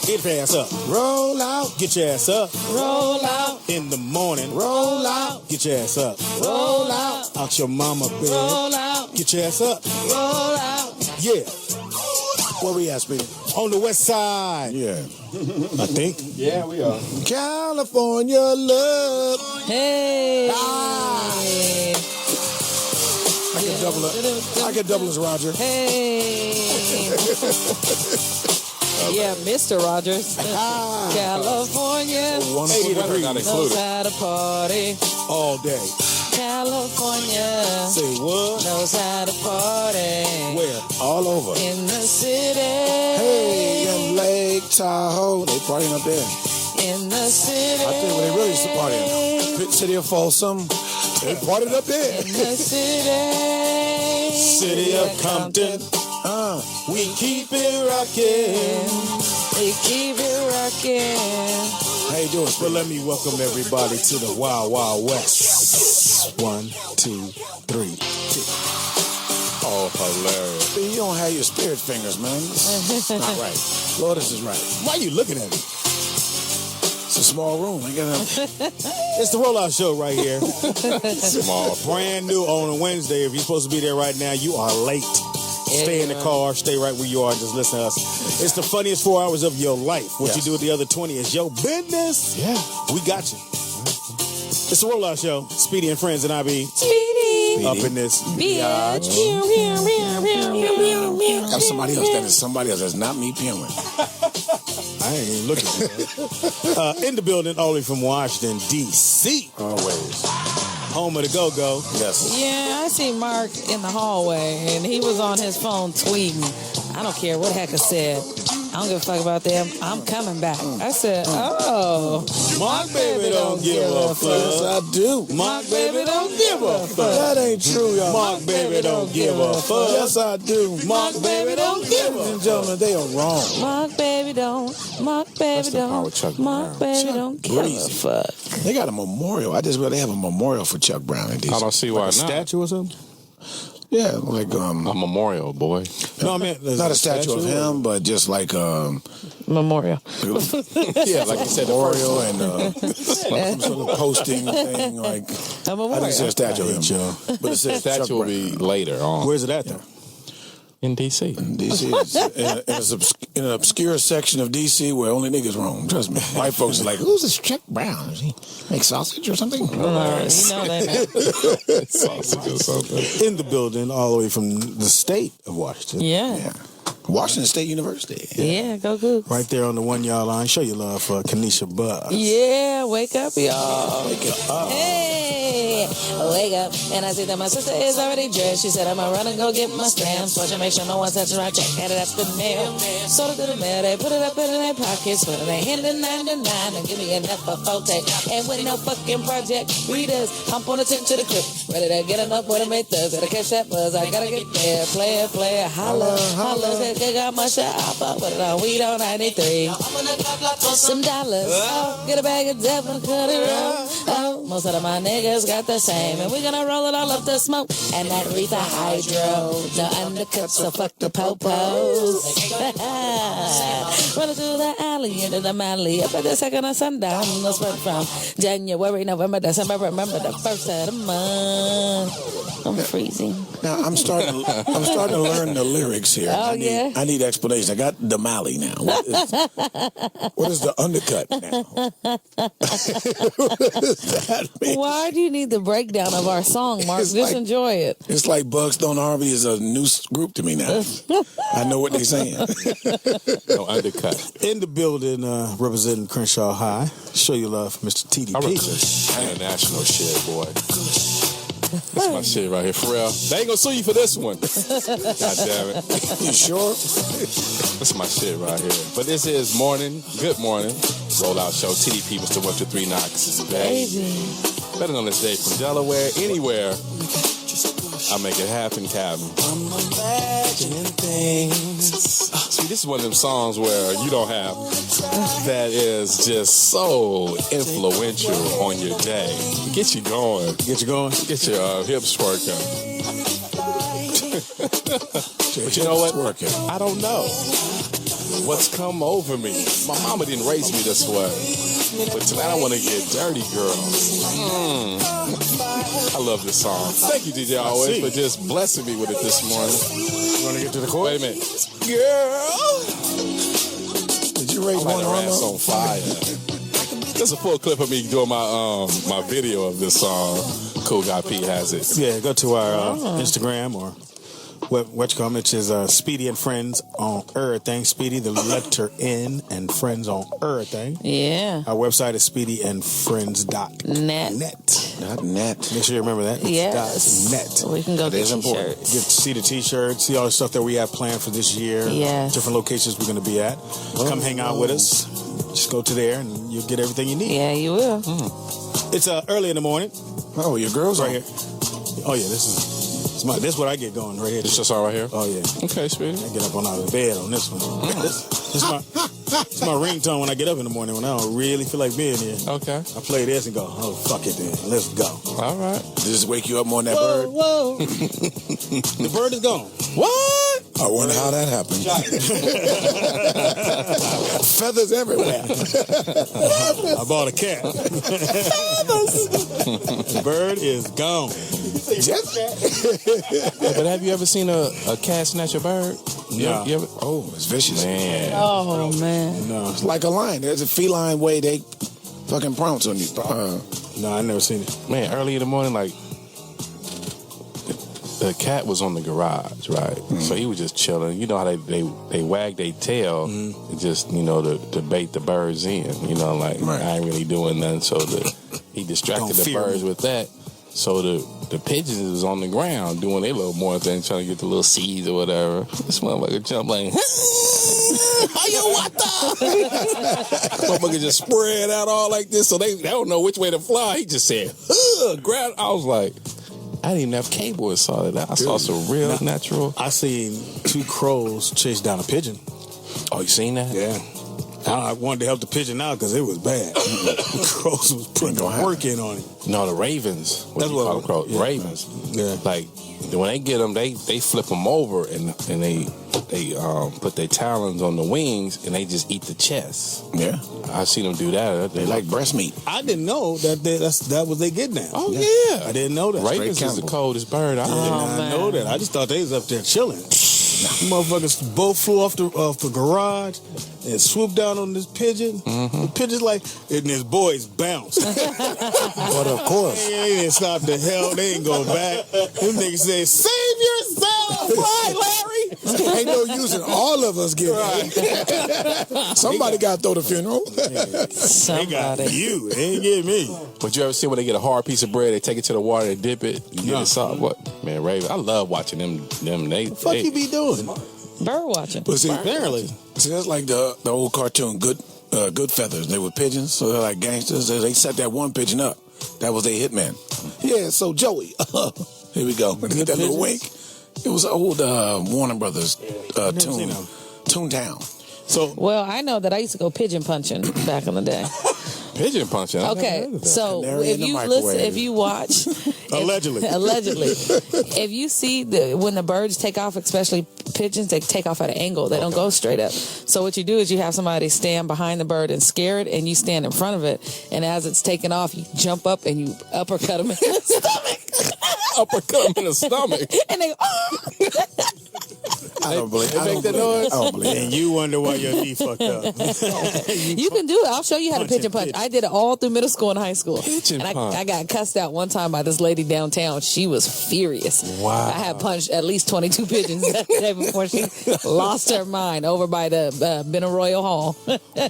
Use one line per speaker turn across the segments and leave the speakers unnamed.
Get your ass up.
Roll out.
Get your ass up.
Roll out.
In the morning.
Roll out.
Get your ass up.
Roll out.
Out your mama bed.
Roll out.
Get your ass up.
Roll out.
Yeah.
Where we at, Speedy?
On the west side.
Yeah.
I think.
Yeah, we are.
California love.
Hey.
I can double as Roger.
Hey. Yeah, Mr. Rogers. California.
80 degrees.
Not
Knows
included.
how to party.
All day.
California.
Say what?
Knows how to party.
Where?
All over.
In the city.
Hey, in Lake Tahoe. They partying up there.
In the city.
I tell you where they really used to party. Pit City of Folsom. They partied up there.
In the city.
City of Compton. We keep it rocking.
We keep it rocking.
How you doing,
But let me welcome everybody to the Wild Wild West. 1, 2, 3.
Oh, hilarious.
See, you don't have your spirit fingers, man. It's not right. Lord, this is right.
Why you looking at me?
It's a small room. I got
It's the Rollout Show right here.
Small.
Brand new on a Wednesday. If you're supposed to be there right now, you are late. Stay in the car. Stay right where you are and just listen to us. It's the funniest 4 hours of your life. What you do with the other 20 is your business.
Yeah.
We got you. It's the Rollout Show. Speedy and Friends and I be
Speedy.
up in this.
Bitch.
I got somebody else that is somebody else. That's not me peeling.
I ain't even looking at that. In the building, all the way from Washington, D.C.
Always.
Home of the go-go.
Yes.
Yeah, I see Mark in the hallway, and he was on his phone tweeting. I don't care what Hecka said. I don't give a fuck about them. I'm coming back. I said, oh.
Mark baby don't give a fuck.
Yes, I do.
Mark baby don't give a fuck.
That ain't true, y'all.
Mark baby don't give a fuck.
Yes, I do.
Mark baby don't give
Ladies
a
and gentlemen, they are wrong.
Mark baby don't. Mark baby
the power of Chuck
don't. Mark
Brown.
baby
Chuck
don't give a
Breezy.
fuck.
They got a memorial. I just really have a memorial for Chuck Brown in DC.
I don't see why not.
statue or something?
Yeah, like
A memorial, boy.
No, I mean,
not a statue of him, but just like
Memorial.
yeah, like you said, memorial and some sort of posting thing. Like
A
I
memorial.
didn't say a statue of him, but it says Chuck
Statue will
Brown.
be later on.
Where's it at, though?
In D.C.
DC is in an obscure section of DC where only niggas roam. Trust me. White folks are like, who's this Chuck Brown? Does he make sausage or something?
You know that.
Sausage or something.
In the building, all the way from the state of Washington.
Yeah.
Washington State University.
Yeah, go Googs.
Right there on the 1 yard line. Show your love for Kanisha Buzz.
Yeah, wake up, y'all.
Wake up.
Hey, wake up. And I see that my sister is already dressed. She said, I'm going to run and go get my stamps. Watch and make sure no one touches my check. Add it up to the mail. Sold it to the mail. They put it up in their pockets. Put it in the 99 and give me enough for 40. And with no fucking project readers, I'm on the tip to the clip. Ready to get enough for the make thugs. Gotta catch that buzz. I gotta get there. Player, holla, holla. They got my shot. I'll put it on weed on 93. Some dollars. Oh, get a bag of devil and cut it off. Oh, most of my niggas got the same. And we're gonna roll it all up the smoke. And that Rita Hydro. No undercuts, so fuck the popos. Running through the alley into the alley. Up at the second of sundown. Let's run from January, November, December. Remember the first of the month. I'm freezing.
Now I'm starting to learn the lyrics here.
Oh, yeah?
I need explanation. I got the Mali now. What is the undercut now? What does that mean?
Why do you need the breakdown of our song, Mark?
It's
Just
like-
enjoy it.
It's like Bugs Stone Harvey is a new group to me now. I know what they're saying.
No undercut.
In the building, representing Crenshaw High. Show your love for Mr.
I
TDP.
represent international shit, boy. That's my shit right here, for real. They ain't gonna sue you for this one. God damn it.
You sure?
That's my shit right here. But this is morning. Good morning. Rollout Show. TDP, Mr. 123 Knox.
Baby.
Better on this day from Delaware, anywhere. I make it happen, Captain.
I'm imagining things.
See, this is one of them songs where you don't have that is just so influential on your day. Get you going.
Get you going?
Get your hips working. But you know what?
Working.
I don't know. what's come over me. My mama didn't raise me this way. But tonight I want to get dirty, girls. I love this song. Thank you, DJ Always, for just blessing me with it this morning.
You want to get to the chorus?
Wait a minute. Girl.
Did you raise one
My ass on fire. There's a full clip of me doing my video of this song. Cool Guy Pete has it.
Yeah, go to our Instagram or what you call it, which is Speedy and Friends on everything. Speedy, the letter N, and Friends on everything.
Yeah.
Our website is speedyandfriends.net.
.net.
Make sure you remember that.
Yes.
.net.
We can go get
important.
t-shirts.
Get to see the t-shirts, see all the stuff that we have planned for this year.
Yes.
Different locations we're going to be at. Come hang out with us. Just go to there and you'll get everything you need.
Yeah, you will.
It's early in the morning.
Oh, your girls
Right
are
here. Oh, yeah, this is what I get going right here.
This your song right here?
Oh, yeah.
Okay, Speedy.
I get up on out of the bed on this one. It's my ringtone when I get up in the morning when I don't really feel like being here.
Okay.
I play this and go, oh, fuck it then. Let's go.
All right.
Just wake you up on that bird.
Whoa. The bird is gone.
What?
I wonder how that happened. Feathers everywhere.
I bought a cat. The bird is gone.
But have you ever seen a cat snatch a bird?
No.
You ever?
Oh, it's vicious.
Man.
Oh, man.
No.
It's like a lion. There's a feline way they fucking pounce on you.
No, I never seen it.
Man, early in the morning, like, the cat was on the garage, right? So he was just chilling. You know how they wag their tail, just, to bait the birds in. Like,
Right.
I ain't really doing nothing. So he distracted
Don't
the
fear
birds
me.
with that. So the pigeons was on the ground doing their little more thing, trying to get the little seeds or whatever. This motherfucker jump like, oh, yo, what the? Motherfucker just spread out all like this, so they don't know which way to fly. He just said, grab. I was like, I didn't even have cable and saw that. I saw some real natural.
I seen 2 crows chase down a pigeon.
Oh, you seen that?
Yeah. I wanted to help the pigeon out because it was bad. The crows was putting work in on it.
No, the ravens.
That's
you call
what-
them crows?
yeah.
Ravens.
Yeah.
Like when they get them, they flip them over and they put their talons on the wings and they just eat the chest.
Yeah.
I've seen them do that.
They like breast meat.
I didn't know that was they getting at.
Oh yeah.
I didn't know that.
Ravens is the coldest bird.
I did not
man.
know that. I just thought they was up there chilling. Motherfuckers both flew off the garage and swooped down on this pigeon. The pigeon's like, and his boys bounced.
But of course.
They didn't stop the hell. They didn't go back. Them niggas said, save yourself. Why, Larry?
Ain't no use in all of us getting Somebody got to throw the funeral.
They got
Somebody.
you. They ain't get me.
But you ever see when they get a hard piece of bread, they take it to the water, they dip it, you get
No.
it soft? What? Man, Raven, I love watching them. They,
What the fuck you be doing?
Bird watching.
But see,
Apparently.
see, that's like the old cartoon, Good Feathers. They were pigeons, so they're like gangsters. They set that one pigeon up. That was their hitman. Yeah, so Joey, here we go. Get that little wink. It was old Warner Brothers
seen
tune,
them.
Toontown.
So
Well, I know that I used to go pigeon punching back in the day.
pigeon punching. I never
Okay,
heard of that.
so
Canary
if
in the
you
microwave.
listen, if you watch,
Allegedly.
if you see when the birds take off, especially pigeons, they take off at an angle. They don't go straight up. So what you do is you have somebody stand behind the bird and scare it, and you stand in front of it. And as it's taking off, you jump up and you uppercut them in the stomach,
Uppercut him in the stomach.
and they.
I don't believe.
They make that noise?
I don't believe.
and you wonder why your knee fucked up.
You can do it. I'll show you how to pigeon punch. I did it all through middle school and high school.
Pigeon
and
punch.
I got cussed out one time by this lady downtown. She was furious.
Wow.
I had punched at least 22 pigeons that day before she lost her mind over by the Benaroya Hall.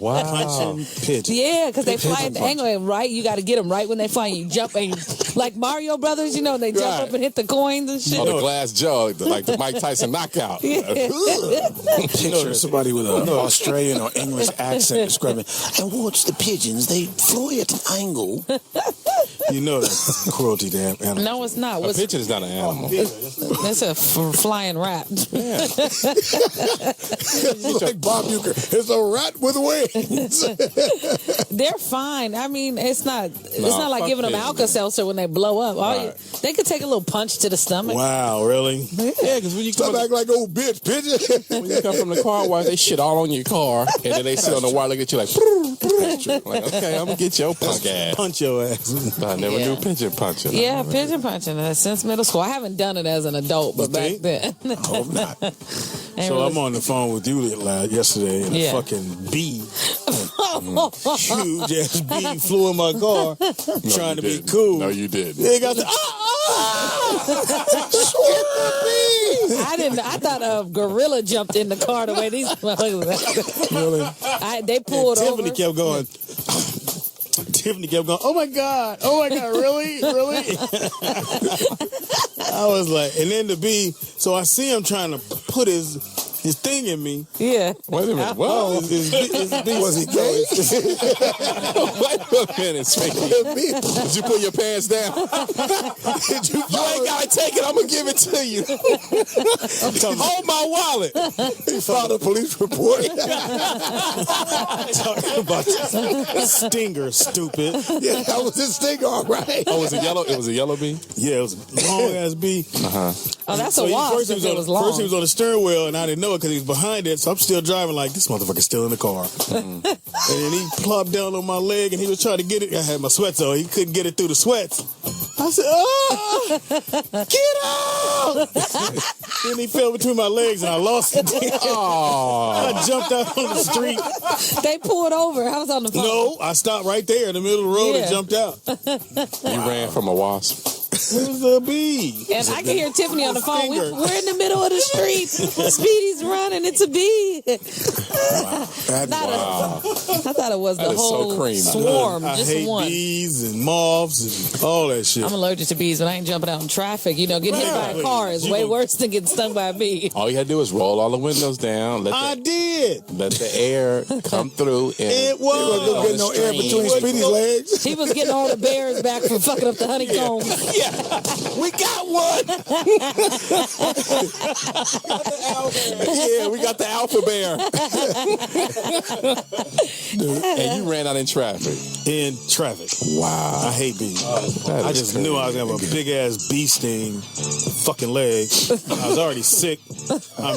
Wow.
Punching pigeon.
Yeah, because they fly at the angle, and right, you got to get them right when they fly. You jump and like Mario Brothers, they jump
Right.
up and hit the coins and shit.
On the glass jaw, like the Mike Tyson knockout.
Picture somebody with an Australian or English accent describing, and watch the pigeons, they fly at an angle.
You know that's cruelty to animals.
No, it's not.
A pigeon is not an animal.
It's a flying rat.
Yeah.
It's like Bob Euchre. It's a rat with wings.
They're fine. I mean, it's not like
fuck
giving them
pigeons,
Alka-Seltzer when they blow up.
Right.
They could take a little punch to the stomach.
Wow, really?
Yeah, because when you
Stop
come
acting like old bitch, pigeon.
when you come from the car wash, they shit all on your car, and then they sit on the wire, look at you like, like, okay, I'm gonna get your punk ass.
Punch your ass.
But I never knew pigeon punching.
Yeah, pigeon punching since middle school. I haven't done it as an adult, but back then.
I hope not.
So I'm on the phone with you yesterday, and a fucking bee, huge ass bee, flew in my car, trying to be cool.
No, you didn't.
They got the
I thought a gorilla jumped in the car the way these motherfuckers.
Really?
They pulled over.
Tiffany kept going. Oh my God, really? I was like, and then the bee, so I see him trying to put his thing in me.
Yeah.
Wait a minute. What?
Oh, his bee, was he gay?
Wait a minute, Speedy. Did you put your pants down? You ain't gotta take it. I'm gonna give it to you. Hold my wallet.
He filed a police report.
Talking about stinger, stupid.
Yeah, that was his thing, all right.
Oh, was it yellow? It was a yellow bee?
Yeah, it was a long ass bee.
Oh, that's
So
a wasp.
first he was on the steering wheel, and I didn't know it because he was behind it. So I'm still driving like, this motherfucker's still in the car. And then he plopped down on my leg, and he was trying to get it. I had my sweats on. He couldn't get it through the sweats. I said, oh, get out! Then he fell between my legs, and I lost it. I jumped out on the street.
They pulled over. I was on the phone.
No, I stopped right there in the middle of the road and jumped out.
You ran from a wasp.
It was a bee.
And I can hear Tiffany on the phone.
Stinger.
We're in the middle of the street. Speedy's running. It's a bee. I thought it was the
That is so
whole
creamy.
swarm.
I
Just
hate
one.
bees and moths and all that shit.
I'm allergic to bees, but I ain't jumping out in traffic. You know, getting hit by a car is way worse than getting stung by a bee.
All you had to do is roll all the windows down.
I did.
Let the air come through. And
It was.
There wasn't no air between Speedy's legs.
He was getting all the bears back from fucking up the honeycomb.
Yeah, we got one. Yeah, we got the alpha bear. And you ran out in traffic.
In traffic.
Wow.
I hate bees.
That
I
is
just knew I was going to have a big ass bee sting. Fucking leg. I was already sick. I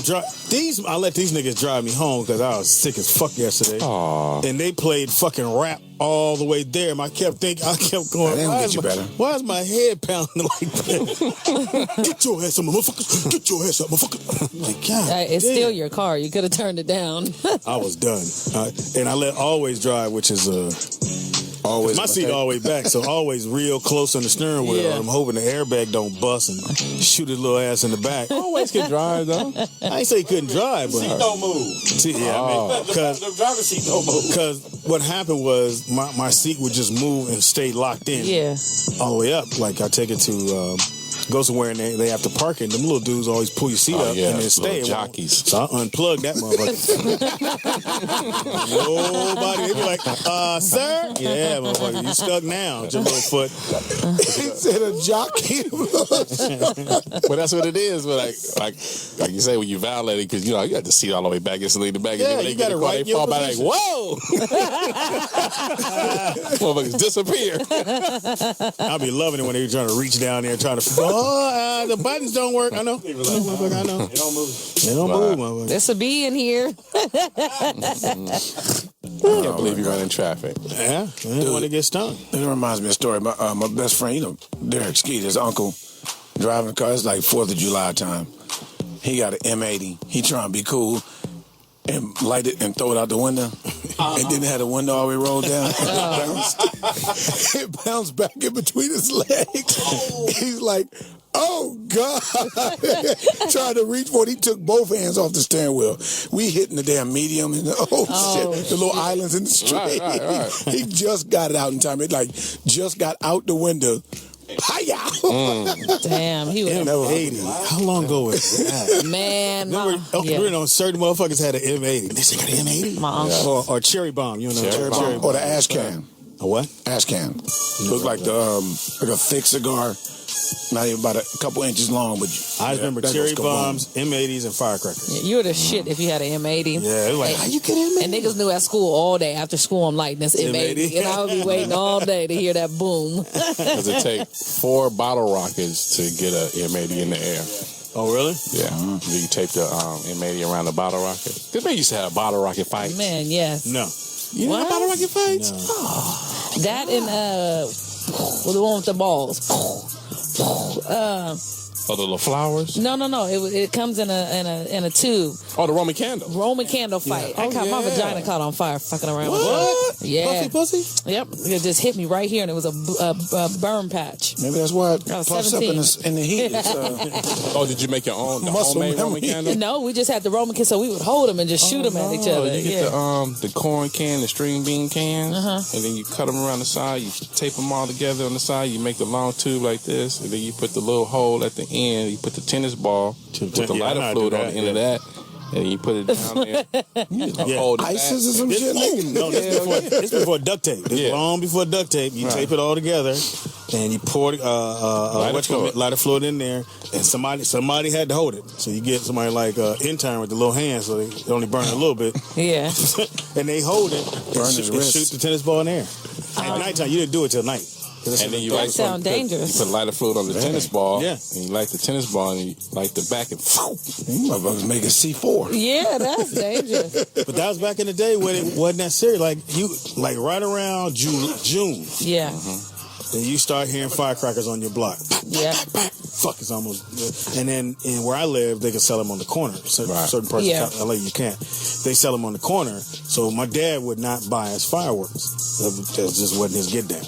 let these niggas drive me home because I was sick as fuck yesterday.
Aww.
And they played fucking rap all the way there. I kept going, why is my head pounding like that? Get your ass up, motherfucker. Get your ass up, motherfucker. Like, God,
It's
damn.
still your car. You could have turned it down.
I was done. And I let Always Drive, which is
Always
my seat all the way back, so always real close on the steering wheel.
Yeah.
I'm hoping the airbag don't bust and shoot his little ass in the back.
Always can drive, though.
I ain't say he couldn't drive, but
Don't move.
the driver's seat don't move. Because what happened was my seat would just move and stay locked in.
Yeah.
All the way up. Like I take it to go somewhere and they have to park it. Them little dudes always pull your seat up
yeah,
and then stay.
little jockeys.
So I unplugged that motherfucker. Nobody, they be like, sir? Yeah, motherfucker, you stuck now, with your little foot.
He said a jockey.
But that's what it is. But like you say, when you violate it, because you got the seat all the way back, it's leaning back.
Yeah,
and
you got it right in
They
your
fall back like,
position.
whoa! Motherfuckers disappear.
I'll be loving it when they trying to reach down there trying to, the buttons don't work. I know. Motherfucker, I know.
They don't move.
They don't move, motherfucker.
There's a bee in here.
I can't believe you ran in traffic.
Yeah, I didn't want to get stung.
It reminds me of a story. My best friend, Derek Skeet, his uncle, driving a car. It's like 4th of July time. He got an M80. He trying to be cool and light it and throw it out the window. And then had the window all the way rolled down. It bounced back in between his legs. He's like, oh, God. Trying to reach for it. He took both hands off the steering wheel. We hitting the damn medium and shit. The little islands in the street.
Right.
He just got it out in time. It just got out the window. Hiya!
Damn, he was
M80. How long ago was that?
man.
Certain motherfuckers had an M80. They say got an M80?
My uncle.
Or cherry bomb,
Or the ash can.
A what?
Ash can. Looks like like a thick cigar, not even about a couple inches long. But
I remember cherry bombs, M80s, and firecrackers.
Yeah, you were the shit if you had an M80.
Yeah, it was like, how you get M80?
And niggas knew at school all day after school, I'm lighting this M80. And I would be waiting all day to hear that boom.
Because it take 4 bottle rockets to get a M80 in the air.
Oh, really?
Yeah. You tape the M80 around the bottle rocket. Because they used to have bottle rocket fights.
Man, yes.
No.
You know
What?
bottle rocket fights?
No.
That and the one with the balls.
Oh, the little flowers?
No. It comes in a tube.
Oh, the Roman candle.
Roman candle fight.
Yeah.
I caught my vagina caught on fire fucking around with
What?
that. Yeah.
Pussy?
Yep. It just hit me right here, and it was a burn patch.
maybe that's why it
I was
puffs up
17.
in the heat. It's,
Oh, did you make your own
Muscle
homemade Roman
memory.
candle?
No, we just had the Roman candle, so we would hold them and just shoot them at each
Oh,
other.
you get the corn can, the string bean can, and then you cut them around the side. You tape them all together on the side. You make the long tube like this, and then you put the little hole at the end. You put the tennis ball with the
Yeah, I know
lighter
how to
fluid
do
on
that,
the end of that, and you put it down there. Hold it
ISIS or
back.
some shit.
No, this before duct tape. This
Yeah.
long before duct tape. You tape it all together, and you pour lighter fluid in there, and somebody had to hold it. So you get somebody like intern with the little hands, so they only burn a little bit,
Yeah.
and they hold it
Burn
and,
his
shoot, and
wrist.
shoot the tennis ball in the air. At nighttime, you didn't do it till night.
And then you
That
light
sound dangerous.
You put lighter fluid on the tennis ball.
Yeah.
And you light the tennis ball and you light the back and
You motherfuckers make it C4.
Yeah, that's dangerous.
But that was back in the day when it wasn't that serious. Like right around June,
Yeah.
then you start hearing firecrackers on your block.
Yeah.
Fuck, it's almost. And then where I live, they can sell them on the corner. Certain parts
Yeah.
of LA, you can't. They sell them on the corner. So my dad would not buy us fireworks. That just wasn't his get down.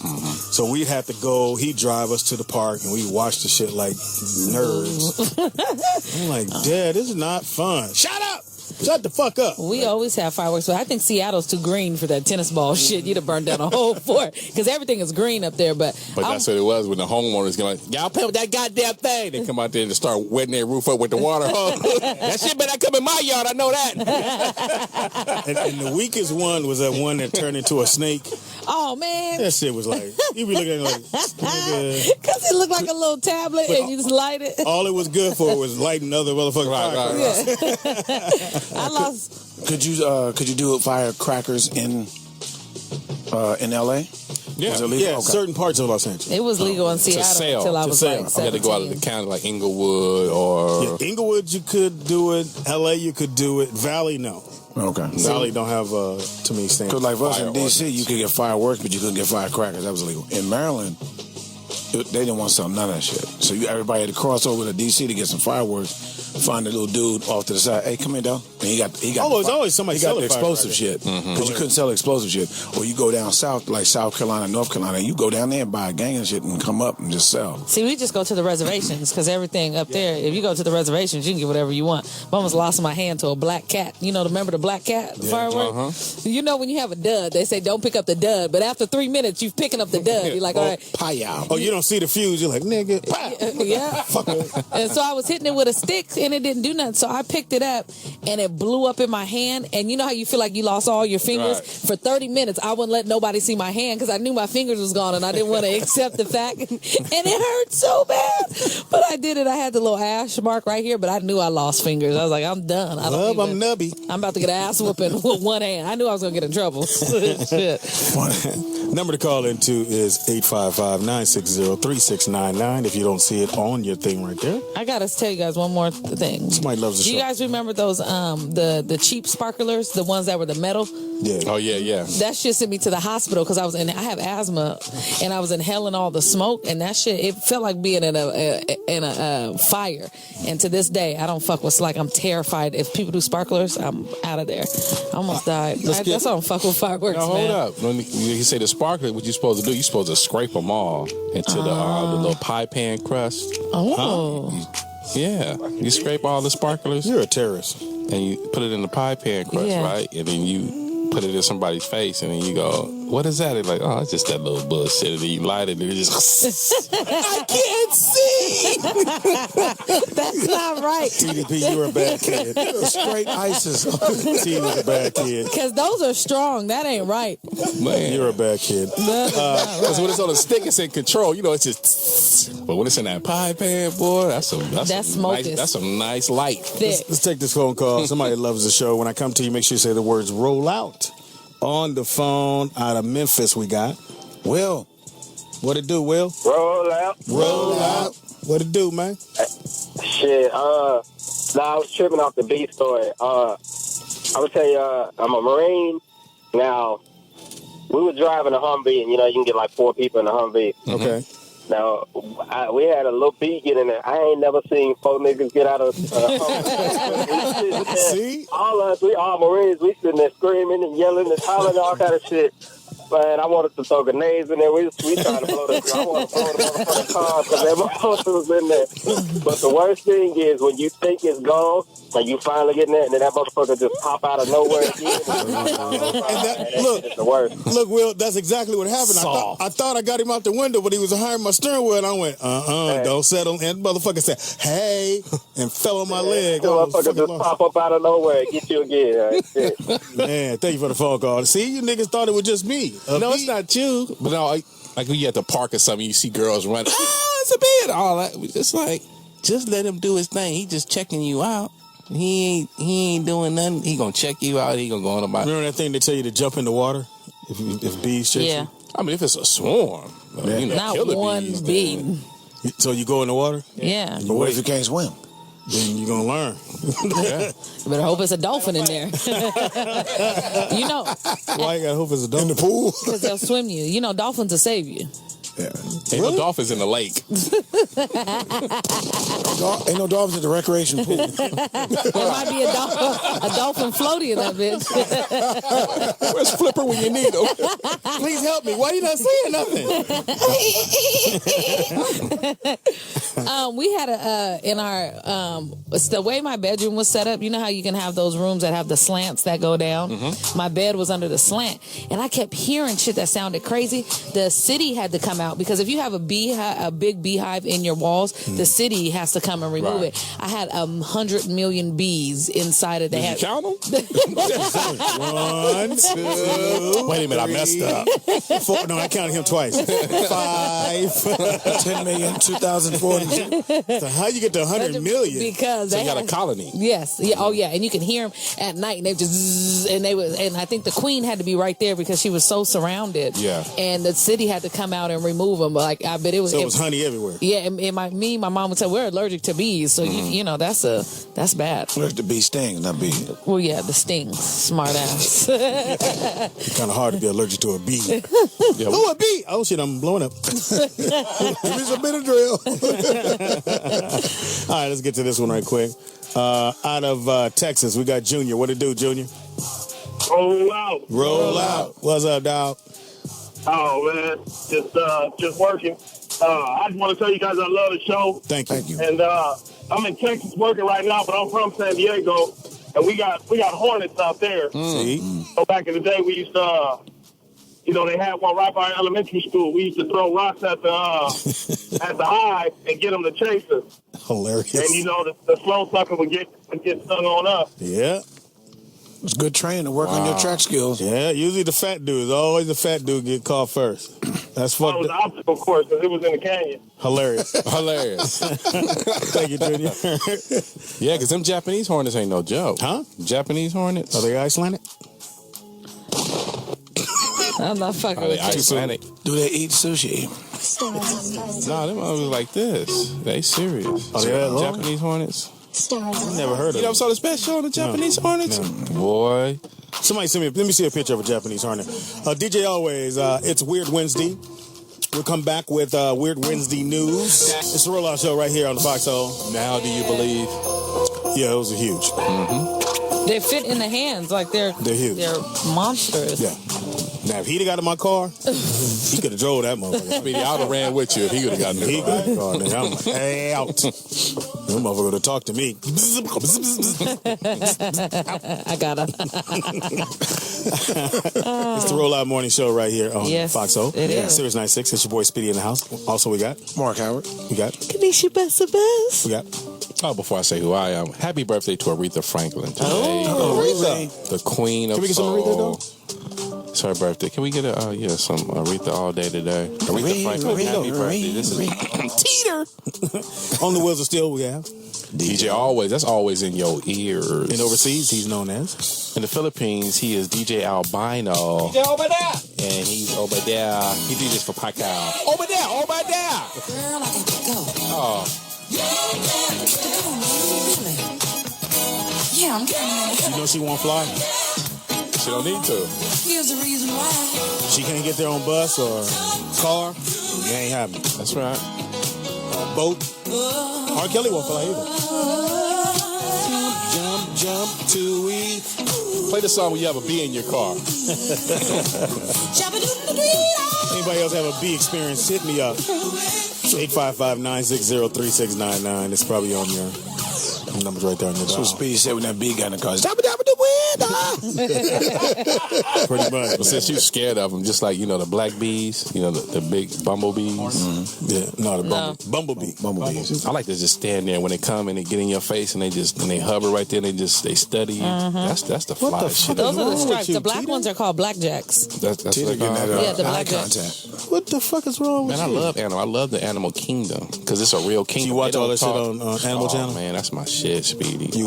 So we'd have to go. He'd drive us to the park, and we'd watch the shit like nerds. I'm like, Dad, this is not fun. Shut up! Shut the fuck up.
We always have fireworks, but I think Seattle's too green for that tennis ball shit. You'd have burned down a whole fort because everything is green up there. But
that's what it was when the homeowners go like, y'all play with that goddamn thing. They come out there and start wetting their roof up with the water hose. That shit better come in my yard. I know that.
And the weakest one was that one that turned into a snake.
oh man,
That shit was like, you be looking at it like, nigga.
because it looked like a little tablet and you just light it.
All it was good for was lighting other motherfucking firecrackers.
I lost.
Could you do firecrackers in LA?
Yeah.
Was it legal?
Yeah,
Okay.
certain parts of Los Angeles.
It was legal in Seattle
sell.
until I
To
was
sell.
like
You
You
17.
had to go out of the county like Inglewood or...
Yeah, Inglewood, you could do it. LA, you could do it. Valley, no.
Okay.
Valley don't have too many stands.
Because like for us
Fire
in D.C., you could get fireworks, but you couldn't get firecrackers. That was illegal. In Maryland, they didn't want to sell none of that shit. So everybody had to cross over to D.C. to get some fireworks. Find a little dude off to the side. Hey, come here, dog. And he got.
Oh, there's always somebody
He got
selling
the explosive
firecrackers.
shit because you couldn't sell explosive shit. Or you go down south, like South Carolina, North Carolina, and you go down there and buy a gang of shit and come up and just sell.
See, we just go to the reservations because everything up there, if you go to the reservations, you can get whatever you want. I almost lost my hand to a black cat. You know, remember the black cat firework? You know, when you have a dud, they say don't pick up the dud. But after 3 minutes, you're picking up the dud. You're like, all right.
Pie-yow.
Oh, you don't see the fuse. You're like, nigga. Pow.
Yeah. And so I was hitting it with a stick and it didn't do nothing. So I picked it up and it blew up in my hand. And you know how you feel like you lost all your fingers?
Right.
For 30 minutes, I wouldn't let nobody see my hand because I knew my fingers was gone and I didn't want to accept the fact. And it hurt so bad. But I did it. I had the little ash mark right here, but I knew I lost fingers. I was like, I'm done.
Love, I'm nubby.
I'm about to get an ass whooping with one hand. I knew I was going to get in trouble. Shit.
Number to call into is 855-960-3699 if you don't see it on your thing right there.
I got to tell you guys one more thing.
Somebody loves the
Do
show.
you guys remember those the cheap sparklers, the ones that were the metal?
Yeah.
Oh, yeah.
That shit sent me to the hospital because I have asthma and I was inhaling all the smoke and that shit, it felt like being in a fire. And to this day, I don't fuck with, like, I'm terrified. If people do sparklers, I'm out of there. I almost died. That's why I don't fuck with fireworks,
Now, hold
man.
up. When you say the sparkler, what you supposed to do? You supposed to scrape them all into the little pie pan crust.
Oh.
Yeah. You scrape all the sparklers
You're a terrorist.
and you put it in the pie pan crust,
Yeah.
right? And then you put it in somebody's face and then you go what is that? They're like, oh, it's just that little bullshit. And then you light it and it just,
I can't see.
That's not right.
TDP, you're a bad kid.
You're a straight ISIS.
T was a bad kid.
Because those are strong. That ain't right.
man.
You're a bad kid.
Because when it's on a stick, it's in control. You know, it's just. But when it's in that pie pan, boy, that's some nice light.
Thick.
Let's take this phone call. Somebody loves the show. When I come to you, make sure you say the words roll out. On the phone out of Memphis, we got Will. What it do, Will?
Roll out.
Roll out. What it do, man?
Shit, I was tripping off the B story. I would tell you, I'm a Marine. Now, we were driving a Humvee, and, you can get like 4 people in a Humvee.
Okay.
Now, we had a little B get in there. I ain't never seen 4 niggas get out of Humvee.
See?
All us, we all Marines, we sitting there screaming and yelling and hollering and all kind of shit. Man, I wanted to throw grenades in there. We trying to blow the I wanted to blow the motherfucking car because that motherfucker was in there. But the worst thing is when you think it's gone and you finally get in there and then that motherfucker just pop out of nowhere again.
Look,
the worst.
Look, Will, that's exactly what happened. I thought I got him out the window, but he was behind my steering whil, and I went, don't settle. And the motherfucker said, hey, and fell on my leg.
The motherfucker just pop up out of nowhere and get you again. Right?
Man, thank you for the phone call. See, you niggas thought it was just me.
No, it's not you. But no, like when you at the park or something, you see girls running. It's a bed. All that. It's like, just let him do his thing. He just checking you out. He ain't doing nothing. He gonna check you out. He gonna go on about.
Remember that thing they tell you to jump in the water if bees chase you?
I mean, if it's a swarm,
Not
killer
one
bees,
bee.
So you go in the water?
Yeah.
But what if you can't swim?
Then you're gonna learn.
Yeah.
You better hope it's a dolphin in there.
Why you gotta hope it's a dolphin in the pool?
Because they'll swim you. Dolphins will save you.
Yeah.
Ain't no dolphins in the lake.
Ain't no dolphins at the recreation pool.
There might be a dolphin floaty in that bitch.
Where's Flipper when you need him?
Please help me. Why you not saying nothing?
We had in our it's the way my bedroom was set up. You know how you can have those rooms that have the slants that go down? Mm-hmm. My bed was under the slant, and I kept hearing shit that sounded crazy. The city had to come out because if you have a big beehive in your walls, the city has to come and remove it. I had 100 million bees inside of the
Did you count them?
1, 2.
Wait a minute, I messed up.
4. No, I counted him twice. 5.
10 million, 2040.
So how you get to 100 million?
Because
So
they
you got a
had-
colony.
Yes. Yeah. Oh, yeah. And you can hear them at night, and they just zzz, and I think the queen had to be right there because she was so surrounded.
Yeah.
And the city had to come out and remove them. Like I bet it was.
So it was honey everywhere.
Yeah. And my mom would say we're allergic to bees, so you know that's bad.
Where's the bee stings, not bee?
Well, yeah, the stings, smart ass.
It's kind of hard to be allergic to a bee.
Yeah,
Oh, a bee! Oh shit, I'm blowing up. Give me some Benadryl. All right, let's get to this one right quick. Out of Texas, we got Junior. What it do, Junior?
Roll out.
Roll out. What's up, dog?
Oh, man. Just working. I just want to tell you guys I love the show.
Thank you.
And I'm in Texas working right now, but I'm from San Diego, and we got Hornets out there.
See?
So back in the day, we used to, they had one right by our elementary school. We used to throw rocks at the hive and get them to chase us.
Hilarious.
And the slow sucker would get stung on us.
Yeah.
It's good training to work on your track skills.
Yeah, usually the fat dudes. Always the fat dude get caught first. That's
Well,
fucked
it was the
up.
obstacle course because it was in the canyon.
Hilarious.
hilarious.
Thank you, Junior.
Yeah, because them Japanese hornets ain't no joke.
Huh?
Japanese hornets?
Are they Icelandic?
I'm not fucking
Are they
with you.
Icelandic?
Do they eat sushi?
No, them others like this. They serious.
Are they that long?
Japanese hornets?
Never heard of
You
them.
never saw the special on the Japanese hornets?
No.
Boy.
Somebody send me. Let me see a picture of a Japanese hornet. DJ Always. It's Weird Wednesday. We'll come back with Weird Wednesday news. It's the Rollout Show right here on the Foxxhole.
Now do you believe?
Yeah, it was a huge.
They fit in the hands like they're
huge.
They're monsters.
Yeah. Now, if he'd have got in my car, he could have drove that motherfucker.
Speedy, I would have ran with you if he would have gotten
He
in
got in
the
the car, nigga. I'm like, hey, out. That motherfucker would have talked to me.
I gotta.
It's the Roll Out Morning Show right here on
Yes,
Foxxhole.
it is.
Sirius 96. It's your boy Speedy in the house. Also, we got
Mark Howard.
We got
Kanisha Best.
We got
Oh, before I say who I am, happy birthday to Aretha Franklin today.
Aretha.
The queen of
Can we get some
soul.
Aretha, though?
It's her birthday. Can we get some Aretha all day today? Aretha Franklin, happy birthday. This is Teeter.
On the Wheels of Steel, we have.
DJ Always. That's always in your ears.
And overseas, he's known as.
In the Philippines, he is DJ Albino.
DJ over there.
And he's over there. He DJs for Pacquiao. Over there, over there.
Girl, I got to go.
Oh,
Yeah, I'm coming.
You know she won't fly.
she don't need to.
Here's the reason why.
She can't get there on bus or car. It ain't happening.
That's right.
Boat. R. Kelly won't fly either. Jump to eat.
Play the song when you have a bee in your car.
Anybody else have a bee experience? Hit me up. 855-960-3699. It's probably on your numbers right there on your
That's what
dial.
Speedy said when that bee got in the car.
Pretty much.
But since you're scared of them, just like, the black bees, the big bumblebees.
Yeah, no, the bumblebee.
Bumblebees.
I like to just stand there when they come and they get in your face and they hover right there and they study you. That's the
What
fly
the
shit.
fuck
Those
is
are the
wrong
stripes.
with you,
The black
Tita?
ones are called blackjacks.
That's
Teeter
what
getting that
Yeah, the
eye
black jack.
contact.
What the fuck is wrong with
Man, I
you?
love animal. I love the animal kingdom because it's a real kingdom.
You watch
They
all
don't
that shit
talk-
on Animal Channel?
Man, that's my shit, Speedy.
You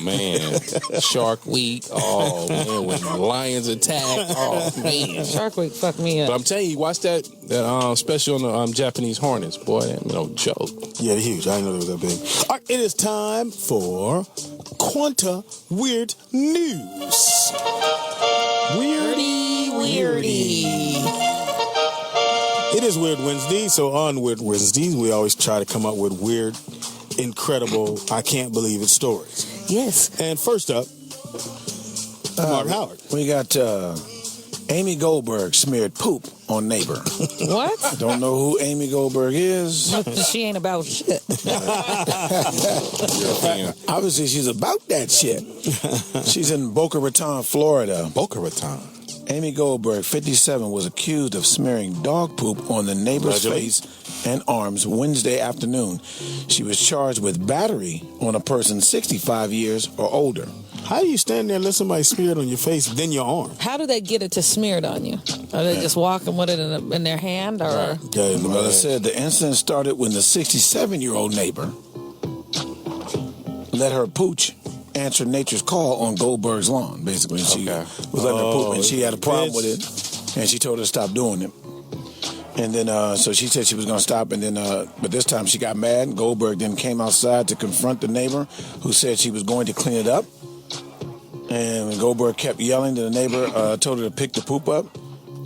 man, Shark Week. Oh man, when lions attack. Oh man.
Shark Week fucked me
But
up.
I'm telling you, watch that special on the Japanese Hornets, boy. That no joke.
Yeah, they're huge. I didn't know they was that big. All right, it is time for Quanta Weird News. Weirdy. It is Weird Wednesday, so on Weird Wednesdays, we always try to come up with weird, incredible, I can't believe it stories.
Yes.
And first up, Mark Howard.
We got Amy Goldberg smeared poop on neighbor.
What?
Don't know who Amy Goldberg is.
She ain't about shit.
Obviously, she's about that shit. She's in Boca Raton, Florida.
Boca Raton.
Amy Goldberg, 57, was accused of smearing dog poop on the neighbor's face and arms Wednesday afternoon. She was charged with battery on a person 65 years or older.
How do you stand there and let somebody smear it on your face, then your arm?
How do they get it to smear it on you? Are they just walking with it in their hand, or?
Yeah,
Well, it said the incident started when the 67-year-old neighbor let her pooch answer nature's call on Goldberg's lawn, basically. She was letting her poop, and she had a problem with it, and she told her to stop doing it. And then, so she said she was going to stop, and then, but this time she got mad, and Goldberg then came outside to confront the neighbor, who said she was going to clean it up. And when Goldberg kept yelling, the neighbor told her to pick the poop up.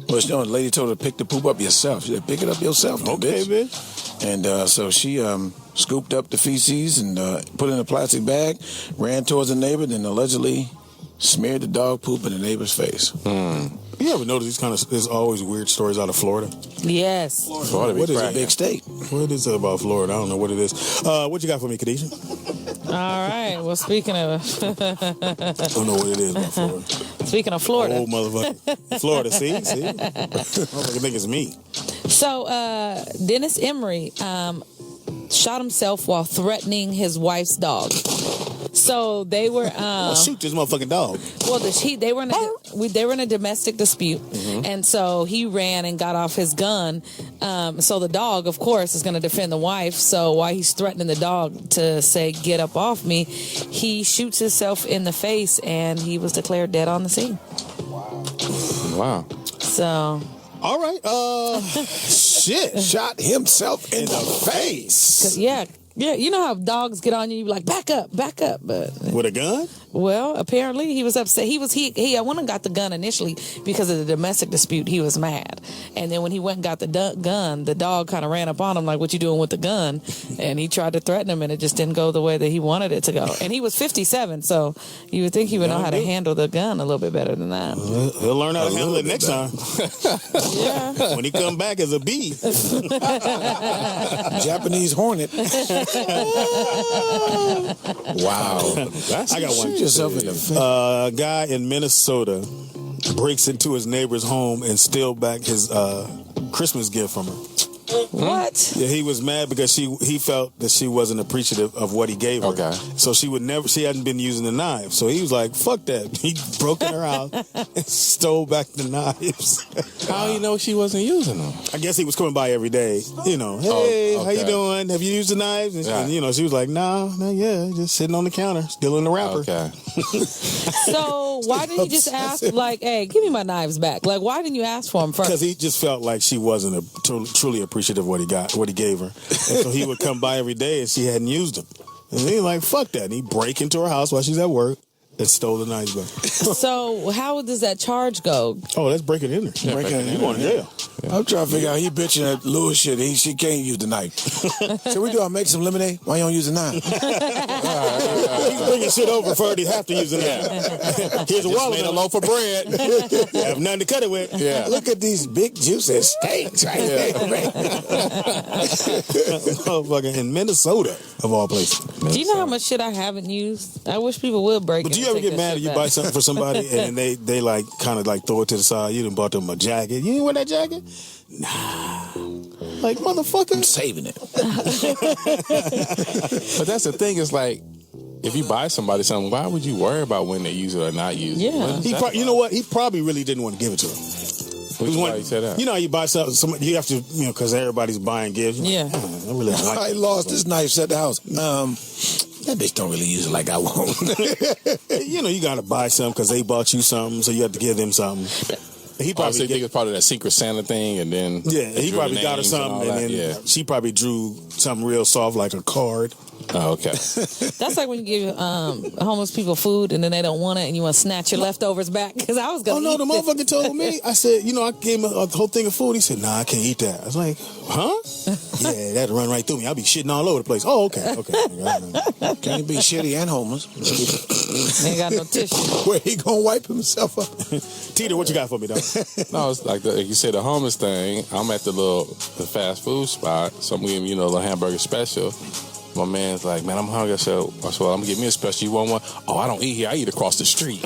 Well, the lady told her to pick the poop up yourself. She said, pick it up yourself,
Okay, bitch.
And so she scooped up the feces and put it in a plastic bag, ran towards the neighbor, then allegedly smeared the dog poop in the neighbor's face.
You ever notice there's always weird stories out of Florida?
Yes.
Florida be
What is a
cracking.
big state?
What is it about Florida? I don't know what it is. What you got for me, Khadijah?
All right. Well, speaking of
I don't know what it is about Florida.
Florida.
Old motherfucker. Florida, see? Motherfucker think it's me.
So Dennis Emery shot himself while threatening his wife's dog. So they were
Well, shoot this motherfucking dog.
well, they were in a domestic dispute, and so he ran and got off his gun. So the dog, of course, is going to defend the wife. So while he's threatening the dog to say "get up off me," he shoots himself in the face, and he was declared dead on the scene.
Wow.
So
All right. Shit.
Shot himself in the face.
yeah. Yeah, you know how dogs get on you, you be like, back up. But
With a gun?
well, apparently he was upset. He I went and got the gun initially because of the domestic dispute. He was mad, and then when he went and got the gun, the dog kind of ran up on him like, "What you doing with the gun?" And he tried to threaten him, and it just didn't go the way that he wanted it to go. And he was 57, so you would think he would know how to handle the gun a little bit better than that.
He'll learn how to handle it next time.
Yeah.
When he come back as a bee.
Japanese Hornet. Wow.
I got one.
Shoot yourself in the face.
A guy in Minnesota breaks into his neighbor's home and steals back his Christmas gift from her.
What?
Yeah, he was mad because he felt that she wasn't appreciative of what he gave her.
Okay.
So she hadn't been using the knife. So he was like, fuck that. He broke in her house and stole back the knives.
How you know she wasn't using them?
I guess he was coming by every day. You know, hey, how you doing? Have you used the knives? And you know, she was like, no, just sitting on the counter, still in the wrapper.
Okay.
So why didn't you just ask, like, hey, give me my knives back? Like, why didn't you ask for them first?
Because he just felt like she wasn't truly appreciative of what he gave her. And so he would come by every day and she hadn't used them. And he was like, fuck that. And he break into her house while she's at work and stole the knives back.
So how does that charge go?
Oh, that's breaking in there. You going to jail.
I'm trying to figure out, he bitching at Lewis shit. She can't use the knife. So we do, I make some lemonade? Why you don't use the knife?
He's bringing shit over for her to have to use the knife. Here's a wallet.
Made a loaf of bread.
Have nothing to cut it with.
Yeah.
Look at these big juicy steaks right there.
Motherfucker in Minnesota, of all places.
Do you know how much shit I haven't used? I wish people would break it.
But do you ever get mad if you buy something for somebody and they like kind of like throw it to the side? You done bought them a jacket. You didn't wear that jacket? Nah. Like, motherfucker.
I'm saving it.
But that's the thing, is like, if you buy somebody something, why would you worry about when they use it or not use it?
Yeah.
You know what? He probably really didn't want to give it to her.
Why you say that?
You know how you buy something, you have to, you know, because everybody's buying gifts.
Yeah.
I really don't like
I lost this knife at the house. That bitch don't really use it like I want.
You know, you got to buy something because they bought you something, so you have to give them something. He probably
think it's part of that Secret Santa thing, and then
he probably got her something, and then she probably drew something real soft like a card.
Oh, okay.
That's like when you give homeless people food and then they don't want it and you want to snatch your leftovers back. Because I was going to
the motherfucker told me. I said, you know, I gave him a whole thing of food. He said, nah, I can't eat that. I was like, huh? Yeah, that'd run right through me. I'll be shitting all over the place. Oh, okay.
Can't be shitty and homeless.
Ain't got no tissue.
Where he gonna wipe himself up?
Teeter, what you got for me, dog?
No, it's like you said, the homeless thing. I'm at the fast food spot, so I'm getting, a little hamburger special. My man's like, man, I'm hungry. So I'm gonna get me a special. You want one? Oh, I don't eat here. I eat across the street.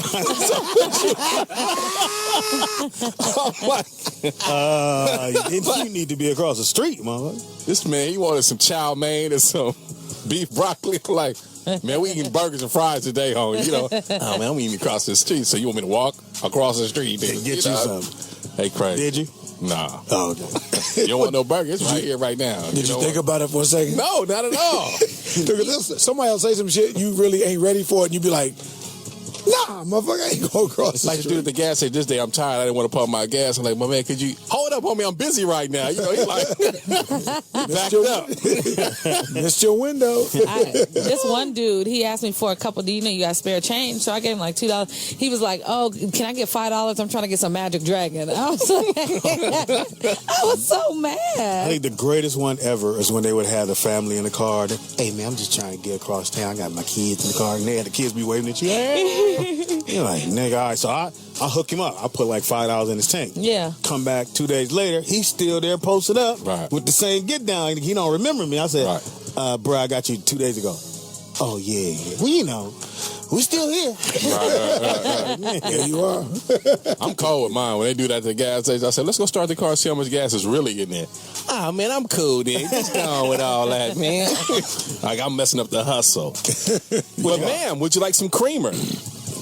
You need to be across the street, motherfucker.
This man, he wanted some chow mein and some beef broccoli. I'm like, man, we eating burgers and fries today, homie. Oh man, I'm eating across the street. So you want me to walk across the street?
Get you something.
Hey, crazy.
Did you?
Nah.
Oh, okay.
You don't want no burger? It's right here, right now.
Did you think about it for a second?
No, not at all.
Look at this. Somebody else say some shit you really ain't ready for it, and you be like, nah, motherfucker, I ain't going across
It's
the
like the
street.
dude at the gas station. This day, I'm tired. I didn't want to pump my gas. I'm like, my man, could you hold up, homie? I'm busy right now. He's like, back up.
Missed your window.
This one dude, he asked me for a couple. Do you know you got spare change? So I gave him like $2. He was like, oh, can I get $5? I'm trying to get some Magic Dragon. I was like, I was so mad.
I think the greatest one ever is when they would have the family in the car. Hey, man, I'm just trying to get across town. I got my kids in the car, and they had the kids be waving at you. Hey. You're like, nigga, all right. So I hook him up. I put like $5 in his tank.
Yeah.
Come back 2 days later, he's still there posted up with the same get down. He don't remember me. I said, bro, I got you 2 days ago. Oh, yeah. Well, we still here.
Right.
Yeah, you are.
I'm cold with mine. When they do that at the gas station, I said, let's go start the car and see how much gas is really in there. Oh, man, I'm cool then. Just go on with all that, man. Like, I'm messing up the hustle. But, ma'am, would you like some creamer?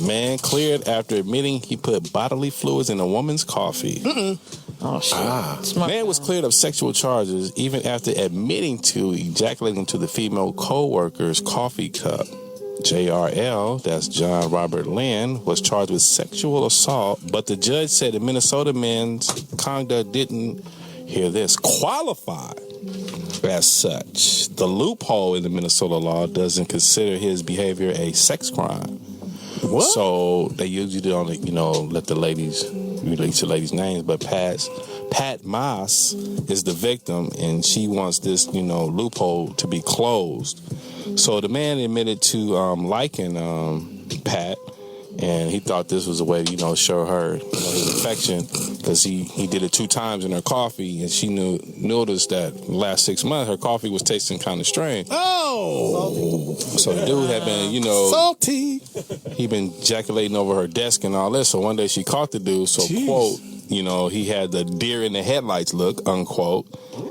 Man cleared after admitting he put bodily fluids in a woman's coffee.
Oh, shit.
Man was cleared of sexual charges even after admitting to ejaculating to the female co-worker's coffee cup. JRL, that's John Robert Lynn, was charged with sexual assault, but the judge said the Minnesota man's conduct didn't, hear this, qualify as such. The loophole in the Minnesota law doesn't consider his behavior a sex crime.
What?
So they usually don't, let the ladies release the ladies' names, but Pat Moss is the victim, and she wants this, loophole to be closed. So the man admitted to liking Pat, and he thought this was a way to, show her his affection, because he did it 2 times in her coffee, and she noticed that the last 6 months her coffee was tasting kind of strange.
Oh!
So the dude had been,
salty.
He been ejaculating over her desk and all this. So one day she caught the dude. So quote, he had the deer in the headlights look, unquote,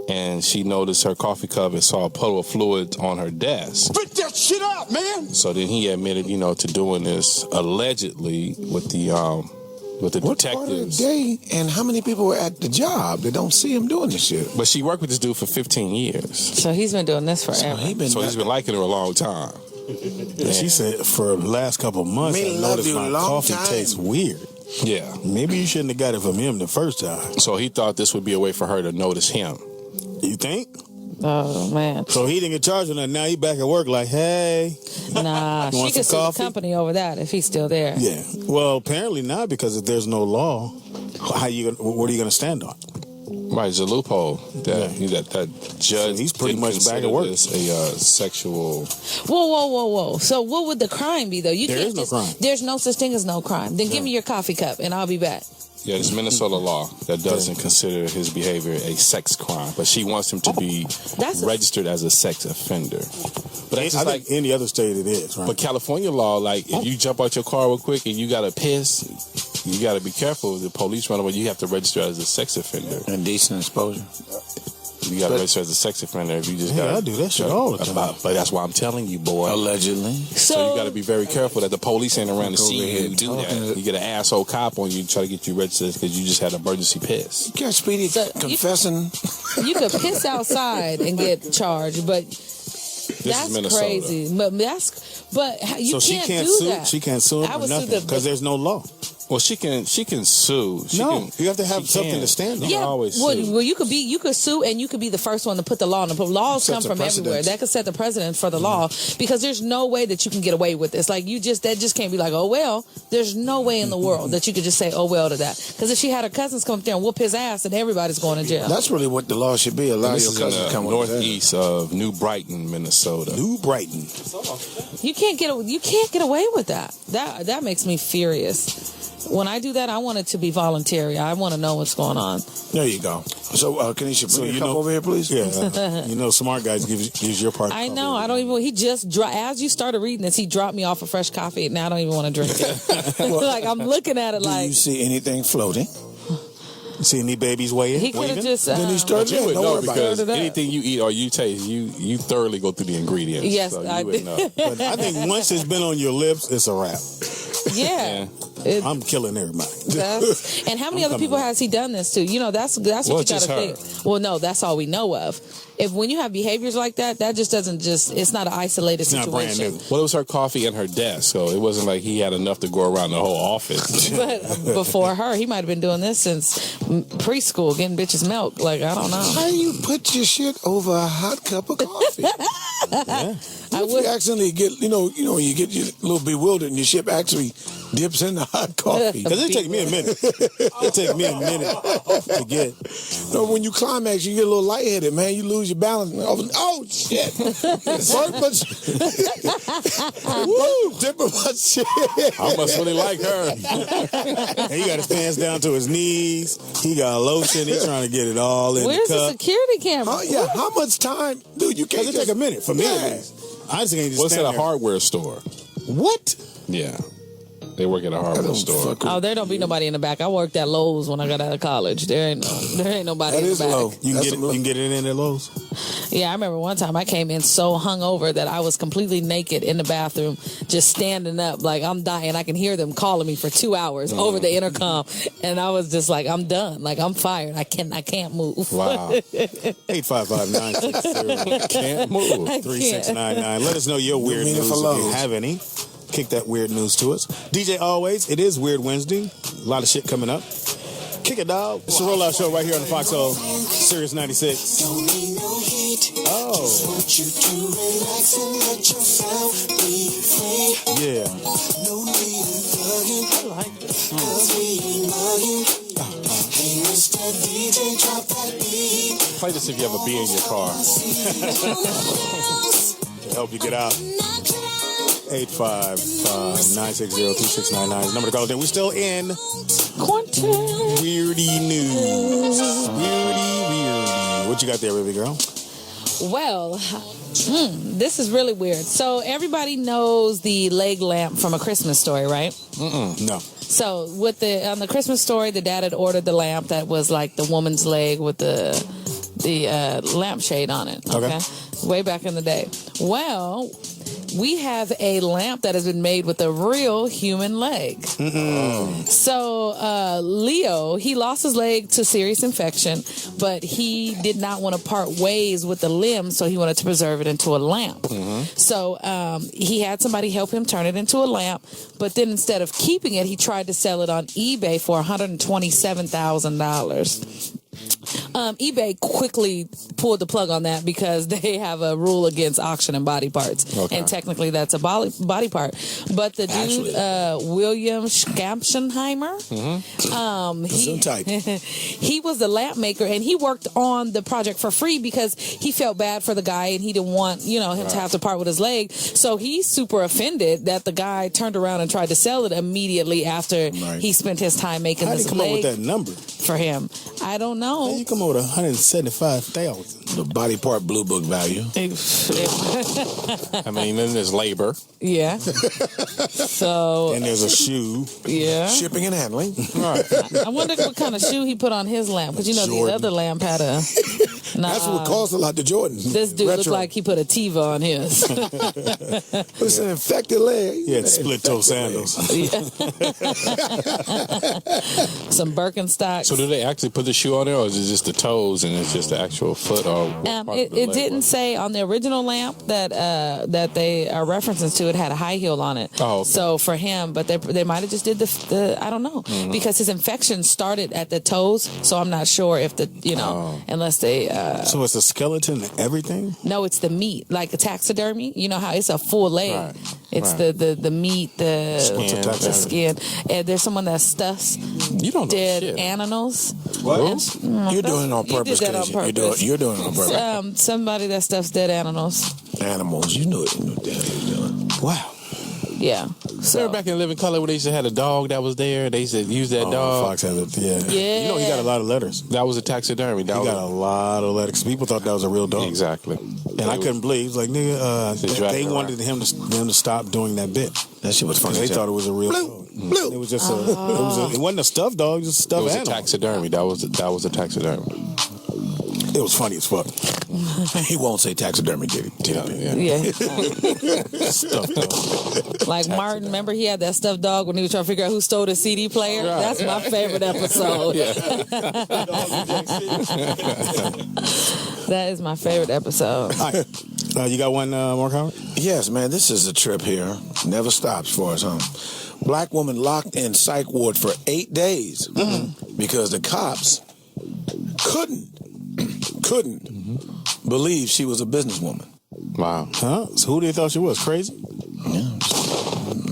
and she noticed her coffee cup and saw a puddle of fluid on her desk.
Spit that shit out, man.
So then he admitted, to doing this allegedly with the detectives.
What part of the day and how many people were at the job that don't see him doing this shit?
But she worked with this dude for 15 years.
So he's been doing this forever.
So he's been liking her a long time.
Yeah, she said for the last couple of months, I noticed my coffee tastes weird.
Yeah.
Maybe you shouldn't have got it from him the first time.
So he thought this would be a way for her to notice him.
You think?
Oh, man.
So he didn't get charged on that. Now he back at work like, hey.
Nah, she could sue the company over that if he's still there.
Yeah. Well, apparently not, because if there's no law, what are you going to stand on?
Right, it's a loophole that judge.
So he's pretty much back at work.
This a sexual.
Whoa! So what would the crime be though?
There is no crime.
There's no such thing as no crime. Then give me your coffee cup and I'll be back.
Yeah, it's Minnesota law that doesn't consider his behavior a sex crime, but she wants him to be registered as a sex offender. But that's just
like any other state it is, right?
But California law, like if you jump out your car real quick and you gotta piss, you gotta be careful. The police run over, you have to register as a sex offender.
Indecent exposure.
You gotta register as a sex offender if you just gotta.
I do that shit all the time.
But that's why I'm telling you, boy.
Allegedly.
So you gotta be very careful that the police ain't around to see you do that. You get an asshole cop on you, try to get you registered because you just had emergency piss.
You got Speedy confessing.
You could piss outside and get charged, but that's crazy. But you can't do that.
She can't sue him for nothing because there's no law.
Well, she can sue.
You have to have something to stand on.
Yeah, well, you could sue, and you could be the first one to put the law on. But laws come from everywhere. That could set the precedent for the law, because there's no way that you can get away with this. Like that just can't be like, oh well. There's no way in the world that you could just say, oh well, to that. Because if she had her cousins come up there and whoop his ass, then everybody's going to jail.
That's really what the law should be. Allow your cousins to come
northeast of New Brighton, Minnesota.
New Brighton.
You can't get away with that. That makes me furious. When I do that, I want it to be voluntary. I want to know what's going on.
There you go. So, Kanisha, bring your cup over here, please.
Yeah, smart guys gives your part.
I know. I don't even. He just as you started reading this, he dropped me off a fresh coffee, and now I don't even want to drink it. Like I'm looking at it.
Do you see anything floating?
See any babies weighing?
He could have just.
Then he started.
You would know, because anything you eat or you taste, you thoroughly go through the ingredients.
Yes,
so
I
would know.
But I think once it's been on your lips, it's a wrap.
Yeah.
I'm killing everybody.
And how many other people has he done this to? That's what you got to think. Well, no, that's all we know of. If when you have behaviors like that just doesn't it's not an isolated situation.
Not brand new.
Well, it was her coffee and her desk, so it wasn't like he had enough to go around the whole office.
But before her, he might have been doing this since preschool, getting bitches milk. Like, I don't know.
How do you put your shit over a hot cup of coffee?
I would
accidentally get, you get a little bewildered and your ship actually dips in the hot coffee.
Because it take me a minute. It take me a minute to get.
When you climax, you get a little lightheaded, man. You lose your balance. Oh, shit. Dipping my shit.
I must really like her.
And he got his pants down to his knees. He got lotion. He's trying to get it all in
Where's
the cup.
the security camera?
How much time? Dude, you can't.
Because it take a minute for me at least. I just can't just
What's
stand
at a
there.
hardware store?
What?
Yeah. They work at a hardware store.
Oh, there don't be nobody in the back. I worked at Lowe's when I got out of college. There ain't nobody in the back.
Low.
You can get it in at Lowe's?
Yeah, I remember one time I came in so hungover that I was completely naked in the bathroom, just standing up like I'm dying. I can hear them calling me for 2 hours over the intercom, and I was just like, I'm done. Like I'm fired. I can't move.
Wow.
855-960.
Can't move.
3699. Let us know your weird
mean it
news
for
if you
Lowe's.
have any. Kick that weird news to us. DJ Always, it is Weird Wednesday. A lot of shit coming up. Kick it, dog. It's a rollout show right here on the Foxxhole, Sirius 96.
Don't need no heat.
Oh.
Just want you to relax and let yourself be free.
Yeah.
No need in thugging.
I like this.
Cause we ain't mugging. Hey, Mr. DJ, drop that beat.
Play this if you have a bee in your car.
To help you get out. 855-960-2699 is the number to call. We still in
Quentin.
Weirdy News. Weirdy. What you got there, baby girl?
Well, this is really weird. So everybody knows the leg lamp from A Christmas Story, right?
No.
So with on the Christmas Story, the dad had ordered the lamp that was like the woman's leg with the lampshade on it. Okay. Way back in the day. Well, we have a lamp that has been made with a real human leg. So Leo, he lost his leg to serious infection, but he did not want to part ways with the limb, so he wanted to preserve it into a lamp. So he had somebody help him turn it into a lamp, but then instead of keeping it, he tried to sell it on eBay for $127,000. eBay quickly pulled the plug on that because they have a rule against auctioning body parts. And technically that's a body part. But the dude, William Schampschenheimer, he was the lamp maker, and he worked on the project for free because he felt bad for the guy and he didn't want, him to have to part with his leg. So he's super offended that the guy turned around and tried to sell it immediately after he spent his time making
How
this
did he come up
leg
with that number?
for him. I don't know.
How you come up with 175,000?
The body part blue book value.
I mean, then there's labor.
Yeah. So.
And there's a shoe.
Yeah.
Shipping and handling.
Right.
I wonder what kind of shoe he put on his lamp, because the other lamp had a.
That's what costs a lot to Jordan.
This dude looked like he put a Tiva on his.
It's an infected leg.
He had split toe sandals.
Some Birkenstocks.
So do they actually put the shoe on there, or is it just the toes and it's just the actual foot? Or
it didn't say on the original lamp that they are referencing to. It had a high heel on it.
Oh, okay.
So for him, but they might have just did the I don't know, because his infection started at the toes. So I'm not sure if unless they.
So it's a skeleton and everything?
No, it's the meat, like a taxidermy. You know how it's a full leg.
Right.
It's the meat, the
Skin.
skin. And there's someone that stuffs dead animals.
What? You're doing it on purpose.
You did that on purpose.
You're doing it on purpose.
Somebody that stuffs dead animals.
Animals. You know it. You know what the hell you're doing.
Wow.
Yeah. So
back in Living Color, where they used to have a dog that was there. They used to use that dog.
Fox had it, yeah.
Yeah.
He got a lot of letters.
That was a taxidermy.
He got a lot of letters. People thought that was a real dog.
Exactly.
And I couldn't believe. It's like, nigga, they wanted them to stop doing that bit.
That shit was funny.
They thought it was a real dog.
Blue.
It was just it wasn't a stuffed dog, just a stuffed
It was
animal.
a taxidermy. That was a taxidermy.
It was funny as fuck.
He won't say taxidermy, did he?
yeah.
Stuffed dog.
Like Martin, remember he had that stuffed dog when he was trying to figure out who stole the CD player?
Right.
That's my favorite episode. That is my favorite episode.
All right. You got one more comment?
Yes, man, this is a trip here. Never stops for us, huh? Black woman locked in psych ward for 8 days because the cops couldn't believe she was a businesswoman.
Wow.
Huh? So who they thought she was? Crazy?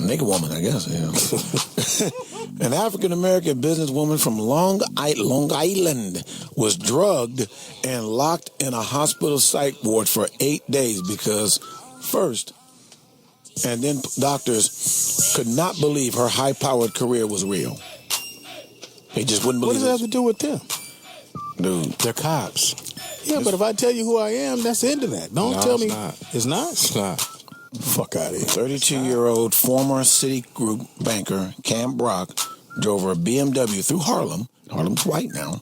Nigga woman, I guess. Yeah. An African-American businesswoman from Long Island was drugged and locked in a hospital psych ward for 8 days because first, and then doctors could not believe her high-powered career was real. They just wouldn't
What
believe
does that have to do with them?
Dude.
They're cops. Yeah, but if I tell you who I am, that's the end of that. Don't tell me.
Not.
It's not?
It's not.
Fuck out of here.
32-year-old former Citigroup banker Cam Brock drove her BMW through Harlem. Harlem's white now.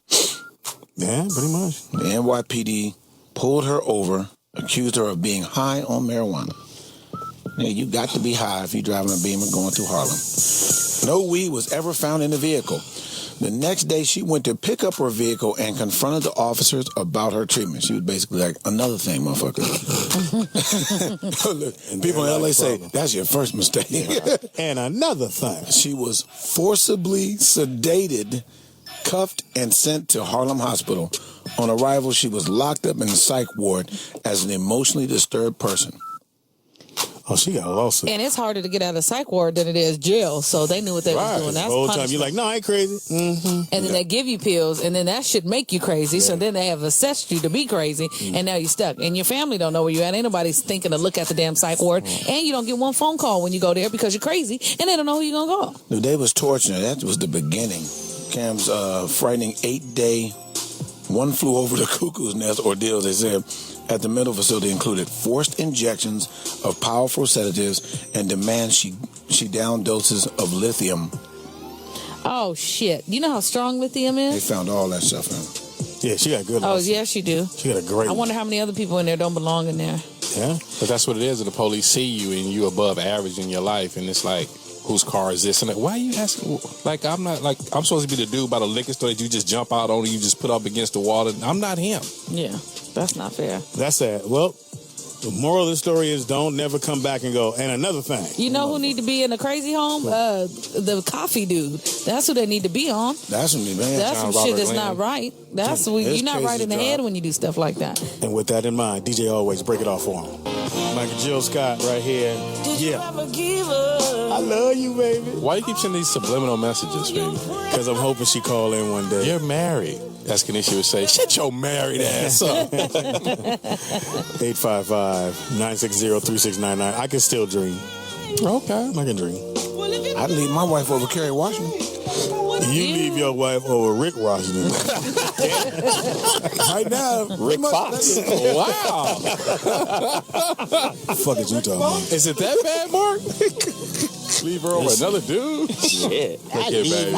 Yeah, pretty much.
The NYPD pulled her over, accused her of being high on marijuana. Yeah, you got to be high if you're driving a Beamer going through Harlem. No weed was ever found in the vehicle. The next day, she went to pick up her vehicle and confronted the officers about her treatment. She was basically like, another thing, motherfucker. People in L.A. say, that's your first mistake.
And another thing.
She was forcibly sedated cuffed and sent to Harlem Hospital. On arrival, she was locked up in the psych ward as an emotionally disturbed person.
Oh, she got a lawsuit.
And it's harder to get out of the psych ward than it is jail, so they knew what they was doing.
The
That's
whole time
punishment.
you're like, no, I ain't crazy. Mm-hmm.
And then they give you pills, and then that should make you crazy. So then they have assessed you to be crazy, and now you're stuck. And your family don't know where you're at. Ain't nobody's thinking to look at the damn psych ward. And you don't get one phone call when you go there because you're crazy, and they don't know who you're going to call.
Dude, they was torturing her. That was the beginning. Cam's frightening 8-day, one flew over the cuckoo's nest ordeal, they said, at the mental facility included forced injections of powerful sedatives and demands she down doses of lithium.
Oh, shit. You know how strong lithium
They
is?
found all that stuff in.
Yeah, she got good
Oh,
lawsuit.
yes, you do.
She got a great
I wonder how many other people in there don't belong in there.
Yeah.
But that's what it is. And the police see you and you above average in your life, and it's like, whose car is this? And like, why are you asking? Like, I'm not like I'm supposed to be the dude by the liquor store that you just jump out on and you just put up against the wall. I'm not him.
Yeah, that's not fair.
That's sad. Well, the moral of the story is don't never come back and go. And another thing.
You know who need to be in a crazy home? The coffee dude. That's who they need to be on.
That's what me, man.
That's some
Robert
shit that's
Glenn.
not right. That's what,
It's
you're not right
crazy
in the
job.
head when you do stuff like that.
And with that in mind, DJ always break it off for him. Michael Jill Scott right here. Yeah. I love you, baby.
Why you keep sending these subliminal messages, baby?
Because I'm hoping she call in one day.
You're married. That's Kanisha would say, shut your married ass up.
855-960-3699. I can still dream.
Okay.
I can dream.
I'd leave my wife over Kerry Washington.
You leave your wife over Rick Washington. Right now,
Rick Fox. Wow.
fuck is you talking about?
Is it that bad, Mark? Leave her over another dude?
Shit.
Look here, baby.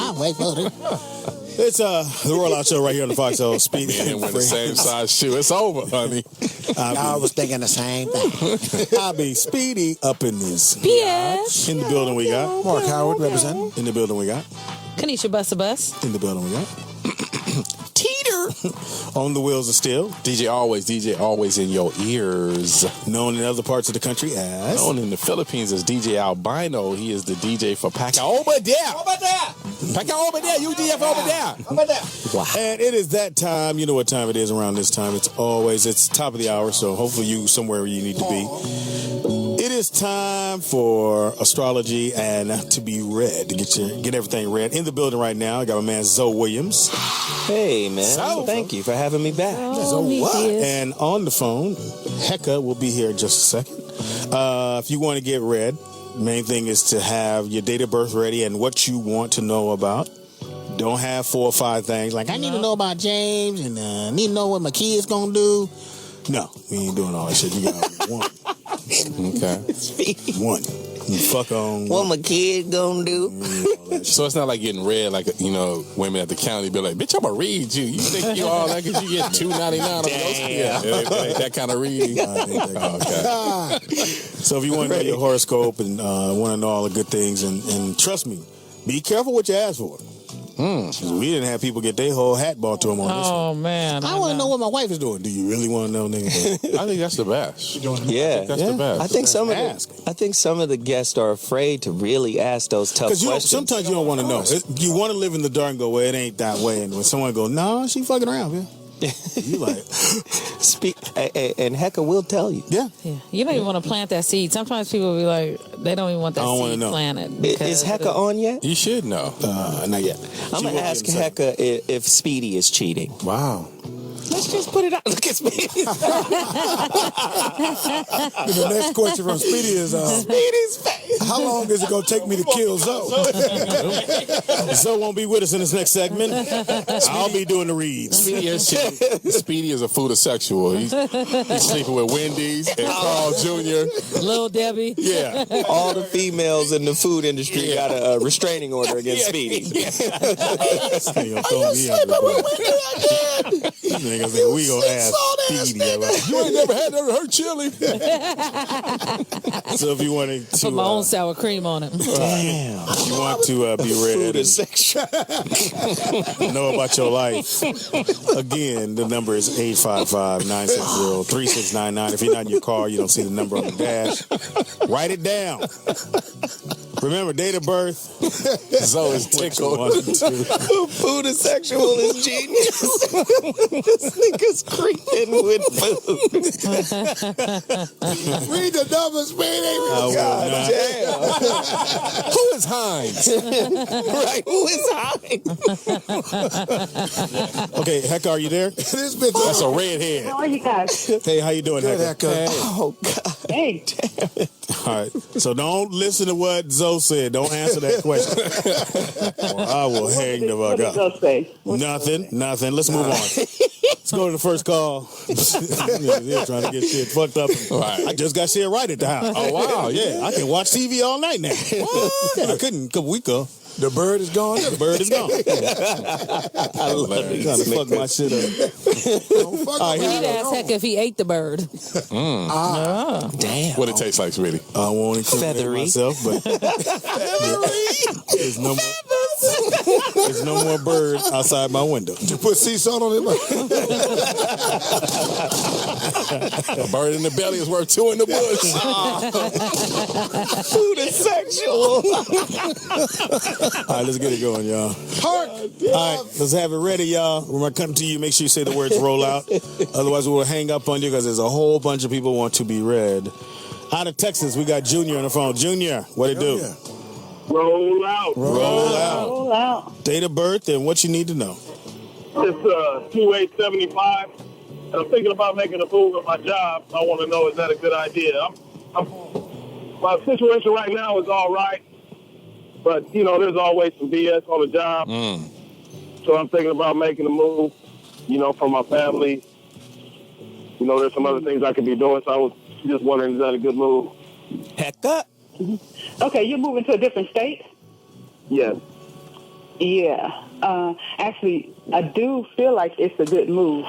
It's the Rollout Show right here on the Foxxhole. Speedy
And wear the same size shoe. It's over, honey.
I was thinking the same thing.
I'll be Speedy up in this.
Yes.
In the building we got.
Mark Howard representing.
In the building we got.
Kanisha Bus a Bus.
In the building we got.
Teeter.
On the wheels of steel.
DJ always in your ears.
Known in other parts of the country as.
Known in the Philippines as DJ Albino. He is the DJ for Paka over there. Paka over there. UDF over there.
And it is that time. You know what time it is around this time. It's top of the hour, so hopefully you somewhere where you need to be. It is time for astrology and to be read, to get everything read. In the building right now, I got my man Zoe Williams.
Hey, man.
So-
Thank you for having me back.
Oh, he is.
And on the phone, Hecka will be here in just a second. If you want to get read, main thing is to have your date of birth ready and what you want to know about. Don't have 4 or 5 things like, I need to know about James and need to know what my kid's going to do. No, we ain't doing all that shit. You got one.
Okay.
One. You fuck on.
What my kid gonna do?
So it's not like getting read like, women at the county be like, bitch, I'm going to read you. You think you all that because you get $2.99 on those? Yeah, it ain't that kind of reading. Okay.
So if you want to know your horoscope and want to know all the good things, and trust me, be careful what you ask for. 'Cause we didn't have people get their whole hat bought to them on this one.
Oh, man.
I want to know what my wife is doing. Do you really want to know, nigga?
I think that's the best.
Yeah.
That's the best.
I think
Ask.
some of the guests are afraid to really ask those tough
Because
questions.
sometimes you don't want to know. You want to live in the dark and go, well, it ain't that way. And when someone go, no, she fucking around, man. You like,
And Hecka will tell you.
yeah.
Yeah. You don't even want to plant that seed. Sometimes people will be like, they don't even want that
I don't wanna
seed
know.
planted.
Is
because
Hecka on yet?
You should know.
Not yet.
I'm going to ask Hecka if Speedy is cheating.
Wow.
Let's just put it out. Look at Speedy.
The next question from Speedy is,
Speedy's face.
how long is it going to take me to kill Zoe?
Zoe won't be with us in this next segment. I'll be doing the reads.
Speedy is a foodosexual. He's sleeping with Wendy's and Carl Jr.
Little Debbie.
Yeah.
All the females in the food industry got a restraining order against Speedy.
They gonna throw me under the bus. Niggas think we gonna ask. Speedy.
You ain't never had that hurt chili.
So if you wanted to
Put my own sour cream on it.
Damn.
if you want to be read
Food
and
is sexual.
know about your life, again, the number is 855-960-3699. If you're not in your car, you don't see the number on the dash. Write it down. Remember, date of birth.
So it's tickled.
Food is sexual is genius. This nigga's creeping with food.
Read the numbers, man.
God damn.
Who is Hines?
Right, who is Hines?
Okay, Hecka, are you there?
This bitch.
That's a redhead.
How are you guys?
Hey, how you doing,
Good,
Hecka?
Hecka.
Oh, God.
Hey.
All right. So don't listen to what Zoe said. Don't answer that question. Or I will hang the
What
fuck
did
up.
Zoe say?
Nothing. Let's move on. Let's go to the first call. They're trying to get shit fucked up.
Right.
I just got shit right at the house.
Oh, wow.
Yeah, I can watch TV all night now. What? I couldn't a couple weeks ago.
The bird is gone.
The bird is gone.
I love it.
Trying to fuck my shit up. All right, here we
He'd
go.
ask Hecka if he ate the bird.
Damn.
What it tastes like, sweetie?
I won't incriminate
Feathery.
myself, but there's no more birds outside my window.
You put sea salt on it.
A bird in the belly is worth two in the bush.
Food is sexual.
All right, let's get it going, y'all. All right, let's have it ready, y'all. When I come to you, make sure you say the words roll out. Otherwise, we'll hang up on you because there's a whole bunch of people want to be read. Out of Texas, we got Junior on the phone. Junior, what it do?
Roll out.
Roll out.
Roll out.
Date of birth and what you need to know.
It's 2875. And I'm thinking about making a move at my job. I want to know, is that a good idea? My situation right now is all right. But, there's always some BS on the job. So I'm thinking about making a move, for my family. There's some other things I could be doing. So I was just wondering, is that a good move?
Hecka.
Okay, you're moving to a different state?
Yes.
Yeah. Actually, I do feel like it's a good move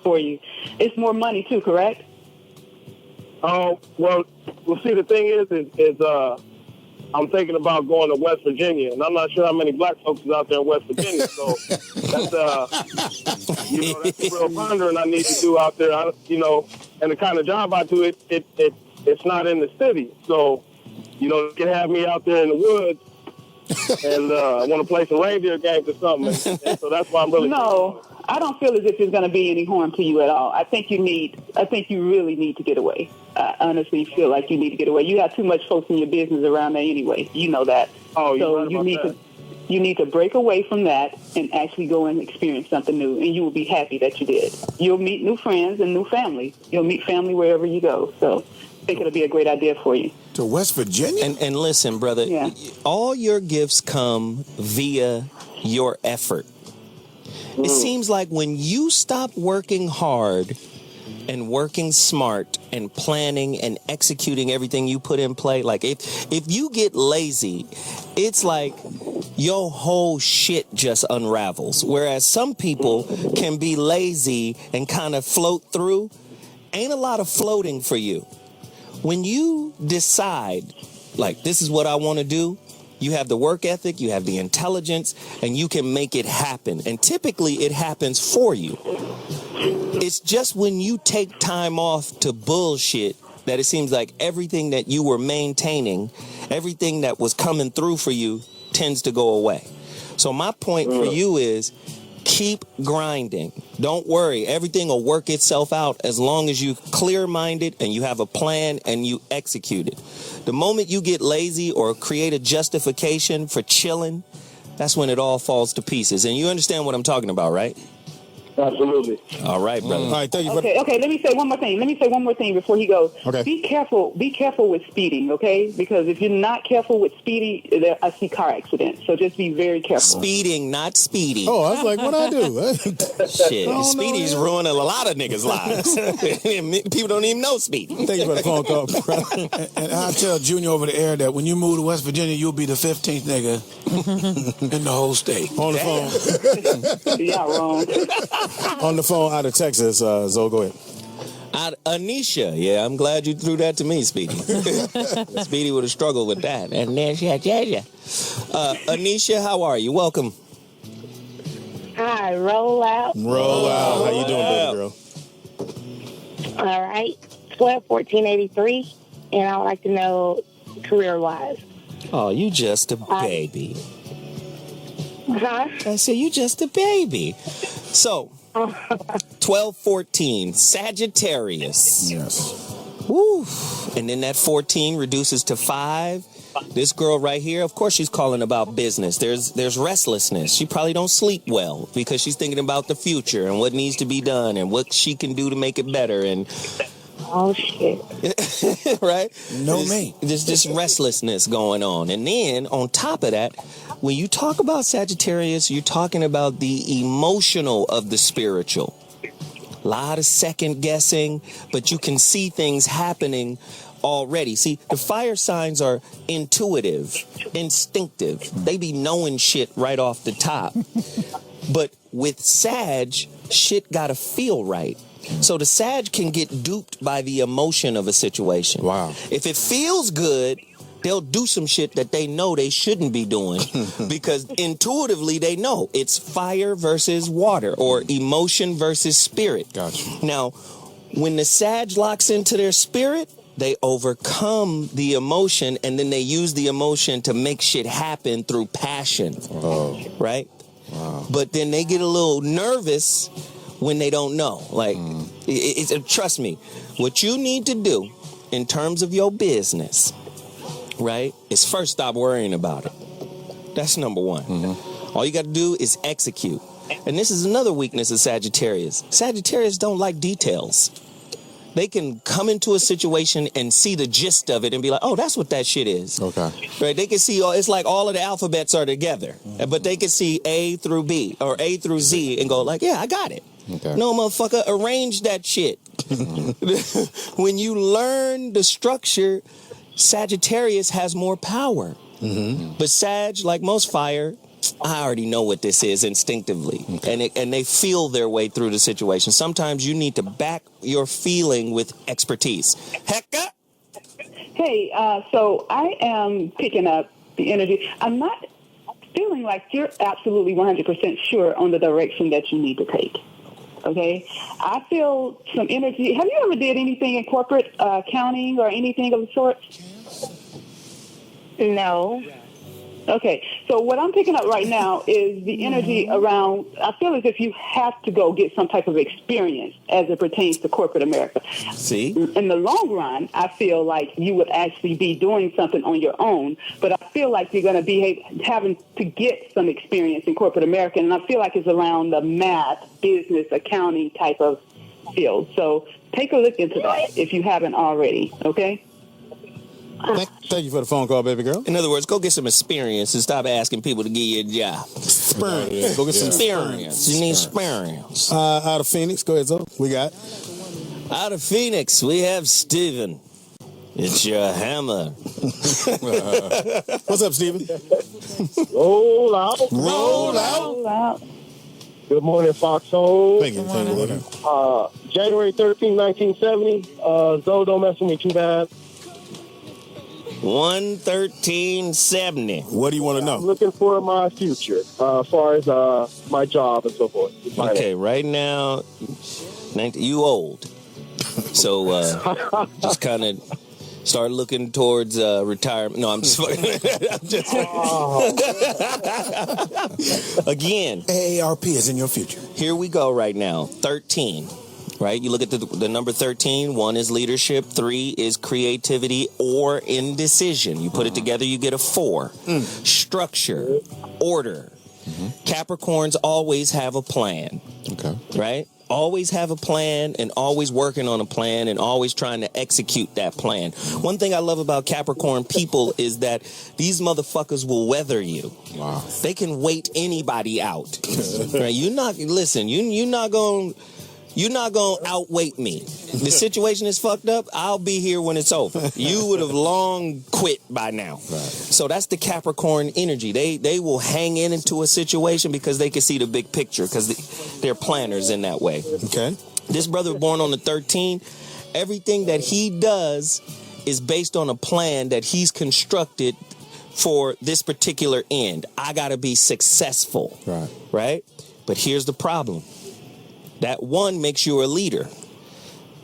for you. It's more money too, correct?
Well, see, the thing is I'm thinking about going to West Virginia, and I'm not sure how many black folks is out there in West Virginia. So that's that's a real pondering I need to do out there. And the kind of job I do, it's not in the city. So, you can have me out there in the woods, and I want to play some reindeer games or something. And so that's why I'm really.
No, I don't feel as if it's going to be any harm to you at all. I think you really need to get away. I honestly feel like you need to get away. You have too much folks in your business around there anyway. You know that.
Oh,
so
right
you need to break away from that and actually go and experience something new, and you will be happy that you did. You'll meet new friends and new family. You'll meet family wherever you go. So I think it'll be a great idea for you.
To West Virginia?
And listen, brother,
Yeah.
all your gifts come via your effort. It seems like when you stop working hard and working smart and planning and executing everything you put in play, like if you get lazy, it's like your whole shit just unravels. Whereas some people can be lazy and kind of float through. Ain't a lot of floating for you. When you decide, like, this is what I want to do, you have the work ethic, you have the intelligence, and you can make it happen. And typically it happens for you. It's just when you take time off to bullshit that it seems like everything that you were maintaining, everything that was coming through for you tends to go away. So my point for you is keep grinding. Don't worry. Everything will work itself out as long as you're clear-minded and you have a plan and you execute it. The moment you get lazy or create a justification for chilling, that's when it all falls to pieces. And you understand what I'm talking about, right?
Absolutely.
All right, brother.
All right, thank you.
Okay, let me say one more thing before he goes.
Okay.
Be careful with speeding, okay? Because if you're not careful with speeding, I see car accidents. So just be very careful.
Speeding, not speedy.
Oh, I was like, what I do?
Shit. Speedy's ruining a lot of niggas' lives. People don't even know Speedy.
Thank you for the phone call.
And I'll tell Junior over the air that when you move to West Virginia, you'll be the 15th nigga in the whole state.
On the phone.
Y'all wrong.
On the phone out of Texas, Zoe, go ahead.
Anisha, yeah, I'm glad you threw that to me, Speedy. Speedy would have struggled with that. Anisha, how are you? Welcome.
Hi, roll out.
Roll out. How you doing, baby girl?
All right, 12/14/83, and I would like to know career-wise.
Oh, you just a baby.
Huh?
I said, you just a baby. So, 12/14, Sagittarius.
Yes.
Woo. And then that 14 reduces to 5. This girl right here, of course she's calling about business. There's restlessness. She probably don't sleep well because she's thinking about the future and what needs to be done and what she can do to make it better. And
oh, shit.
right?
There's
this restlessness going on. And then on top of that, when you talk about Sagittarius, you're talking about the emotional of the spiritual. A lot of second guessing, but you can see things happening already. See, the fire signs are intuitive, instinctive. They be knowing shit right off the top. But with Sag, shit gotta feel right. So the Sag can get duped by the emotion of a situation.
Wow.
If it feels good, they'll do some shit that they know they shouldn't be doing because intuitively they know it's fire versus water or emotion versus spirit.
Gotcha.
Now, when the Sag locks into their spirit, they overcome the emotion and then they use the emotion to make shit happen through passion.
Oh.
Right?
Wow.
But then they get a little nervous when they don't know. Like, trust me, what you need to do in terms of your business, right, is first stop worrying about it. That's number one. All you got to do is execute. And this is another weakness of Sagittarius. Sagittarius don't like details. They can come into a situation and see the gist of it and be like, oh, that's what that shit is.
Okay.
Right? They can see, it's like all of the alphabets are together. But they can see A through B or A through Z and go like, yeah, I got it.
Okay.
No, motherfucker, arrange that shit. When you learn the structure, Sagittarius has more power. But Sag, like most fire, I already know what this is instinctively. Okay. And they feel their way through the situation. Sometimes you need to back your feeling with expertise. Hecka?
Hey, so I am picking up the energy. I'm not feeling like you're absolutely 100% sure on the direction that you need to take. Okay? I feel some energy. Have you ever did anything in corporate accounting or anything of the sort?
No.
Okay, so what I'm picking up right now is the energy around, I feel as if you have to go get some type of experience as it pertains to corporate America.
See?
In the long run, I feel like you would actually be doing something on your own, but I feel like you're going to be having to get some experience in corporate America, and I feel like it's around the math, business, accounting type of field. So take a look into that if you haven't already, okay?
Thank you for the phone call, baby girl.
In other words, go get some experience and stop asking people to give you a job.
Experience. Go get some
Experience. You need experience.
Out of Phoenix, go ahead, Zoe. We got.
Out of Phoenix, we have Steven. It's your hammer.
What's up, Steven?
Roll out.
Roll out.
Roll out.
Good morning, Foxxhole.
Thank you.
January 13, 1970. Zoe, don't mess with me too bad.
11370.
What do you want to know?
I'm looking for my future, as far as my job and so forth.
Okay, right now, you old. So just kind of start looking towards retirement. No, I'm just fucking. Again.
AARP is in your future.
Here we go right now. 13. Right? You look at the number 13. 1 is leadership. 3 is creativity or indecision. You put it together, you get a 4. Structure, order. Capricorns always have a plan.
Okay.
Right? Always have a plan and always working on a plan and always trying to execute that plan. One thing I love about Capricorn people is that these motherfuckers will weather you.
Wow.
They can wait anybody out. Right? You're not going to You're not going to outweight me. The situation is fucked up. I'll be here when it's over. You would have long quit by now. Right. So that's the Capricorn energy. They will hang into a situation because they can see the big picture because they're planners in that way.
Okay.
This brother born on the 13th, everything that he does is based on a plan that he's constructed for this particular end. I got to be successful. Right? But here's the problem. That 1 makes you a leader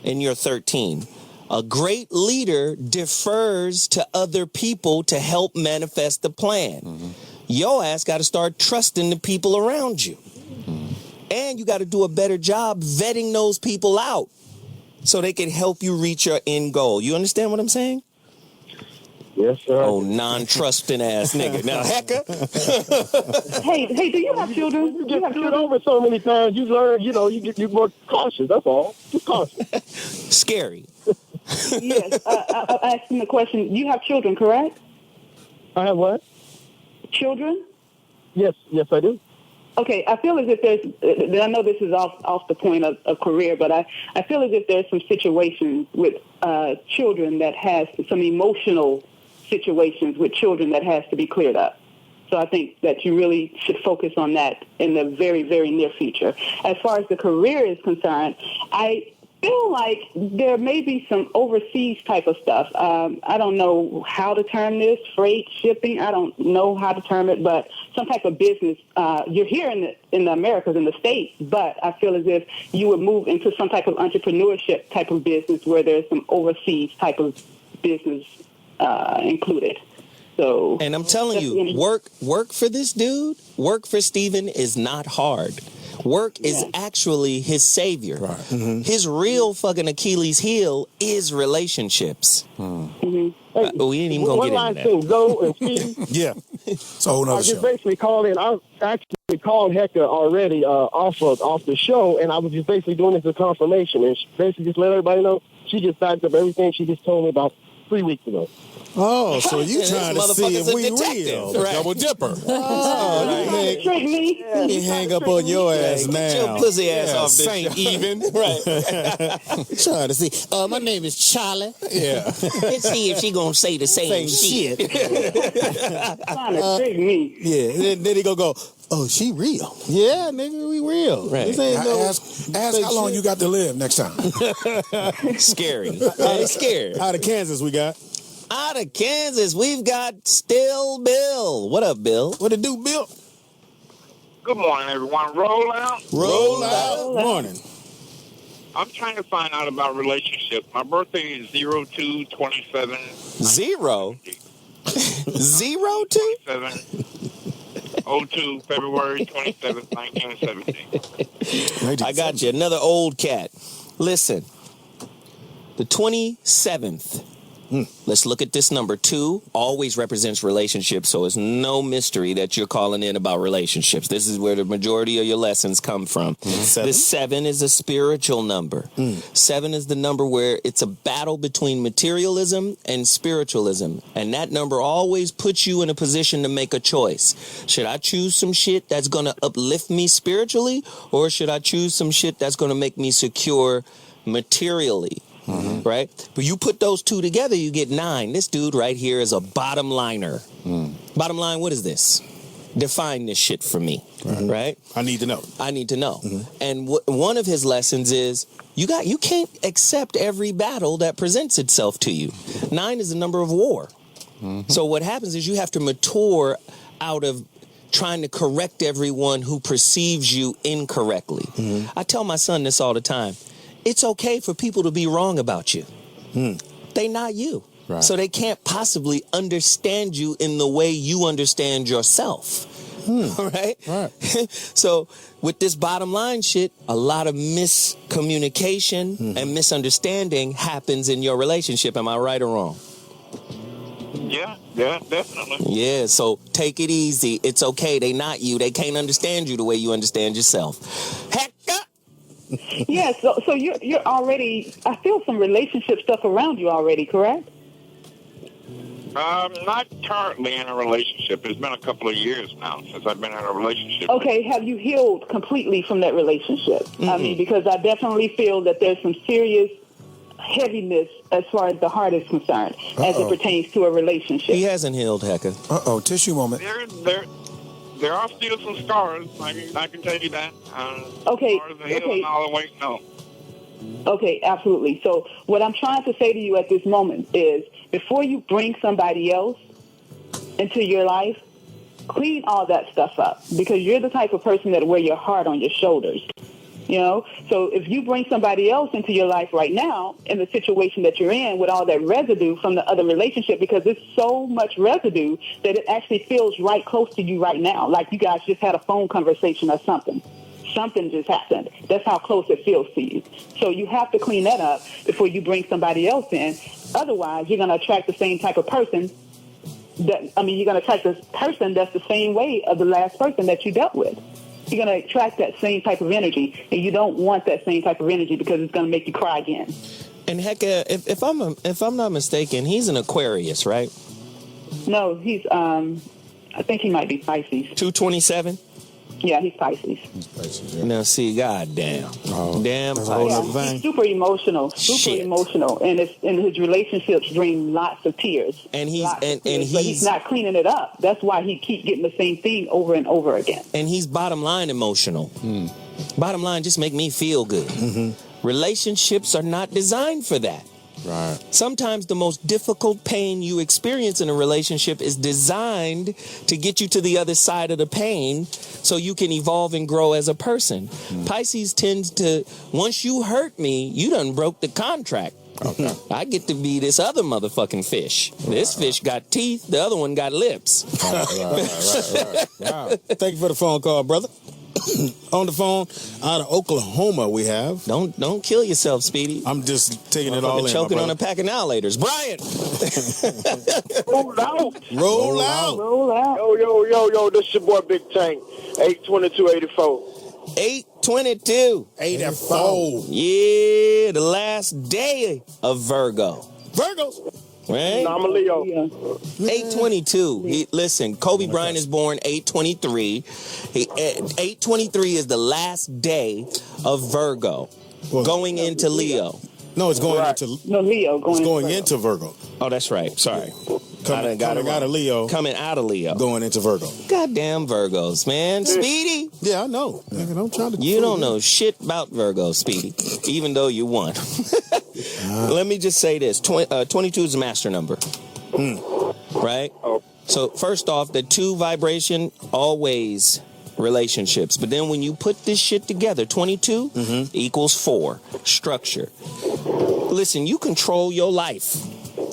in your 13. A great leader defers to other people to help manifest the plan. Mm-hmm. Your ass got to start trusting the people around you. Mm-hmm. And you got to do a better job vetting those people out so they can help you reach your end goal. You understand what I'm saying?
Yes, sir.
Oh, non-trusting ass nigga. Now, Hecka.
Hey, do you have children?
You get screwed over so many times, you learn, you're more cautious. That's all. Just cautious.
Scary.
Yes. I asked him the question. You have children, correct?
I have what?
Children?
Yes, I do.
Okay, I feel as if there's, I know this is off the point of career, but I feel as if there's some situations with children that has some emotional situations with children that has to be cleared up. So I think that you really should focus on that in the very, very near future. As far as the career is concerned, I feel like there may be some overseas type of stuff. I don't know how to term this, freight, shipping. I don't know how to term it, but some type of business. You're here in the Americas, in the States, but I feel as if you would move into some type of entrepreneurship type of business where there's some overseas type of business included. So,
and I'm telling you, work for this dude, work for Steven is not hard. Work is actually his savior. Right. Mm-hmm. His real fucking Achilles heel is relationships.
Mm-hmm.
We ain't even gonna get into that.
Go and Speedy.
Yeah. So
I just basically called in. I actually called Hecka already off the show, and I was just basically doing this as a confirmation, and she basically just let everybody know she just backed up everything she just told me about 3 weeks ago.
Oh, so you trying to see if we real?
Right. Double dipper.
Oh,
trick me.
He hang up on your ass now.
Get your pussy ass off this
Saint
show.
even.
Right. Trying to see. My name is Charlie.
Yeah.
Let's see if she gonna say the same shit.
Trying to trick me.
Yeah. Then he go. Oh, she real. Yeah, nigga, we real.
Right.
This ain't no
Ask how long you got to live next time.
Scary. Hey, scared.
Out of Kansas, we got.
Out of Kansas, we've got Still Bill. What up, Bill?
What it do, Bill?
Good morning, everyone. Roll out.
Roll out. Morning.
I'm trying to find out about relationships. My birthday is 02/27.
0? 02?
02, February 27th, 1970.
I got you. Another old cat. Listen, the 27th. Let's look at this number. 2 always represents relationships, so it's no mystery that you're calling in about relationships. This is where the majority of your lessons come from. The 7 is a spiritual number. 7 is the number where it's a battle between materialism and spiritualism, and that number always puts you in a position to make a choice. Should I choose some shit that's going to uplift me spiritually, or should I choose some shit that's going to make me secure materially? Right? But you put those 2 together, you get 9. This dude right here is a bottom liner. Bottom line, what is this? Define this shit for me. Right?
I need to know.
And one of his lessons is you can't accept every battle that presents itself to you. 9 is the number of war. So what happens is you have to mature out of trying to correct everyone who perceives you incorrectly. I tell my son this all the time. It's okay for people to be wrong about you. They not you. Right. So they can't possibly understand you in the way you understand yourself. Right? So with this bottom line shit, a lot of miscommunication and misunderstanding happens in your relationship. Am I right or wrong?
Yeah, definitely.
Yeah, so take it easy. It's okay. They not you. They can't understand you the way you understand yourself. Hecka!
Yeah, so you're already, I feel some relationship stuff around you already, correct?
Not currently in a relationship. It's been a couple of years now since I've been in a relationship.
Okay, have you healed completely from that relationship? I mean, because I definitely feel that there's some serious heaviness as far as the heart is concerned, as it pertains to a relationship.
He hasn't healed, Hecka.
Tissue moment.
There are still some scars. I can tell you that.
Okay,
As far as the healing all the way, no.
Okay, absolutely. So what I'm trying to say to you at this moment is, before you bring somebody else into your life, clean all that stuff up, because you're the type of person that wear your heart on your shoulders. You know, so if you bring somebody else into your life right now, in the situation that you're in, with all that residue from the other relationship, because it's so much residue that it actually feels right close to you right now, like you guys just had a phone conversation or something. Something just happened. That's how close it feels to you. So you have to clean that up before you bring somebody else in. Otherwise, you're going to attract the same type of person. You're going to attract this person that's the same way of the last person that you dealt with. You're going to attract that same type of energy, and you don't want that same type of energy because it's going to make you cry again.
And Hecka, if I'm not mistaken, he's an Aquarius, right?
No, he's I think he might be Pisces.
227?
Yeah, he's Pisces.
Now, see, goddamn. Damn Pisces.
He's super emotional. And his relationships bring lots of tears.
And
but he's not cleaning it up. That's why he keeps getting the same thing over and over again.
And he's bottom line emotional. Bottom line, just make me feel good. Relationships are not designed for that.
Right.
Sometimes the most difficult pain you experience in a relationship is designed to get you to the other side of the pain so you can evolve and grow as a person. Pisces tends to, once you hurt me, you done broke the contract. Okay. I get to be this other motherfucking fish. This fish got teeth, the other one got lips.
Right. Wow. Thank you for the phone call, brother. On the phone out of Oklahoma, we have.
Don't kill yourself, Speedy.
I'm just taking it all in.
Choking on a pack of annihilators. Brian!
Roll out.
Roll out.
Roll out.
Yo, this is your boy Big Tank, 82284.
822.
84.
Yeah, the last day of Virgo.
Virgos.
Right?
I'm a Leo.
822. Listen, Kobe Bryant is born 823. 823 is the last day of Virgo, going into Leo.
No, it's going into
Leo.
It's going into Virgo.
Oh, that's right. Sorry.
Coming out of Leo.
Coming out of Leo.
Going into Virgo.
Goddamn Virgos, man. Speedy.
Yeah, I know. I'm trying to.
You don't know shit about Virgos, Speedy, even though you won. Let me just say this. 22 is a master number. Right? So first off, the 2 vibration, always relationships. But then when you put this shit together, 22 equals 4. Structure. Listen, you control your life.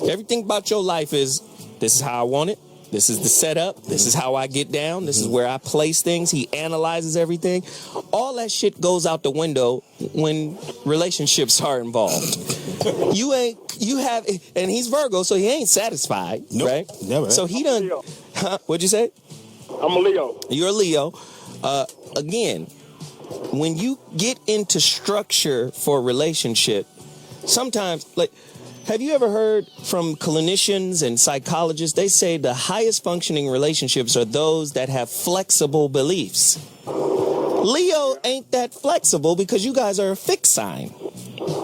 Everything about your life is, this is how I want it. This is the setup. This is how I get down. This is where I place things. He analyzes everything. All that shit goes out the window when relationships are involved. You have, and he's Virgo, so he ain't satisfied, right?
Never.
So he done, what'd you say?
I'm a Leo.
You're a Leo. Again, when you get into structure for a relationship, sometimes, like, have you ever heard from clinicians and psychologists? They say the highest functioning relationships are those that have flexible beliefs. Leo ain't that flexible because you guys are a fixed sign,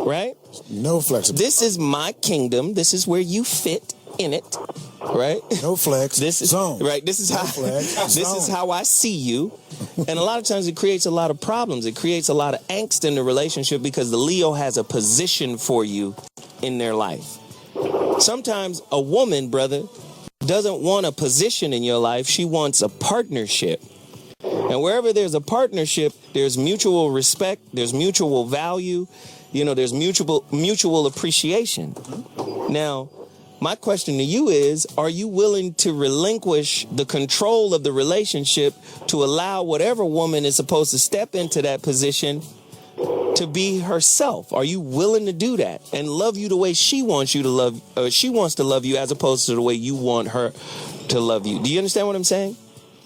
right?
No flexible.
This is my kingdom. This is where you fit in it, right?
No flex.
This is
zone.
Right. This is is how I see you. And a lot of times it creates a lot of problems. It creates a lot of angst in the relationship because the Leo has a position for you in their life. Sometimes a woman, brother, doesn't want a position in your life. She wants a partnership. And wherever there's a partnership, there's mutual respect, there's mutual value, there's mutual appreciation. Now, my question to you is, are you willing to relinquish the control of the relationship to allow whatever woman is supposed to step into that position to be herself? Are you willing to do that and love you the way she wants you to love, she wants to love you as opposed to the way you want her to love you? Do you understand what I'm saying?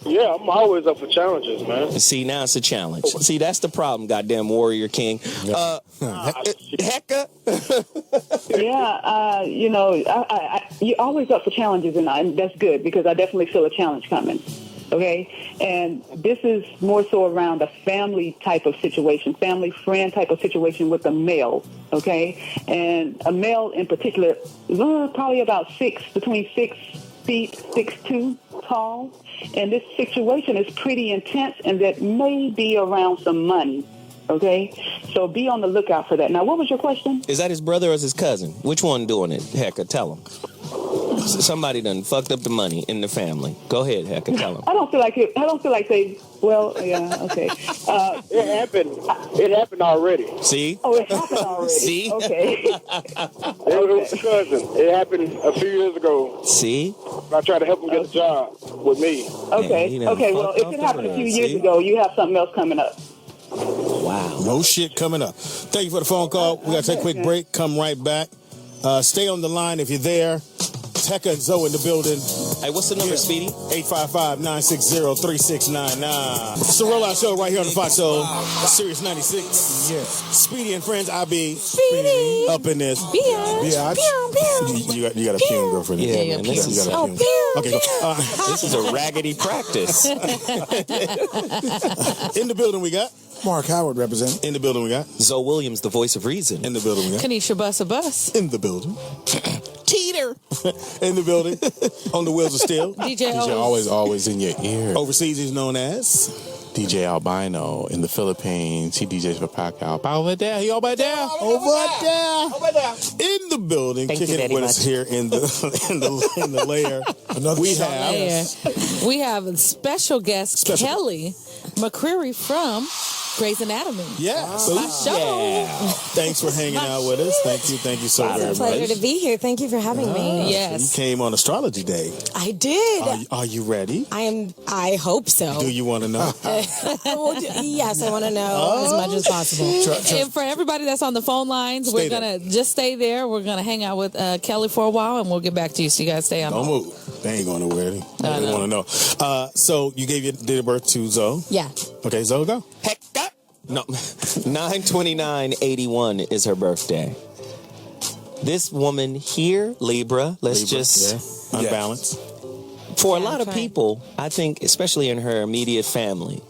Yeah, I'm always up for challenges, man.
See, now it's a challenge. See, that's the problem, goddamn Warrior King. Hecka?
Yeah, you're always up for challenges, and that's good because I definitely feel a challenge coming. Okay, and this is more so around a family type of situation, family friend type of situation with a male. Okay, and a male in particular, probably about between 6 feet, 6'2" tall, and this situation is pretty intense, and that may be around some money. Okay, so be on the lookout for that. Now, what was your question?
Is that his brother or is his cousin? Which one doing it? Hecka, tell him. Somebody done fucked up the money in the family. Go ahead, Hecka, tell him.
I don't feel like they. Well, yeah, okay.
It happened already.
See?
Oh, it happened already.
See?
Okay.
It was a cousin. It happened a few years ago.
See?
I tried to help him get a job with me.
Okay.
Man,
Okay. Well, if it happened a few years ago, you have something else coming up.
Wow.
No shit coming up. Thank you for the phone call. We got to take a quick break. Come right back. Stay on the line if you're there. Hecka and Zoe in the building.
Hey, what's the number, Speedy?
855-960-3699. It's the Rollout Show right here on the Foxxhole, Sirius 96. Yeah. Speedy and Friends, IB. Speedy. Up in this.
Biatch.
You got a fume, girlfriend.
Yeah, man. This is,
Okay, go.
this is a raggedy practice.
In the building we got.
Mark Howard representing.
In the building we got.
Zoe Williams, the voice of reason.
In the building we got.
Kanisha Bus.
In the building.
Teeter.
In the building. On the wheels of steel.
DJ
always in your ear.
Overseas he's known as
DJ Albino in the Philippines. He DJs for Paco. Over there. He over there.
Over there. In the building.
Thank
Kicking
you
it
very
with us
much.
here in the layer.
We have a special guest, Kelly McCreary from Grey's Anatomy.
Yeah. So thanks for hanging out with us. Thank you so very much.
It's a pleasure to be here. Thank you for having me.
Yes.
So you came on Astrology Day.
I did.
Are you ready?
I hope so.
Do you want to know?
Yes, I want to know as much as possible.
And for everybody that's on the phone lines,
Stay
we're going to just stay there. We're going to hang out with Kelly for a while, and we'll get back to you. So you guys stay on.
Don't move. They ain't going nowhere. They want to know. So you gave your date of birth to Zoe?
Yeah.
Okay, Zoe, go.
Hecka. No, 9/29/81 is her birthday. This woman here, Libra,
unbalanced.
For a lot of people, I think, especially in her immediate family,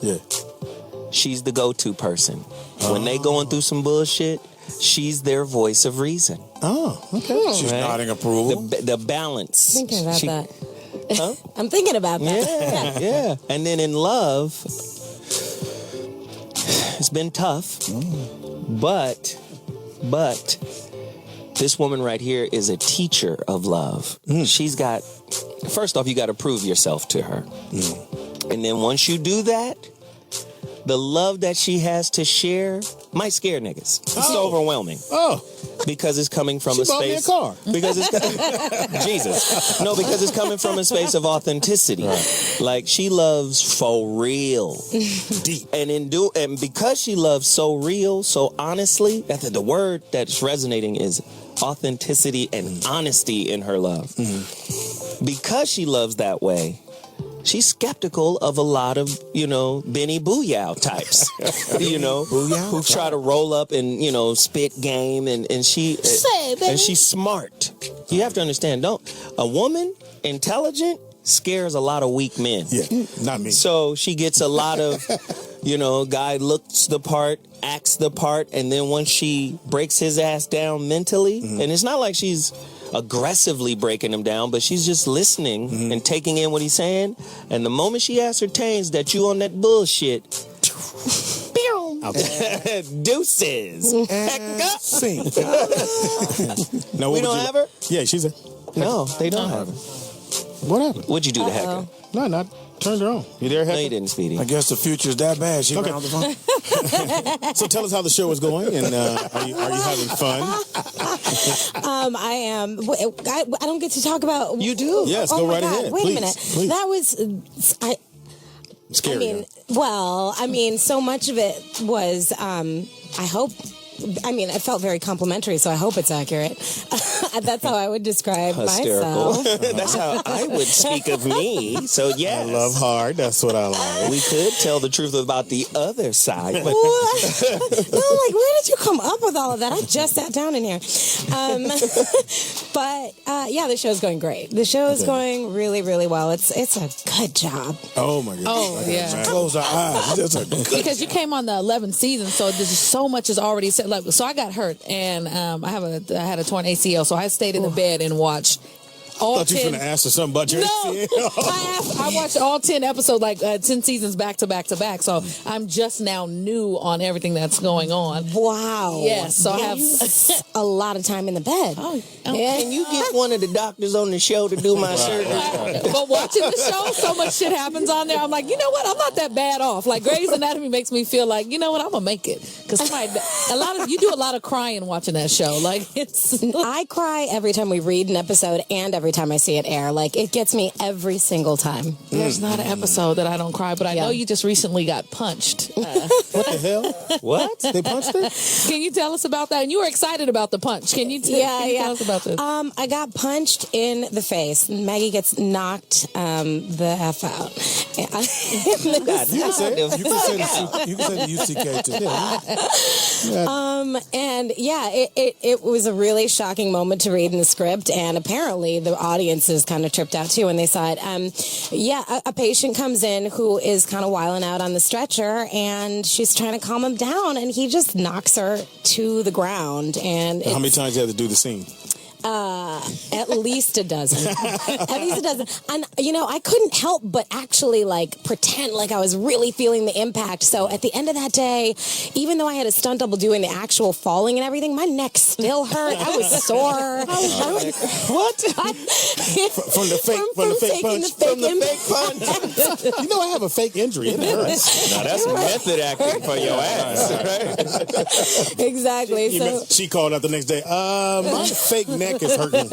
she's the go-to person. When they going through some bullshit, she's their voice of reason.
Oh, okay.
She's nodding approval.
The balance.
Thinking about that.
Huh?
I'm thinking about that.
Yeah. And then in love, it's been tough, but this woman right here is a teacher of love. She's got, first off, you got to prove yourself to her. And then once you do that, the love that she has to share might scare niggas. It's overwhelming.
Oh.
Because it's coming from a space.
She bought me a car.
Because it's Jesus. No, because it's coming from a space of authenticity. Right. Like she loves for real,
deep,
and because she loves so real, so honestly, the word that's resonating is authenticity and honesty in her love. Because she loves that way, she's skeptical of a lot of, Benny Booyah types, who try to roll up and, spit game and she's smart. You have to understand, a woman intelligent scares a lot of weak men.
Yeah, not me.
So she gets a lot of, guy looks the part, acts the part, and then once she breaks his ass down mentally, and it's not like she's aggressively breaking him down, but she's just listening and taking in what he's saying. And the moment she ascertains that you on that bullshit, deuces. Hecka.
Now,
we don't have her?
Yeah, she's there.
No, they don't have her.
What happened?
What'd you do to Hecka?
No, not turned her on. You there, Hecka?
No, you didn't, Speedy.
I guess the future's that bad. She
okay.
on the phone.
So tell us how the show is going, and are you having fun?
I am. I don't get to talk about.
You do.
Yes, go right ahead.
Wait a minute.
Please.
That was.
Scary.
So much of it was. I hope I mean, it felt very complimentary, so I hope it's accurate. That's how I would describe
Hysterical.
myself.
That's how I would speak of me. So, yes.
I love hard. That's what I like.
We could tell the truth about the other side. But
What? No, like, where did you come up with all of that? I just sat down in here. But yeah, the show's going great. The show's going really, really well. It's a good job.
Oh my goodness.
Oh, yeah.
Close our eyes. That's a good
Because you came on the 11th season, so there's just so much is already said. Like, so I got hurt, and I had a torn ACL, so I stayed in the bed and watched all
I thought you were
10.
going to ask her something about your ACL.
I watched all 10 episodes, like 10 seasons back to back to back. So I'm just now new on everything that's going on.
Wow.
Yes, so I have
a lot of time in the bed.
Can you get one of the doctors on the show to do my surgery?
But watching the show, so much shit happens on there. I'm like, you know what? I'm not that bad off. Like Grey's Anatomy makes me feel like, you know what? I'm gonna make it because you do a lot of crying watching that show. Like
I cry every time we read an episode and every time I see it air. Like it gets me every single time.
There's not an episode that I don't cry, but I know you just recently got punched.
What the hell?
What?
They punched her?
Can you tell us about that? And you were excited about the punch. Can you tell us about this?
I got punched in the face. Maggie gets knocked the F out.
You can say the UCK too.
And yeah, it was a really shocking moment to read in the script, and apparently the audiences kind of tripped out too when they saw it. A patient comes in who is kind of wilding out on the stretcher, and she's trying to calm him down, and he just knocks her to the ground. And
How many times you had to do the scene?
At least a dozen. At least a dozen. And, I couldn't help but actually, pretend like I was really feeling the impact. So at the end of that day, even though I had a stunt double doing the actual falling and everything, my neck still hurt. I was sore.
What?
From the fake punch. You know I have a fake injury. It hurts.
Now that's method acting for your ass. Right?
Exactly.
She called out the next day. My fake neck is hurting.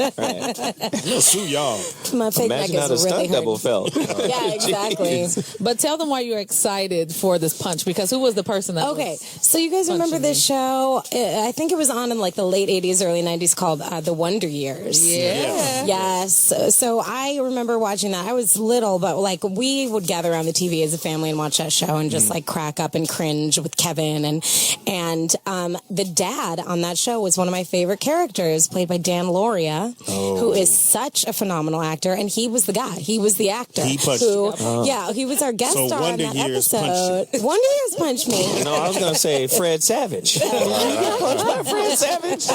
We'll sue y'all.
My fake
Imagine
neck
how the
is really
stunt double
hurting.
felt.
Yeah, exactly.
But tell them why you're excited for this punch, because who was the person that
so you guys remember this show? I think it was on in the late 80s, early 90s called The Wonder Years.
Yeah.
Yes. So I remember watching that. I was little, but we would gather around the TV as a family and watch that show and just crack up and cringe with Kevin. And the dad on that show was one of my favorite characters, played by Dan Loria, who is such a phenomenal actor, and he was the guy. He was the actor.
He punched
Yeah, he was our guest
So
star on
Wonder
that
Years
episode.
punched
Wonder Years punched me.
No, I was going to say Fred Savage. You got punched by Fred Savage?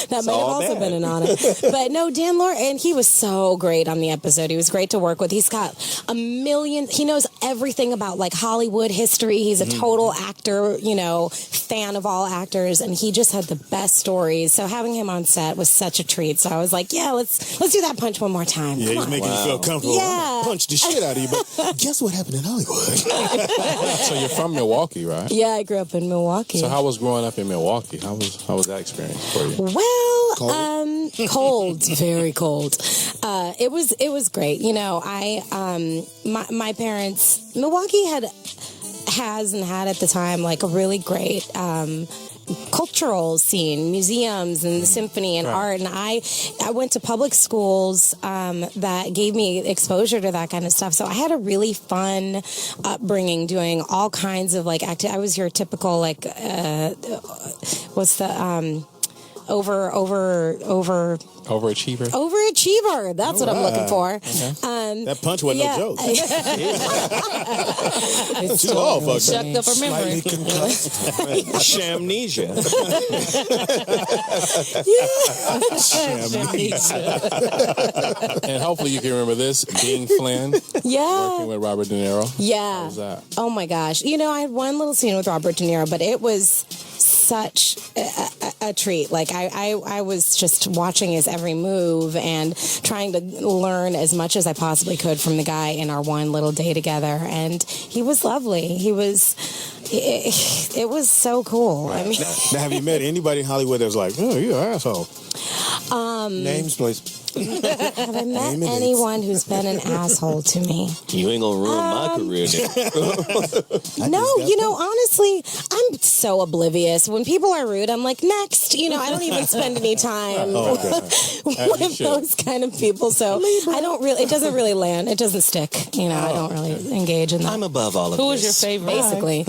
That might have also been an honor. But no, Dan Loria, and he was so great on the episode. He was great to work with. He's got he knows everything about Hollywood history. He's a total actor, fan of all actors, and he just had the best stories. So having him on set was such a treat. So I was like, yeah, let's do that punch one more time.
Yeah, he's making you feel comfortable.
Yeah.
Punch the shit out of you, but guess what happened in Hollywood?
So you're from Milwaukee, right?
Yeah, I grew up in Milwaukee.
So how was growing up in Milwaukee? How was that experience for you?
Well, cold, very cold. It was great. My parents, Milwaukee has and had at the time a really great cultural scene, museums and the symphony and art, and I went to public schools that gave me exposure to that kind of stuff. So I had a really fun upbringing, doing all kinds of I was your typical what's the
Overachiever?
Overachiever. That's what I'm looking for.
That punch wasn't no joke.
It's
all fucked
shucked up for memory.
Shamnesia.
And hopefully you can remember this, being Flynn, working with Robert De Niro.
Yeah.
How was that?
Oh my gosh. I had one little scene with Robert De Niro, but it was such a treat. I was just watching his every move and trying to learn as much as I possibly could from the guy in our one little day together. And he was lovely. It was so cool. I mean,
now, have you met anybody in Hollywood that was like, oh, you're an asshole?
Names, please.
Have I met anyone who's been an asshole to me?
You ain't gonna ruin my career then.
No, honestly, I'm so oblivious. When people are rude, I'm like, next. I don't even spend any time with those kind of people. So I don't really, it doesn't really land. It doesn't stick. I don't really engage in that.
I'm above all of
Who
this.
was your favorite?
Basically.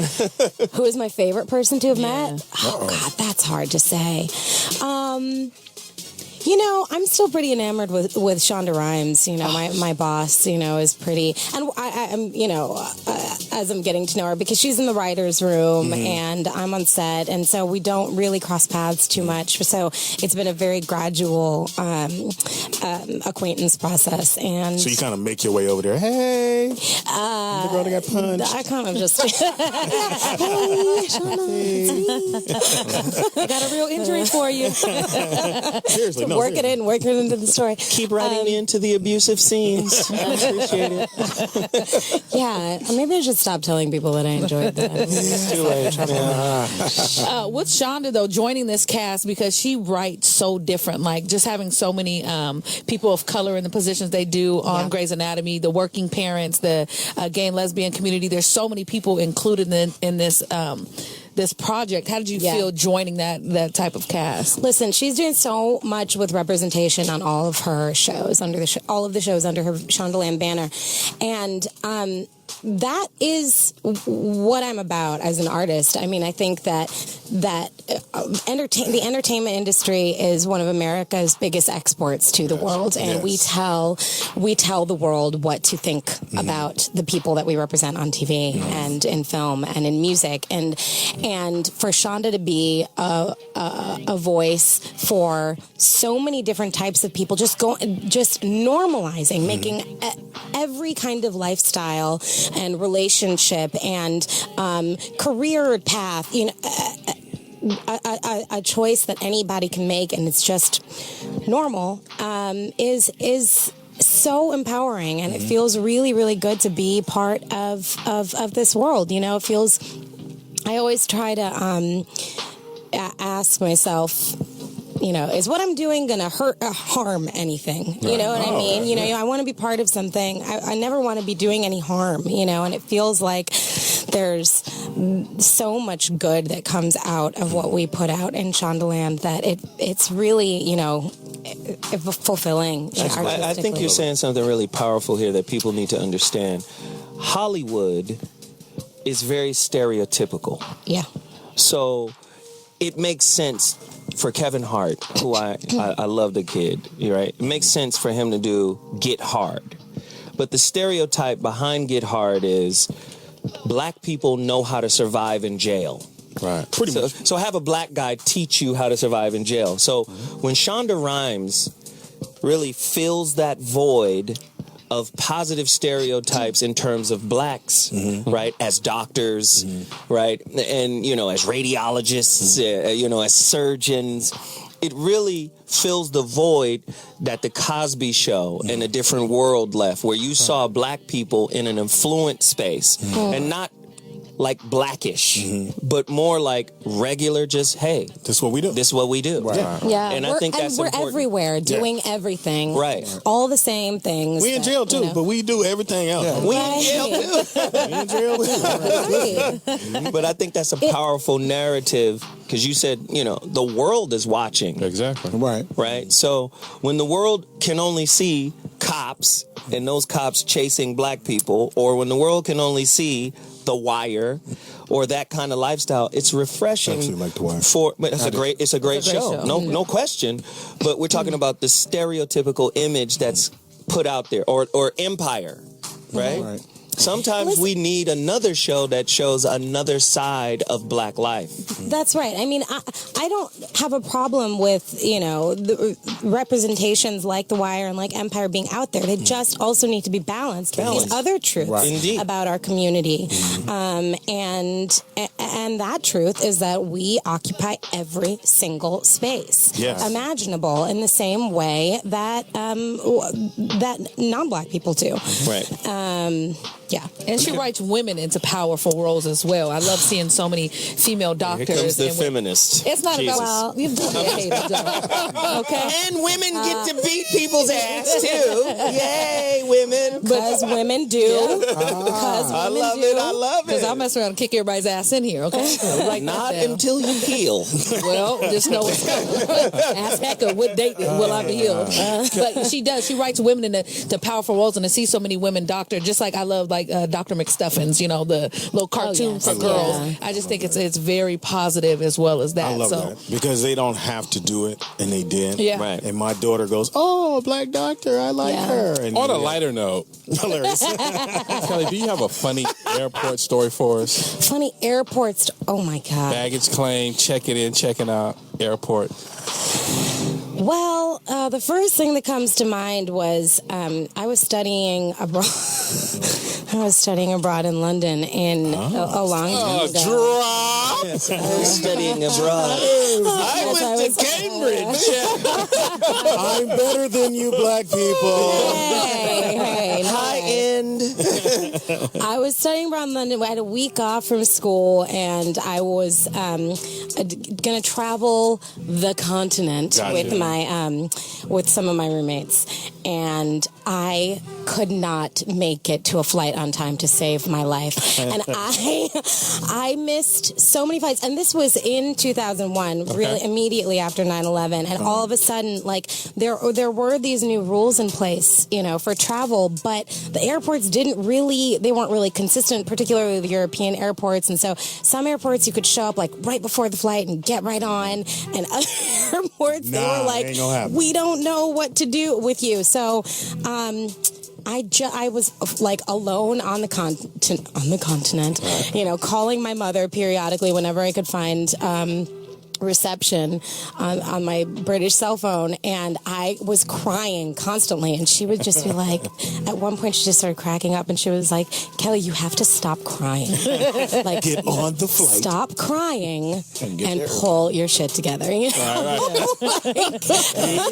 Who is my favorite person to have met? Oh, God, that's hard to say. I'm still pretty enamored with Shonda Rhimes. My boss, is pretty, and I'm, as I'm getting to know her, because she's in the writer's room and I'm on set, and so we don't really cross paths too much. So it's been a very gradual acquaintance process. And
so you kind of make your way over there. Hey, the girl that got punched.
I kind of just
I got a real injury for you.
Seriously, no.
Work it into the story.
Keep writing me into the abusive scenes. I appreciate it.
Yeah, maybe I should stop telling people that I enjoyed that.
It's too late.
With Shonda, though, joining this cast, because she writes so different, like just having so many people of color in the positions they do on Grey's Anatomy, the working parents, the gay and lesbian community. There's so many people included in this this project. How did you feel joining that type of cast?
Listen, she's doing so much with representation on all of her shows, all of the shows under her Shondaland banner. And that is what I'm about as an artist. I mean, I think that the entertainment industry is one of America's biggest exports to the world, and we tell the world what to think about the people that we represent on TV and in film and in music, and for Shonda to be a voice for so many different types of people, just normalizing, making every kind of lifestyle and relationship and career path, a choice that anybody can make, and it's just normal, is so empowering, and it feels really, really good to be part of this world. It feels. I always try to ask myself, is what I'm doing going to hurt or harm anything? You know what I mean? I want to be part of something. I never want to be doing any harm, and it feels like there's so much good that comes out of what we put out in Shondaland that it's really, fulfilling.
I think you're saying something really powerful here that people need to understand. Hollywood is very stereotypical.
Yeah.
So it makes sense for Kevin Hart, who I love the kid, right? It makes sense for him to do Get Hard. But the stereotype behind Get Hard is black people know how to survive in jail.
Right. Pretty much.
So have a black guy teach you how to survive in jail. So when Shonda Rhimes really fills that void of positive stereotypes in terms of blacks, right, as doctors, right, and, as radiologists, as surgeons, it really fills the void that the Cosby Show and A Different World left, where you saw black people in an affluent space, and not like blackish, but more like regular, just, hey,
this is what we do.
This is what we do.
Right.
Yeah.
And I think that's
we're
important.
everywhere doing everything.
Right.
All the same things.
We in jail too, but we do everything else.
We in jail too.
We in jail too.
But I think that's a powerful narrative, because you said, the world is watching.
Exactly.
Right? So when the world can only see cops and those cops chasing black people, or when the world can only see The Wire or that kind of lifestyle, it's refreshing.
Absolutely like The Wire.
But it's a great show. No question. But we're talking about the stereotypical image that's put out there, or Empire, right? Sometimes we need another show that shows another side of black life.
That's right. I mean, I don't have a problem with, the representations like The Wire and like Empire being out there. They just also need to be balanced with these other truths about our community. And that truth is that we occupy every single space imaginable, in the same way that that non-black people do.
Right.
Yeah, and she writes women into powerful roles as well. I love seeing so many female doctors.
Here comes the
and
feminist.
It's not
Jesus.
about okay.
And women get to beat people's ass too. Yay, women!
Because women do. Because
I love it. I love it.
Because I'll mess around and kick everybody's ass in here. Okay, like
Not until you heal.
Well, just know it's coming. Ask Hecka, what date will I be healed? But she does. She writes women into powerful roles, and to see so many women doctor, just like I love like Dr. McStuffins, you know, the little cartoon for girls. Yeah. I just think it's very positive as well as that.
I love that because they don't have to do it, and they did.
Yeah.
Right.
And my daughter goes, "Oh, a black doctor, I like her." And
on a lighter note,
hilarious.
Kelly, do you have a funny airport story for us?
Funny airports. Oh my God.
Baggage claim, checking in, checking out, airport.
Well, the first thing that comes to mind was I was studying abroad. I was studying abroad in London a long time ago.
I was studying abroad. I went to Cambridge.
I'm better than you, black people.
Hey,
High end.
I was studying abroad in London. I had a week off from school, and I was going to travel the continent with some of my roommates, and I could not make it to a flight on time to save my life, and I missed so many flights. And this was in 2001, really immediately after 9/11, and all of a sudden, like there were these new rules in place, you know, for travel, but the airports weren't really consistent, particularly the European airports. And so some airports you could show up like right before the flight and get right on, and other airports they were like, we don't know what to do with you. So I was like alone on the continent, you know, calling my mother periodically whenever I could find reception on my British cell phone, and I was crying constantly, and she would just be like, at one point she just started cracking up, and she was like, "Kelly, you have to stop crying. Like,
get on the flight,
stop crying, and pull your shit together." You know?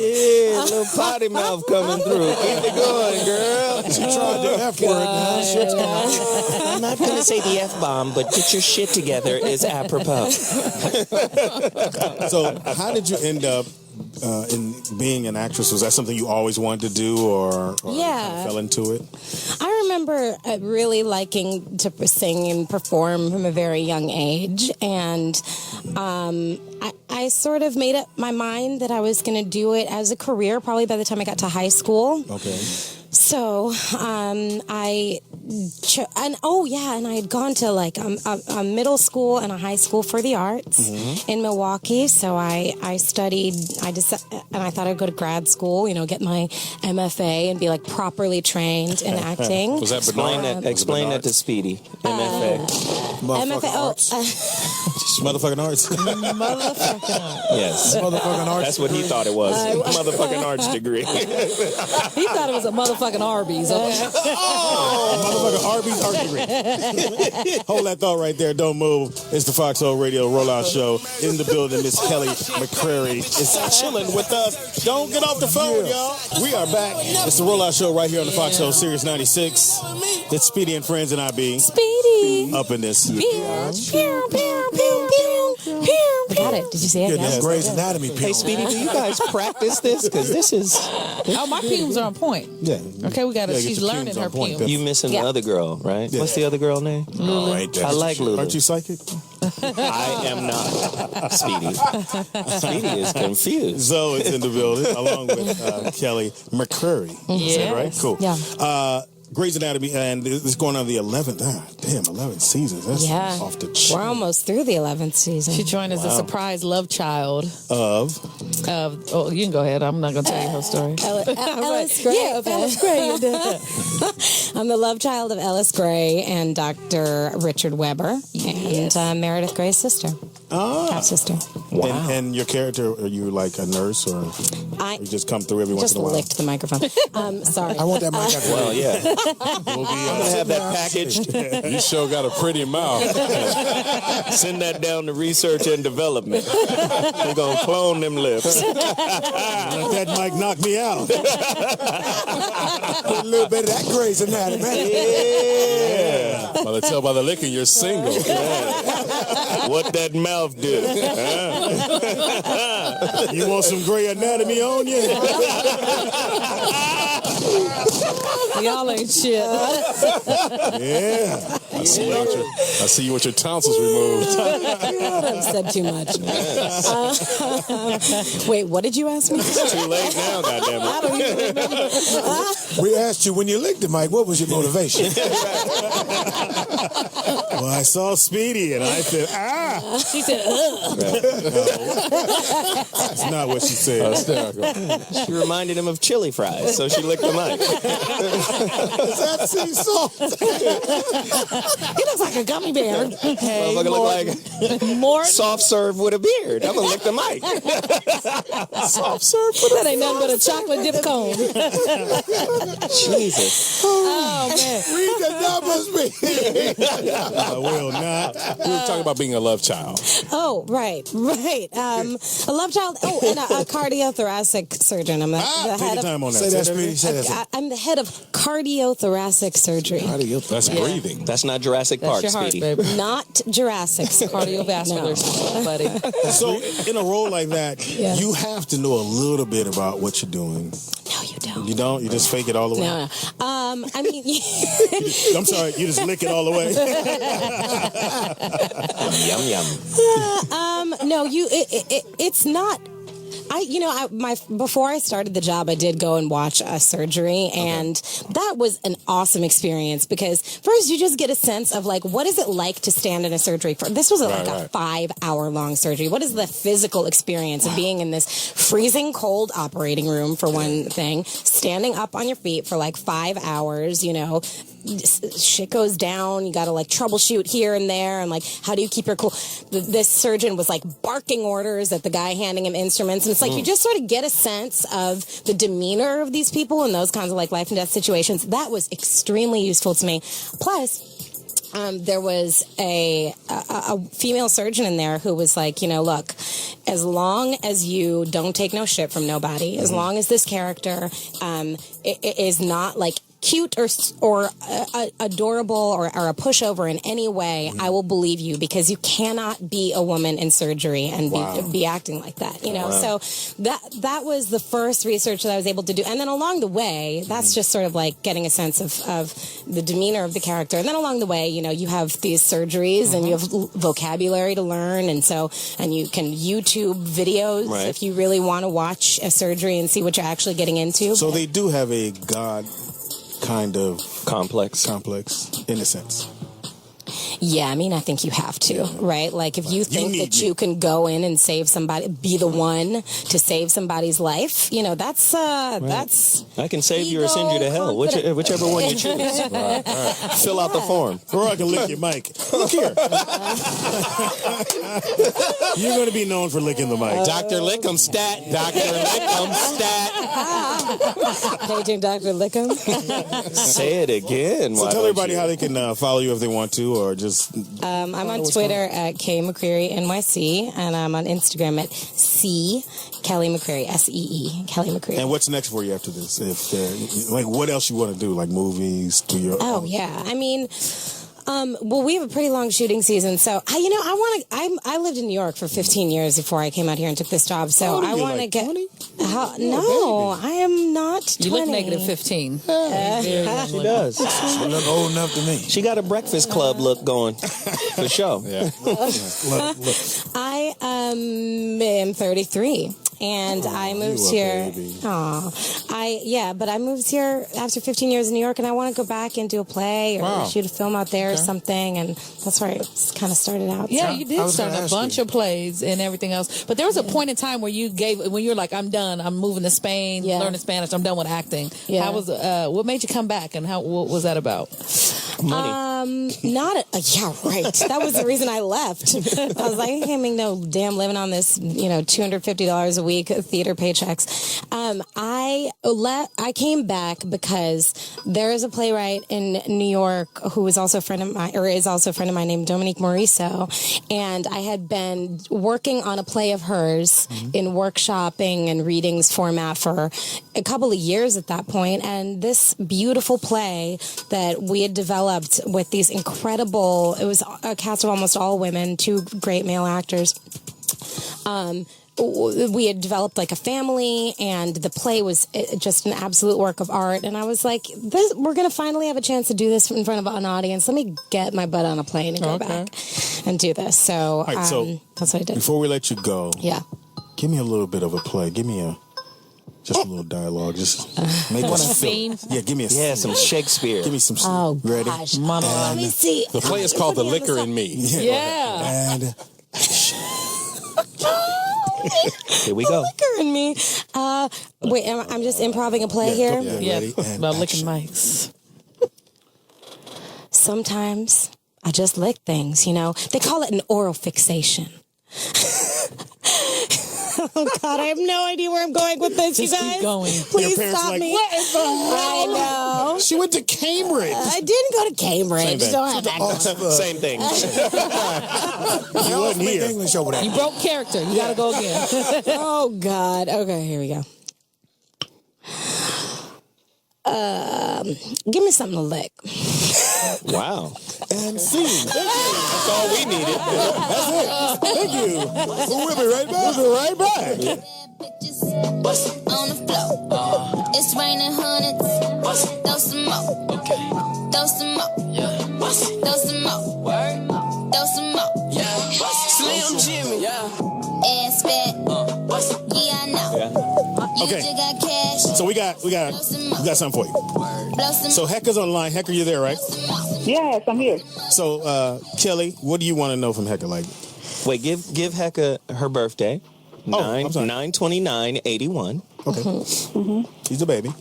Yeah, little potty mouth coming through. Keep it going, girl.
She tried the F word.
I'm not going to say the F-bomb, but get your shit together is apropos.
So, how did you end up in being an actress? Was that something you always wanted to do, or kind of fell into it?
I remember really liking to sing and perform from a very young age, and I sort of made up my mind that I was going to do it as a career probably by the time I got to high school.
Okay.
So and I had gone to like a middle school and a high school for the arts in Milwaukee. So I studied. And I thought I'd go to grad school, you know, get my MFA and be like properly trained in acting.
Was that
Explain that to Speedy. MFA.
MFA.
Motherfucking arts.
Motherfucking arts.
Yes.
Motherfucking arts.
That's what he thought it was. Motherfucking arts degree.
He thought it was a motherfucking Arby's. Okay.
Motherfucking Arby's art degree. Hold that thought right there. Don't move. It's the Foxxhole Radio Rollout Show. In the building, Miss Kelly McCreary is chilling with us. Don't get off the phone, y'all. We are back. It's the Rollout Show right here on the Foxxhole Sirius 96. It's Speedy and Friends, and I be
Speedy
up in this.
I got it. Did you see it?
Yeah. Grey's Anatomy.
Hey, Speedy, do you guys practice this? Because this is...
Oh, my fumes are on point.
Yeah.
Okay, we got it. She's learning her fumes.
You missing the other girl, right?
Yeah.
What's the other girl name?
Lulu.
I like Lulu.
Aren't you psychic?
I am not Speedy. Speedy is confused.
Zoe is in the building, along with Kelly McCreary. Is that right? Cool.
Yeah.
Grey's Anatomy, and it's going on the 11th. 11 seasons. That's off the chain.
We're almost through the 11th season.
She joined as a surprise love child
of.
Oh, you can go ahead. I'm not going to tell you her story.
Ellis Gray.
Yeah, of Ellis Gray.
I'm the love child of Ellis Gray and Dr. Richard Weber and Meredith Gray's sister. Half sister.
Wow.
And your character, are you like a nurse or you just come through every once
Just
in a while?
licked the microphone. Sorry.
I want that mic.
Well, yeah.
We'll be,
I'm gonna have that packaged.
you sure got a pretty mouth.
Send that down to research and development. We're gonna clone them lips.
Let that mic knock me out.
Put a little bit of that Grey's Anatomy.
Yeah.
Well, I tell by the licking, you're single.
What that mouth do?
You want some Grey Anatomy on you?
Y'all ain't shit.
Yeah.
I see you with your tonsils removed.
I've said too much. Wait, what did you ask me?
It's too late now, goddammit.
I don't even remember.
We asked you when you licked the mic, what was your motivation?
Well, I saw Speedy and I said,
She said, ugh.
That's not what she said.
Hysterical.
She reminded him of chili fries, so she licked the mic.
Is that sea salt?
He looks like a gummy bear. Hey,
Motherfucker look like
Morton.
soft serve with a beard. I'm gonna lick the mic.
Soft serve. That ain't nothing but a chocolate dip cone.
Jesus.
Oh, man.
Read the numbers, me.
I will not.
We were talking about being a love child.
Oh, right. A love child. Oh, and a cardiothoracic surgeon. I'm the
Take
head
your
of.
time on that.
Say that, Speedy. Say that.
I'm the head of cardiothoracic surgery.
That's breathing.
That's not Jurassic
That's
Park,
your heart,
Speedy.
baby.
Not Jurassic.
Cardiovascular, buddy.
So, in a role like that,
Yeah.
you have to know a little bit about what you're doing.
No, you don't.
You don't? You just fake it all the way?
No. I mean,
I'm sorry, you just lick it all the way?
Yum yum.
no, it's not. Before I started the job, I did go and watch a surgery, and that was an awesome experience because first you just get a sense of like, what is it like to stand in a surgery? This was like a 5-hour-long surgery. What is the physical experience of being in this freezing cold operating room for one thing, standing up on your feet for like 5 hours, shit goes down. You got to like troubleshoot here and there. And like, how do you keep your cool? This surgeon was like barking orders at the guy handing him instruments. And it's like, you just sort of get a sense of the demeanor of these people in those kinds of like life and death situations. That was extremely useful to me. Plus, there was a female surgeon in there who was like, look, as long as you don't take no shit from nobody, as long as this character is not like cute or adorable or a pushover in any way, I will believe you because you cannot be a woman in surgery and be acting like that, So that was the first research that I was able to do. And then along the way, that's just sort of like getting a sense of the demeanor of the character. And then along the way, you have these surgeries and you have vocabulary to learn. And you can YouTube videos if you really want to watch a surgery and see what you're actually getting into.
So they do have a God kind of
complex
in a sense.
Yeah, I mean, I think you have to, right? Like, if you think that you can go in and save somebody, be the one to save somebody's life, that's.
I can save you or send you to hell, whichever one you choose. Fill out the form.
Or I can lick your mic. Look here. You're going to be known for licking the mic.
Dr. Lickum stat. Dr. Lickum stat.
Paging Dr. Lickum.
Say it again.
So tell everybody how they can follow you if they want to, or just.
I'm on Twitter at K McCreary NYC, and I'm on Instagram at Kelly McCreary, SEE, Kelly McCreary.
And what's next for you after this? What else you want to do? Like movies?
Yeah. I mean. We have a pretty long shooting season, so I lived in New York for 15 years before I came out here and took this job. So I want to get. No, I am not 20.
You look negative 15.
She does.
She look old enough to me.
She got a Breakfast Club look going, for sure.
Yeah.
I am 33. And I moved here. But I moved here after 15 years in New York, and I want to go back and do a play or shoot a film out there or something, and that's where it kind of started out.
Yeah, you did start a bunch of plays and everything else. But there was a point in time where you were like, I'm done. I'm moving to Spain, learning Spanish. I'm done with acting.
Yeah.
How was what made you come back, and what was that about?
money.
Yeah, right. That was the reason I left. I was like, I can't make no damn living on this, $250 a week theater paychecks. I came back because there is a playwright in New York who is also a friend of mine, named Dominique Morisseau, and I had been working on a play of hers in workshopping and readings format for a couple of years at that point, and this beautiful play that we had developed with these incredible, it was a cast of almost all women, 2 great male actors. We had developed like a family, and the play was just an absolute work of art. And I was like, we're going to finally have a chance to do this in front of an audience. Let me get my butt on a plane and go back and do this. So, so that's what I did.
Before we let you go,
give
me a little bit of a play. Give me just a little dialogue. Just maybe
a scene.
Yeah, give me a scene.
Yeah, some Shakespeare.
Give me some.
Oh,
ready?
Gosh. Let me see.
The play is called The Liquor in Me.
Yeah.
And
here we go.
Liquor in me. Wait, I'm just improvising a play here.
Yeah, about licking mics.
Sometimes I just lick things, They call it an oral fixation. Oh, God, I have no idea where I'm going with this, you guys.
Keep going.
Please stop me.
What in the hell?
I know.
She went to Cambridge.
I didn't go to Cambridge. Don't have that.
Same thing.
You wasn't here.
English over there.
You broke character. You got to go again.
Oh, God. Okay, here we go. Give me something to lick.
Wow.
And scene.
That's all we needed.
That's it. Thank you. We'll be right back.
Bust on the floor. It's raining hundreds. Throw some more. Okay. Throw some more. Yeah. Throw some more. Word. Throw some more. Yeah. Slim Jimmy. Yeah. Ass fat. Yeah, I know.
Yeah. Okay.
You got cash.
So we got something for you. So Hecka's on the line. Hecka, you're there, right?
Yes, I'm here.
So Kelly, what do you want to know from Hecka? Like,
wait, give Hecka her birthday.
I'm sorry.
9/29/81.
Okay. She's a baby.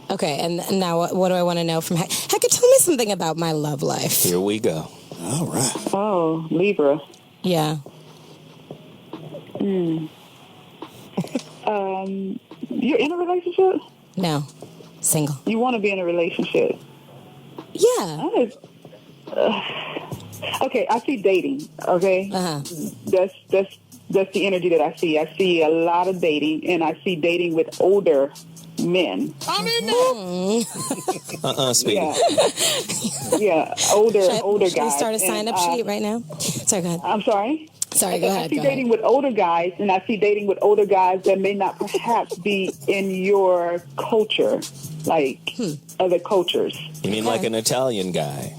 Okay, and now what do I want to know from Hecka? Hecka, tell me something about my love life.
Here we go.
All right.
Oh, Libra.
Yeah.
You're in a relationship?
No. Single.
You want to be in a relationship?
Yeah.
Okay, I see dating. Okay, that's the energy that I see. I see a lot of dating, and I see dating with older men.
I'm in there.
Speedy.
Yeah, older
Should we
guys.
start a sign-up sheet right now? Sorry, go ahead.
I'm sorry.
Sorry, go ahead.
I see dating with older guys, and I see dating with older guys that may not perhaps be in your culture, like other cultures.
You mean like an Italian guy?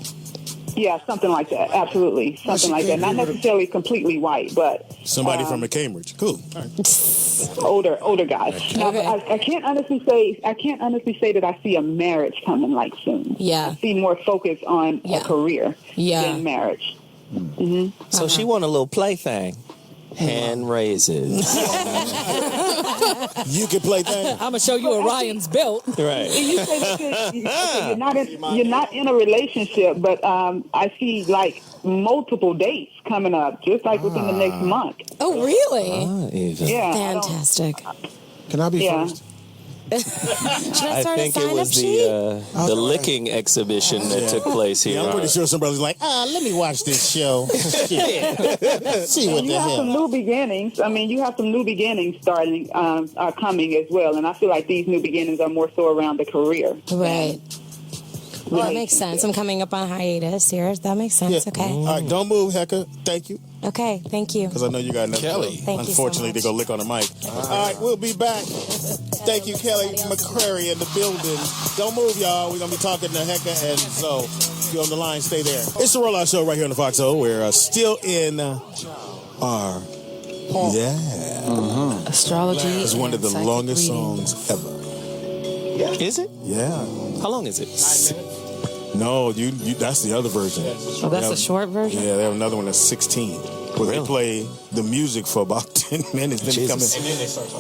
Yeah, something like that. Absolutely, something like that. Not necessarily completely white, but
somebody from a Cambridge. Cool. All
right. Older guys. Now, I can't honestly say that I see a marriage coming like soon.
Yeah,
I see more focus on a career than marriage. Mm-hmm.
So she want a little plaything. Hand raises.
You can play things.
I'm gonna show you Orion's belt.
Right.
You say that you're not in a relationship, but I see like multiple dates coming up, just like within the next month.
Oh, really?
Yeah.
Fantastic.
Can I be first?
Should I start
think
a
it
sign-up
was
sheet?
the licking exhibition that took place here.
Yeah, I'm pretty sure somebody's like, let me watch this show. See what
You
the
have some
hell.
new beginnings. I mean, you have some new beginnings starting, coming as well. And I feel like these new beginnings are more so around the career.
Right. Well, that makes sense. I'm coming up on hiatus here. That makes sense.
Yeah.
Okay.
All right, don't move, Hecka. Thank you.
Okay, thank you.
Because I know you got enough.
Kelly.
Thank you so
Unfortunately,
much.
they go lick on the mic. All right, we'll be back. Thank you, Kelly McCreary in the building. Don't move, y'all. We're going to be talking to Hecka and Zoe. If you're on the line, stay there. It's the Rollout Show right here on the Foxxhole. We're still in our... Yeah.
Astrology.
It's one of the
psychic
longest
readings.
songs ever.
Is it?
Yeah.
How long is it?
No, you that's the other version.
Oh, that's the short version?
Yeah, they have another one that's 16. Where they play the music for about 10 minutes. Then they come in.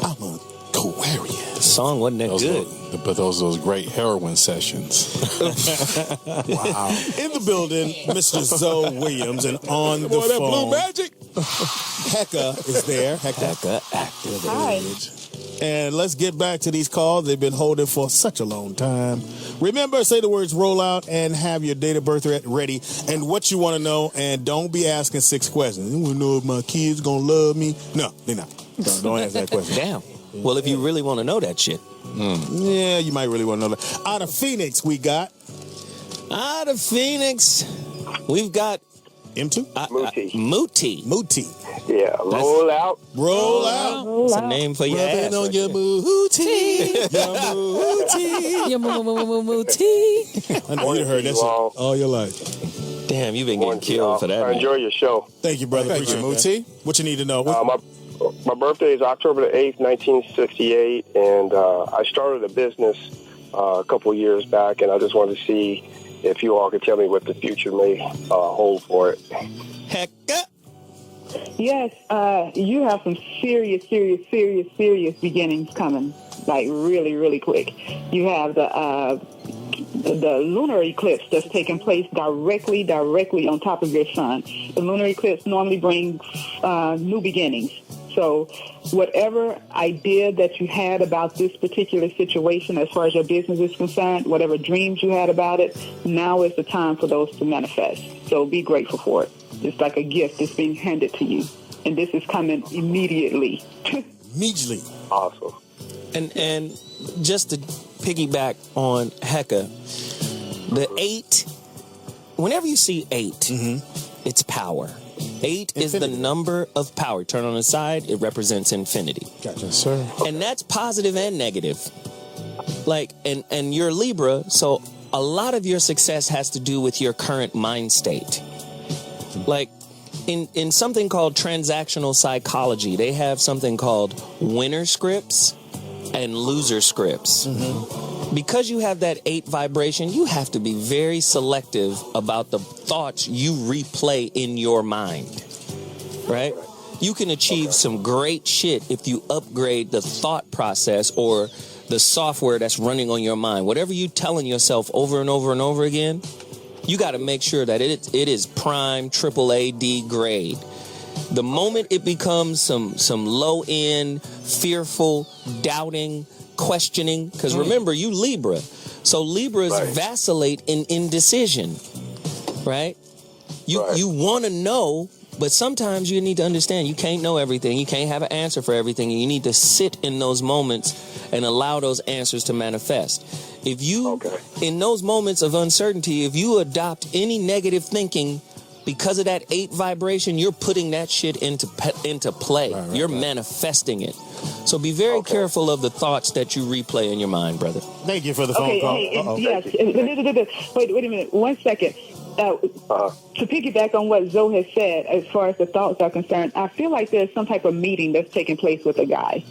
I'm an Aquarius.
Song wasn't that good.
But those great heroin sessions.
Wow. In the building, Mr. Zoe Williams, and on the
Boy, that
phone,
blue magic.
Heka is there. Heka Activated. And let's get back to these calls. They've been holding for such a long time. Remember, say the words roll out and have your date of birth ready and what you want to know. And don't be asking 6 questions. You want to know if my kids going to love me? No, they're not. Don't ask that question.
Damn. Well, if you really want to know that shit.
Yeah, you might really want to know that. Out of Phoenix, we got.
Out of Phoenix, we've got
M2?
Muti.
Yeah, roll out.
Roll out.
It's a name for your ass.
On your Muti.
Your Muti.
I know you heard that shit all your life.
Damn, you've been getting killed for that.
I enjoy your show.
Thank you, brother.
Thank you,
Appreciate it. What you need to know?
My birthday is October the 8th, 1968, and I started a business a couple of years back, and I just wanted to see if you all could tell me what the future may hold for it.
Hecka.
Yes, you have some serious beginnings coming, like really, really quick. You have the lunar eclipse that's taking place directly on top of your sun. The lunar eclipse normally brings new beginnings. So whatever idea that you had about this particular situation as far as your business is concerned, whatever dreams you had about it, now is the time for those to manifest. So be grateful for it. It's like a gift that's being handed to you. And this is coming immediately.
Immediately.
Awesome.
And just to piggyback on Hecka, the 8, whenever you see 8, it's power. 8 is the number of power. Turn on the side, it represents infinity.
Gotcha, sir.
And that's positive and negative. Like, and you're Libra, so a lot of your success has to do with your current mind state. Like, in something called transactional psychology, they have something called winner scripts and loser scripts. Because you have that 8 vibration, you have to be very selective about the thoughts you replay in your mind, right? You can achieve some great shit if you upgrade the thought process or the software that's running on your mind. Whatever you're telling yourself over and over and over again, you got to make sure that it is prime AAA D grade. The moment it becomes some low-end, fearful, doubting, questioning, because remember, you Libra. So Libras vacillate in indecision, right? You want to know, but sometimes you need to understand you can't know everything. You can't have an answer for everything. And you need to sit in those moments and allow those answers to manifest. If you, in those moments of uncertainty, if you adopt any negative thinking because of that 8 vibration, you're putting that shit into play. You're manifesting it. So be very careful of the thoughts that you replay in your mind, brother.
Thank you for the phone call.
Yes. Wait a minute. 1 second. To piggyback on what Zoe has said, as far as the thoughts are concerned, I feel like there's some type of meeting that's taking place with a guy.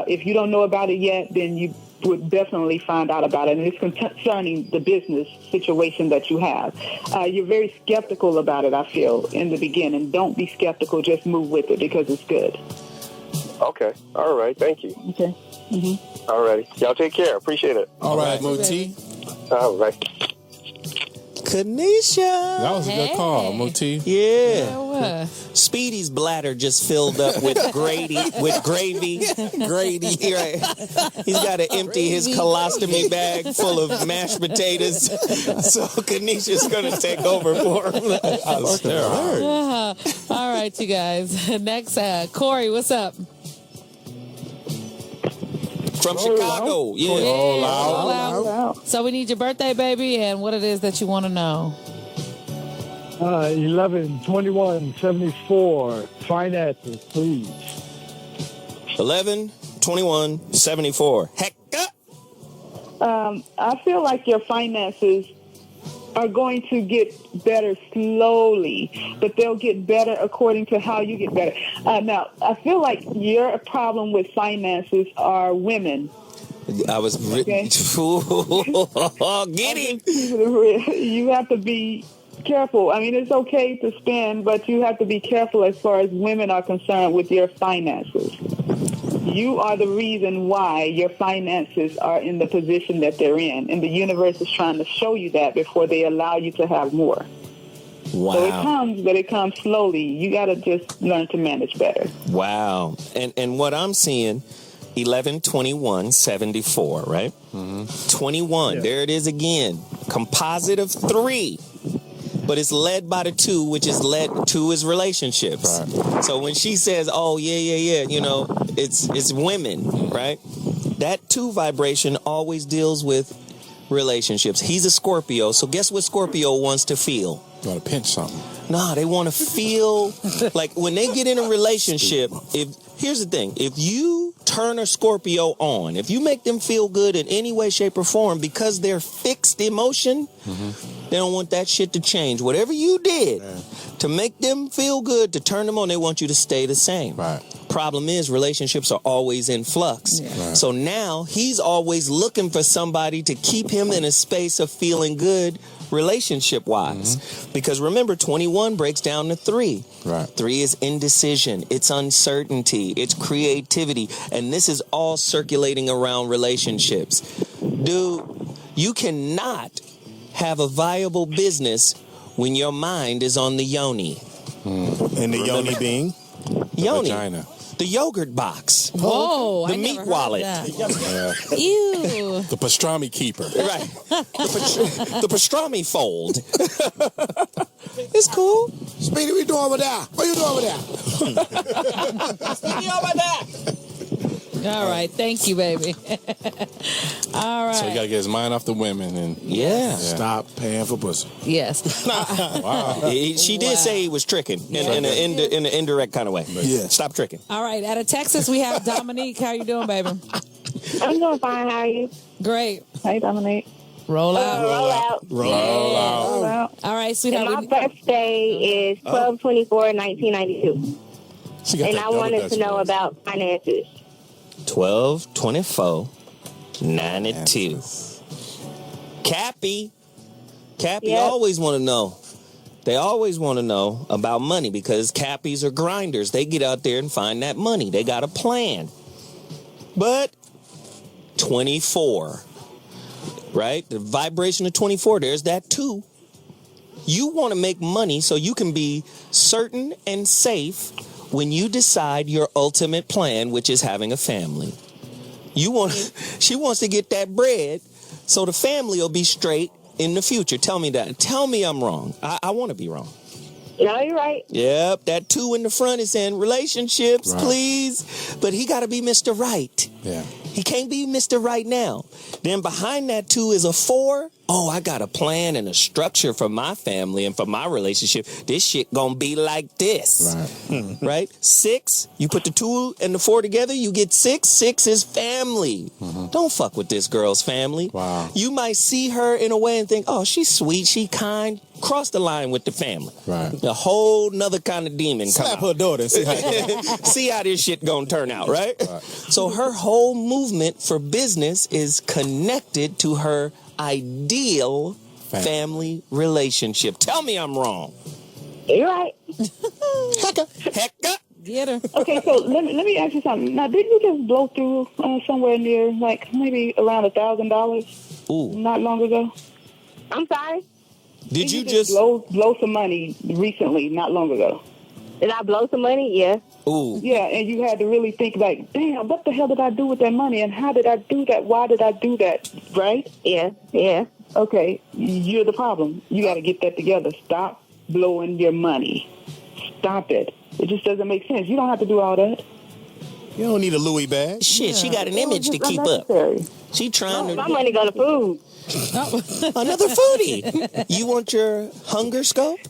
If you don't know about it yet, then you would definitely find out about it. And it's concerning the business situation that you have. You're very skeptical about it, I feel, in the beginning. Don't be skeptical. Just move with it because it's good.
Okay. All right. Thank you.
Okay.
All righty. Y'all take care. Appreciate it.
All right, Muti.
All right.
Kanisha.
That was a good call, Muti.
Yeah. Speedy's bladder just filled up with gravy. Grady. Right. He's got to empty his colostomy bag full of mashed potatoes. So Kanisha's going to take over for him.
All right, you guys. Next, Corey, what's up?
From Chicago.
Roll out. So we need your birthday, baby, and what it is that you want to know.
11/21/74. Finances, please.
11/21/74. Hecka.
I feel like your finances are going to get better slowly, but they'll get better according to how you get better. Now, I feel like your problem with finances are women.
I was get him.
You have to be careful. I mean, it's okay to spend, but you have to be careful as far as women are concerned with your finances. You are the reason why your finances are in the position that they're in. And the universe is trying to show you that before they allow you to have more.
Wow.
So it comes, but it comes slowly. You got to just learn to manage better.
Wow. And what I'm seeing, 11, 21, 74, right? 21. Yeah. There it is again. Composite of 3. But it's led by the 2, which is led to his relationships. Right. So when she says, "Oh yeah," you know, it's women, right? That 2 vibration always deals with relationships. He's a Scorpio, so guess what Scorpio wants to feel?
You want to pinch something?
Nah, they want to feel like when they get in a relationship. Here's the thing: if you turn a Scorpio on, if you make them feel good in any way, shape, or form, because they're fixed emotion, they don't want that shit to change. Whatever you did to make them feel good, to turn them on, they want you to stay the same. Right. Problem is, relationships are always in flux. Yeah. Right. So now he's always looking for somebody to keep him in a space of feeling good relationship-wise. Because remember, 21 breaks down to 3. Right. 3 is indecision. It's uncertainty. It's creativity. And this is all circulating around relationships. Dude, you cannot have a viable business when your mind is on the yoni.
And the yoni being?
Yoni.
Vagina.
The yogurt box.
Whoa,
the meat wallet.
Ew.
The pastrami keeper.
Right. The pastrami fold. It's cool.
Speedy, what you doing over there? What you doing over there?
Speedy over there.
All right, thank you, baby. All right.
So you got to get his mind off the women and
Stop paying for pussy.
Yes.
Wow. She did say he was tricking in an indirect kind of way. Yeah. Stop tricking.
All right, out of Texas, we have Dominique. How you doing, baby?
I'm doing fine. How are you?
Great.
Hey, Dominique.
Roll out.
Roll out.
Roll out.
All right, sweetheart.
And my birthday is 12/24/1992. And I wanted to know about finances.
12/24/92. Cappy always want to know. They always want to know about money because Cappies are grinders. They get out there and find that money. They got a plan. But 24, right? The vibration of 24, there's that 2. You want to make money so you can be certain and safe when you decide your ultimate plan, which is having a family. She wants to get that bread so the family will be straight in the future. Tell me that. Tell me I'm wrong. I want to be wrong.
No, you're right.
Yep, that 2 in the front is saying relationships, please. But he got to be Mr. Right.
Yeah.
He can't be Mr. Right now. Then behind that 2 is a 4. Oh, I got a plan and a structure for my family and for my relationship. This shit gonna be like this. Right. Right? 6, you put the 2 and the 4 together, you get 6. 6 is family. Don't fuck with this girl's family. Wow. You might see her in a way and think, oh, she's sweet, she kind. Cross the line with the family. Right. A whole nother kind of demon.
Slap her daughter and see how
see how this shit gonna turn out, right? So her whole movement for business is connected to her ideal family relationship. Tell me I'm wrong.
You're right.
Hecka.
Get her.
Okay, so let me ask you something. Now, didn't you just blow through somewhere near, like, maybe around $1,000 not long ago?
I'm sorry?
Did you just
blow some money recently, not long ago?
Did I blow some money? Yeah.
Ooh.
Yeah, and you had to really think like, damn, what the hell did I do with that money, and how did I do that? Why did I do that? Right?
Yeah.
Okay, you're the problem. You got to get that together. Stop blowing your money. Stop it. It just doesn't make sense. You don't have to do all that.
You don't need a Louis bag.
Shit, she got an image to keep up. She trying to.
My money go to food.
Another foodie. You want your hunger scope?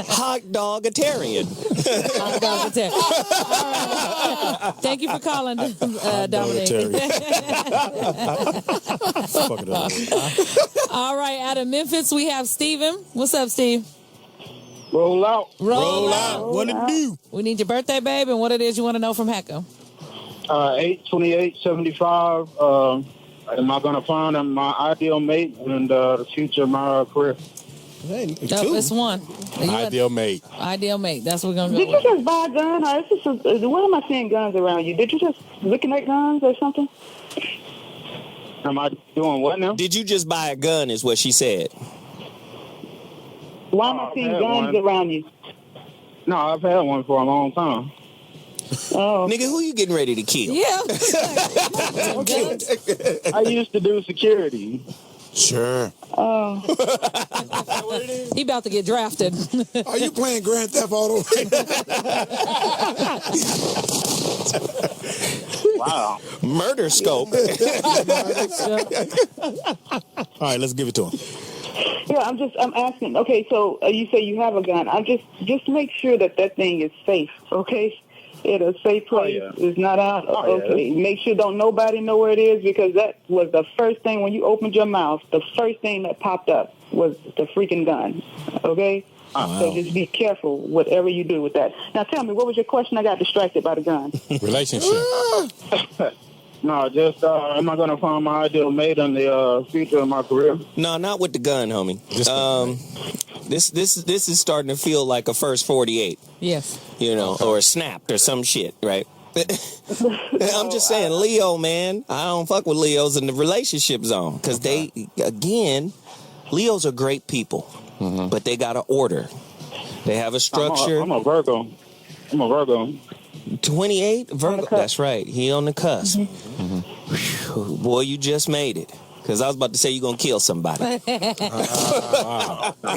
Hot dog-atarian.
Hot dog-atarian. Right. Thank you for calling, Dominic. All right, out of Memphis, we have Steven. What's up, Steve?
Roll out.
Roll out.
What it do?
We need your birthday, babe, and what it is you want to know from Hecka.
8/28/75. Am I going to find my ideal mate and the future of my career?
No, it's one.
Ideal mate.
Ideal mate. That's what we're gonna go
Did you
with.
just buy a gun? Or is this what am I seeing guns around you? Did you just looking at guns or something?
Am I doing what now?
Did you just buy a gun? Is what she said.
Why am I seeing
had
guns
one.
around you?
No, I've had one for a long time.
Oh,
Nigga, who you getting ready to kill?
Yeah.
I used to do security.
Sure.
oh.
He about to get drafted.
Are you playing Grand Theft Auto right now?
Wow.
Murder scope.
All right, let's give it to him.
Yeah, I'm asking. Okay, so you say you have a gun. I'm just make sure that thing is safe. Okay, in a safe place.
yeah.
It's not out.
Oh, yeah.
Okay, make sure don't nobody know where it is, because that was the first thing when you opened your mouth. The first thing that popped up was the freaking gun. Okay. So just be careful whatever you do with that. Now tell me, what was your question? I got distracted by the gun.
Relationship.
No, just am I gonna find my ideal mate in the future of my career?
No, not with the gun, homie. This is starting to feel like a first 48.
Yes.
You know, or snapped or some shit, right? I'm just saying, Leo, man. I don't fuck with Leos in the relationship zone because they, again, Leos are great people, but they got an order. They have a structure.
I'm a Virgo.
28 Virgo. That's right. He on the cusp. Whew, boy, you just made it. Because I was about to say you're going to kill somebody.
And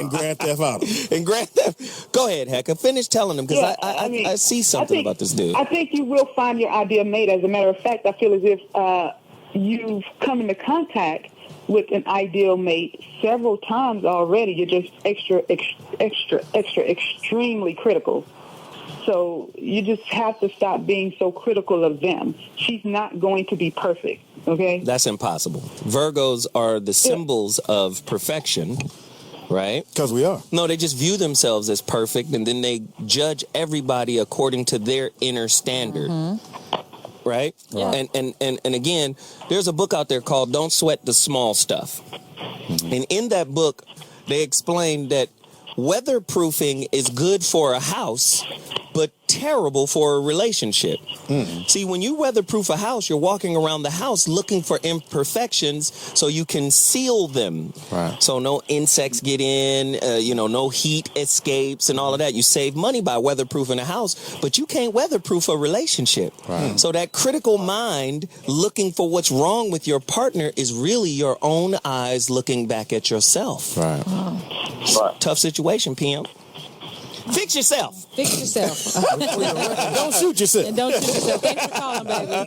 Grand Theft Auto.
And Grand Theft. Go ahead, Hecka. Finish telling them, because I see something about this dude.
I think you will find your ideal mate. As a matter of fact, I feel as if you've come into contact with an ideal mate several times already. You're just extremely critical. So you just have to stop being so critical of them. She's not going to be perfect, okay?
That's impossible. Virgos are the symbols of perfection, right?
Because we are.
No, they just view themselves as perfect, and then they judge everybody according to their inner standard. Right?
Yeah.
And again, there's a book out there called Don't Sweat the Small Stuff. And in that book, they explain that weatherproofing is good for a house, but terrible for a relationship. See, when you weatherproof a house, you're walking around the house looking for imperfections so you can seal them.
Right.
So no insects get in, no heat escapes and all of that. You save money by weatherproofing a house, but you can't weatherproof a relationship.
Right.
So that critical mind looking for what's wrong with your partner is really your own eyes looking back at yourself.
Right.
Tough situation, PM. Fix yourself.
Fix yourself.
Don't shoot yourself.
And don't shoot yourself. Thanks for calling, baby.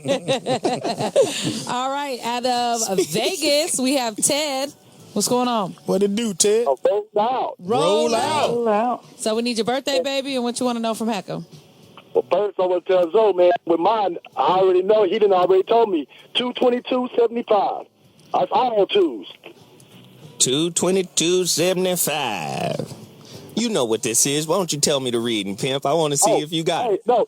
All right. Out of Vegas, we have Ted. What's going on?
What it do, Ted?
Roll out.
Roll out.
So we need your birthday, baby, and what you want to know from Hecka.
Well, first I want to tell Zoe, man, with mine, I already know. He done already told me. 222.75. That's all twos.
222.75. You know what this is. Why don't you tell me the reading, pimp? I want to see if you got it.
No,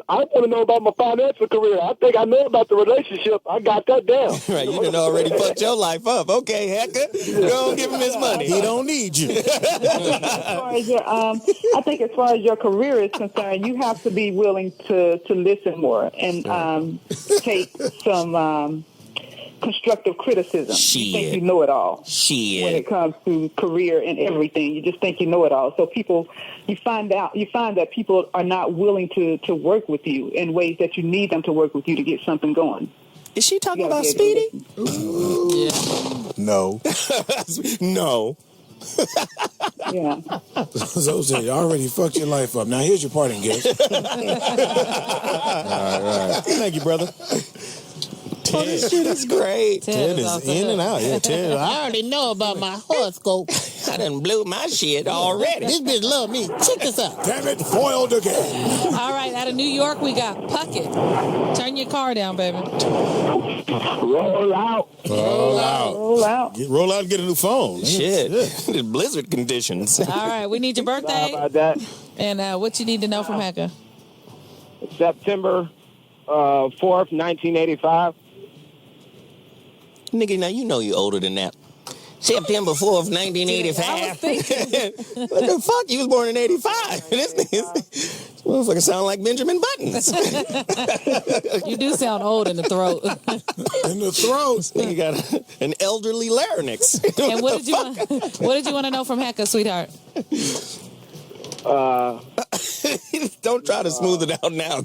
I want to know about my financial career. I think I know about the relationship. I got that down.
Right, you done already fucked your life up. Okay, Hecka, go and give him his money.
He don't need you.
As far as your, I think as far as your career is concerned, you have to be willing to listen more and take some constructive criticism. You think you know it all. When it comes to career and everything, you just think you know it all. So you find that people are not willing to work with you in ways that you need them to work with you to get something going.
Is she talking about Speedy?
Yeah.
No.
No.
Yeah.
So you already fucked your life up. Now here's your parting gift.
All right. Thank you, brother.
Oh, this shit is great.
Ted is in and out. Yeah, Ted.
I already know about my horoscope.
I done blew my shit already.
This bitch love me. Check this out.
Damn it, foiled again.
All right, out of New York, we got Puckett. Turn your car down, baby.
Roll out.
Roll out.
Roll out.
Roll out and get a new phone.
Shit. There's blizzard conditions.
All right, we need your birthday.
How about that?
And what you need to know from Hecka.
September 4th, 1985.
Nigga, now you know you older than that. September 4th, 1985. What the fuck? You was born in 85. This motherfucker sound like Benjamin Buttons.
You do sound old in the throat.
In the throat.
You got an elderly larynx.
And what did you want to know from Hecka, sweetheart?
Don't try to smooth it out now.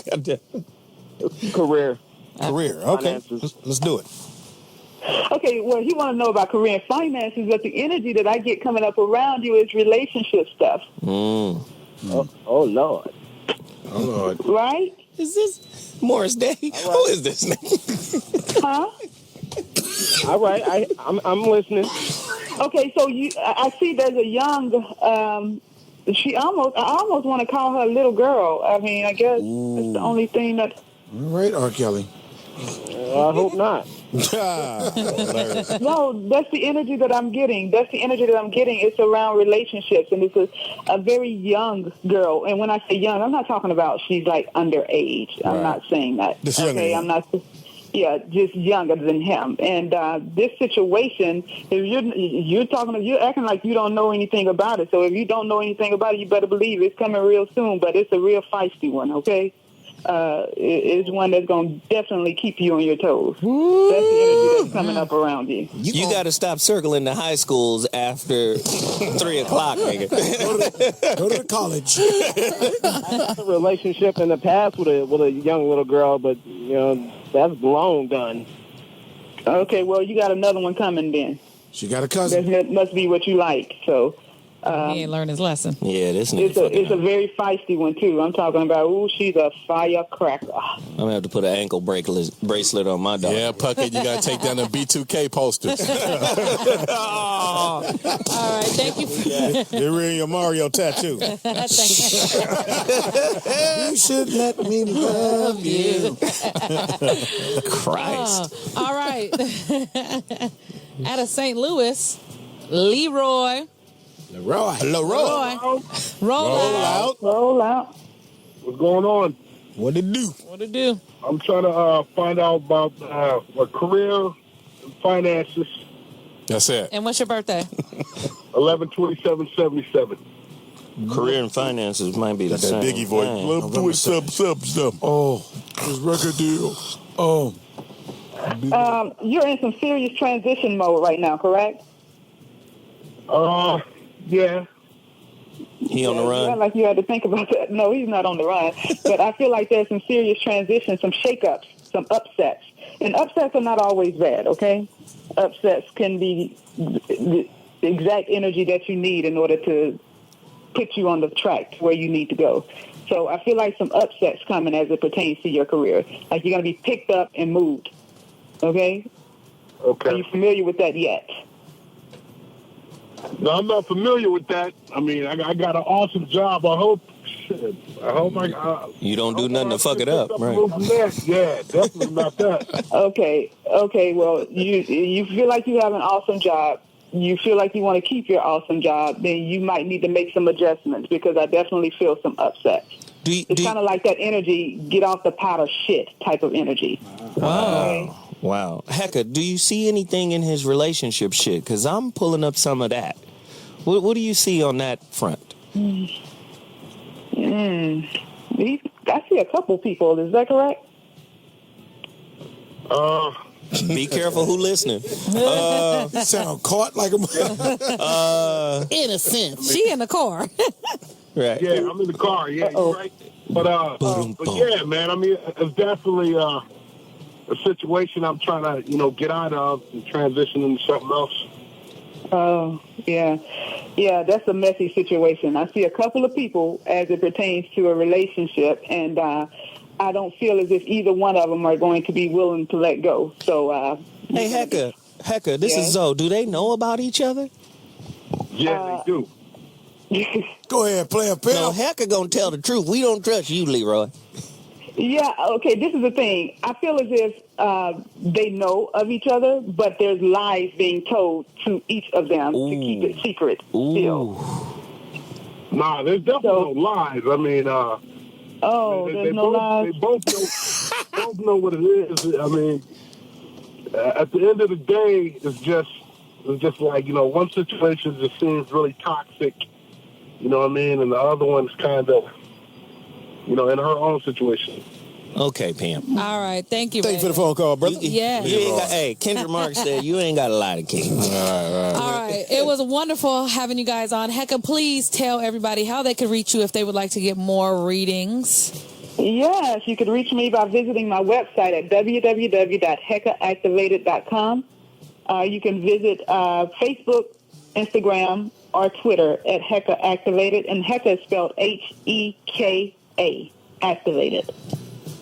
Career.
Okay. Let's do it.
Okay, well, he want to know about career and finances, but the energy that I get coming up around you is relationship stuff.
Oh, Lord.
Oh, Lord.
Right?
Is this Morris Day? Who is this nigga?
Huh?
All right, I'm listening.
Okay, so I see there's a young, I almost want to call her a little girl. I mean, I guess it's the only thing that...
All right, R. Kelly.
I hope not.
No, that's the energy that I'm getting. It's around relationships, and it's a very young girl. And when I say young, I'm not talking about she's like underage.
Right.
I'm not saying that.
Just
okay, I'm not. Yeah, just younger than him. And this situation, if you're acting like you don't know anything about it. So if you don't know anything about it, you better believe it's coming real soon. But it's a real feisty one. Okay. It's one that's going to definitely keep you on your toes. That's the energy that's coming up around you.
You got to stop circling the high schools after 3 o'clock, nigga.
Go to college.
I had a relationship in the past with a young little girl, but that's long done.
Okay, well, you got another one coming then.
She got a cousin.
That must be what you like. So.
He ain't learned his lesson.
Yeah, this
it's a very feisty one too. I'm talking about. She's a firecracker.
I'm gonna have to put an ankle bracelet on my dog.
Yeah, Puckett, you gotta take down the B2K posters.
All right, thank you.
They're reading your Mario tattoo.
You should let me love you.
Christ.
All right. Out of St. Louis, Leroy.
Leroy.
Roll out.
What's going on?
What it do?
I'm trying to find out about my career and finances.
That's it.
And what's your birthday?
11/27/77.
Career and finances might be the
Got that
same.
Biggie voice.
Dang.
Love doing stuff.
Oh, his record deal. Oh.
You're in some serious transition mode right now, correct?
Yeah.
He on the run?
Not like you had to think about that. No, he's not on the run. But I feel like there's some serious transitions, some shakeups, some upsets. And upsets are not always bad, okay? Upsets can be the exact energy that you need in order to put you on the track where you need to go. So I feel like some upsets coming as it pertains to your career. Like you're going to be picked up and moved, okay?
Okay.
Are you familiar with that yet?
No, I'm not familiar with that. I mean, I got an awesome job. I hope
you don't do nothing to fuck it up, right?
Yeah, definitely not that.
Okay. Well, you feel like you have an awesome job. You feel like you want to keep your awesome job. Then you might need to make some adjustments because I definitely feel some upsets. It's kind of like that energy, get off the pot of shit type of energy.
Wow.
Okay?
Wow. Hecka, do you see anything in his relationship shit? Because I'm pulling up some of that. What do you see on that front?
I see a couple people. Is that correct?
Be careful who listening.
Sound caught like a...
Innocent.
She in the car.
Right.
Yeah, I'm in the car. Yeah, you're right. But yeah, man, I mean, it's definitely a situation I'm trying to, get out of and transition into something else.
Oh, yeah. Yeah, that's a messy situation. I see a couple of people as it pertains to a relationship, and I don't feel as if either one of them are going to be willing to let go. So,
hey, Hecka, this is Zoe. Do they know about each other?
Yeah, they do.
Go ahead, play a pill.
No, Hecka gonna tell the truth. We don't trust you, Leroy.
Yeah, okay, this is the thing. I feel as if they know of each other, but there's lies being told to each of them to keep it secret still.
Nah, there's definitely no lies. I mean,
there's no lies.
They both know what it is. I mean, at the end of the day, it's just it's just like, one situation just seems really toxic, you know what I mean? And the other one's kind of, in her own situation.
Okay, Pam.
All right, thank you.
Thank you for the phone call, brother.
Hey, Kendra Mark said you ain't got a lot of kids.
All right. It was wonderful having you guys on. Hecka, please tell everybody how they could reach you if they would like to get more readings.
Yes, you could reach me by visiting my website at www.hekaactivated.com. You can visit Facebook, Instagram, or Twitter at Heka Activated, and Heka is spelled Heka Activated.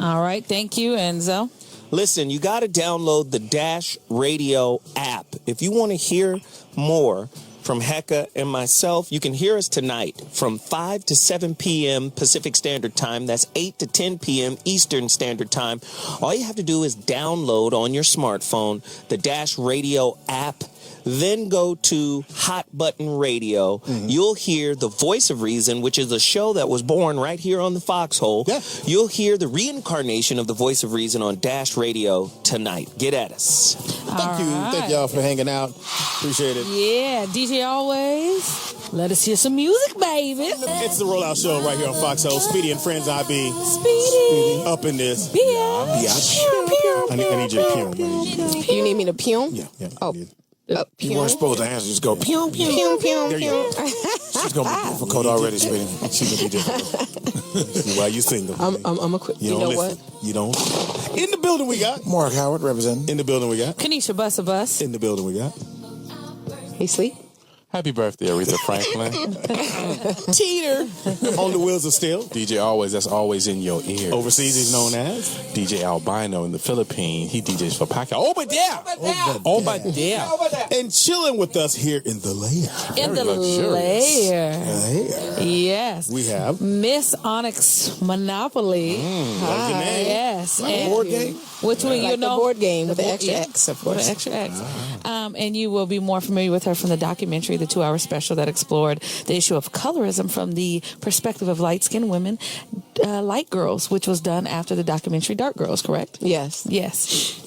All right, thank you, Enzo.
Listen, you got to download the Dash Radio app. If you want to hear more from Hecka and myself, you can hear us tonight from 5 to 7 p.m. Pacific Standard Time. That's 8 to 10 p.m. Eastern Standard Time. All you have to do is download on your smartphone the Dash Radio app. Then go to Hot Button Radio. You'll hear The Voice of Reason, which is a show that was born right here on the Foxxhole. Yeah. You'll hear the reincarnation of The Voice of Reason on Dash Radio tonight. Get at us.
Thank you. Thank y'all for hanging out. Appreciate it.
Yeah, DJ Always. Let us hear some music, baby.
It's the Rollout Show right here on Foxxhole. Speedy and Friends, IB.
Speedy.
Up in this.
Biatch.
I need you to pew.
You need me to pew?
Yeah.
Oh.
You weren't supposed to answer. Just go pew, pew,
Pew, pew,
There you go. She's going to be difficult already, Speedy. She's going to be difficult.
Why you single?
I'm a quick. You know
listen.
what?
You don't. In the building we got.
Mark Howard representing.
In the building we got.
Kanisha Bus.
In the building we got.
He sleep?
Happy birthday, Aretha Franklin.
Teeter. On the wheels of steel.
DJ Always, that's always in your ear.
Overseas he's known as
DJ Albino in the Philippines. He DJs for Paca. Obadiah.
And chilling with us here in the lair.
In the lair. Yes.
We have
Miss Onyxx Monopoly.
That's your name.
Yes.
Like a board game?
Which one,
Like the board game with the extra
yeah,
X, of
with
course.
the extra X. And you will be more familiar with her from the documentary, the 2-hour special that explored the issue of colorism from the perspective of light-skinned women, Light Girls, which was done after the documentary Dark Girls, correct?
Yes.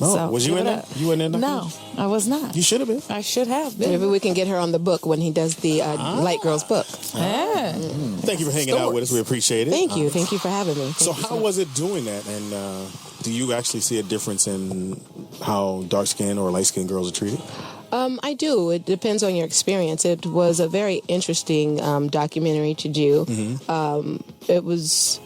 Oh,
So,
was you in that? You in there?
No, I was not.
You should have been.
I should have been.
Maybe we can get her on the book when he does the Light Girls book.
Thank you for hanging out with us. We appreciate it.
Thank you. Thank you for having me.
So how was it doing that? And do you actually see a difference in how dark-skinned or light-skinned girls are treated?
I do. It depends on your experience. It was a very interesting documentary to do. It was...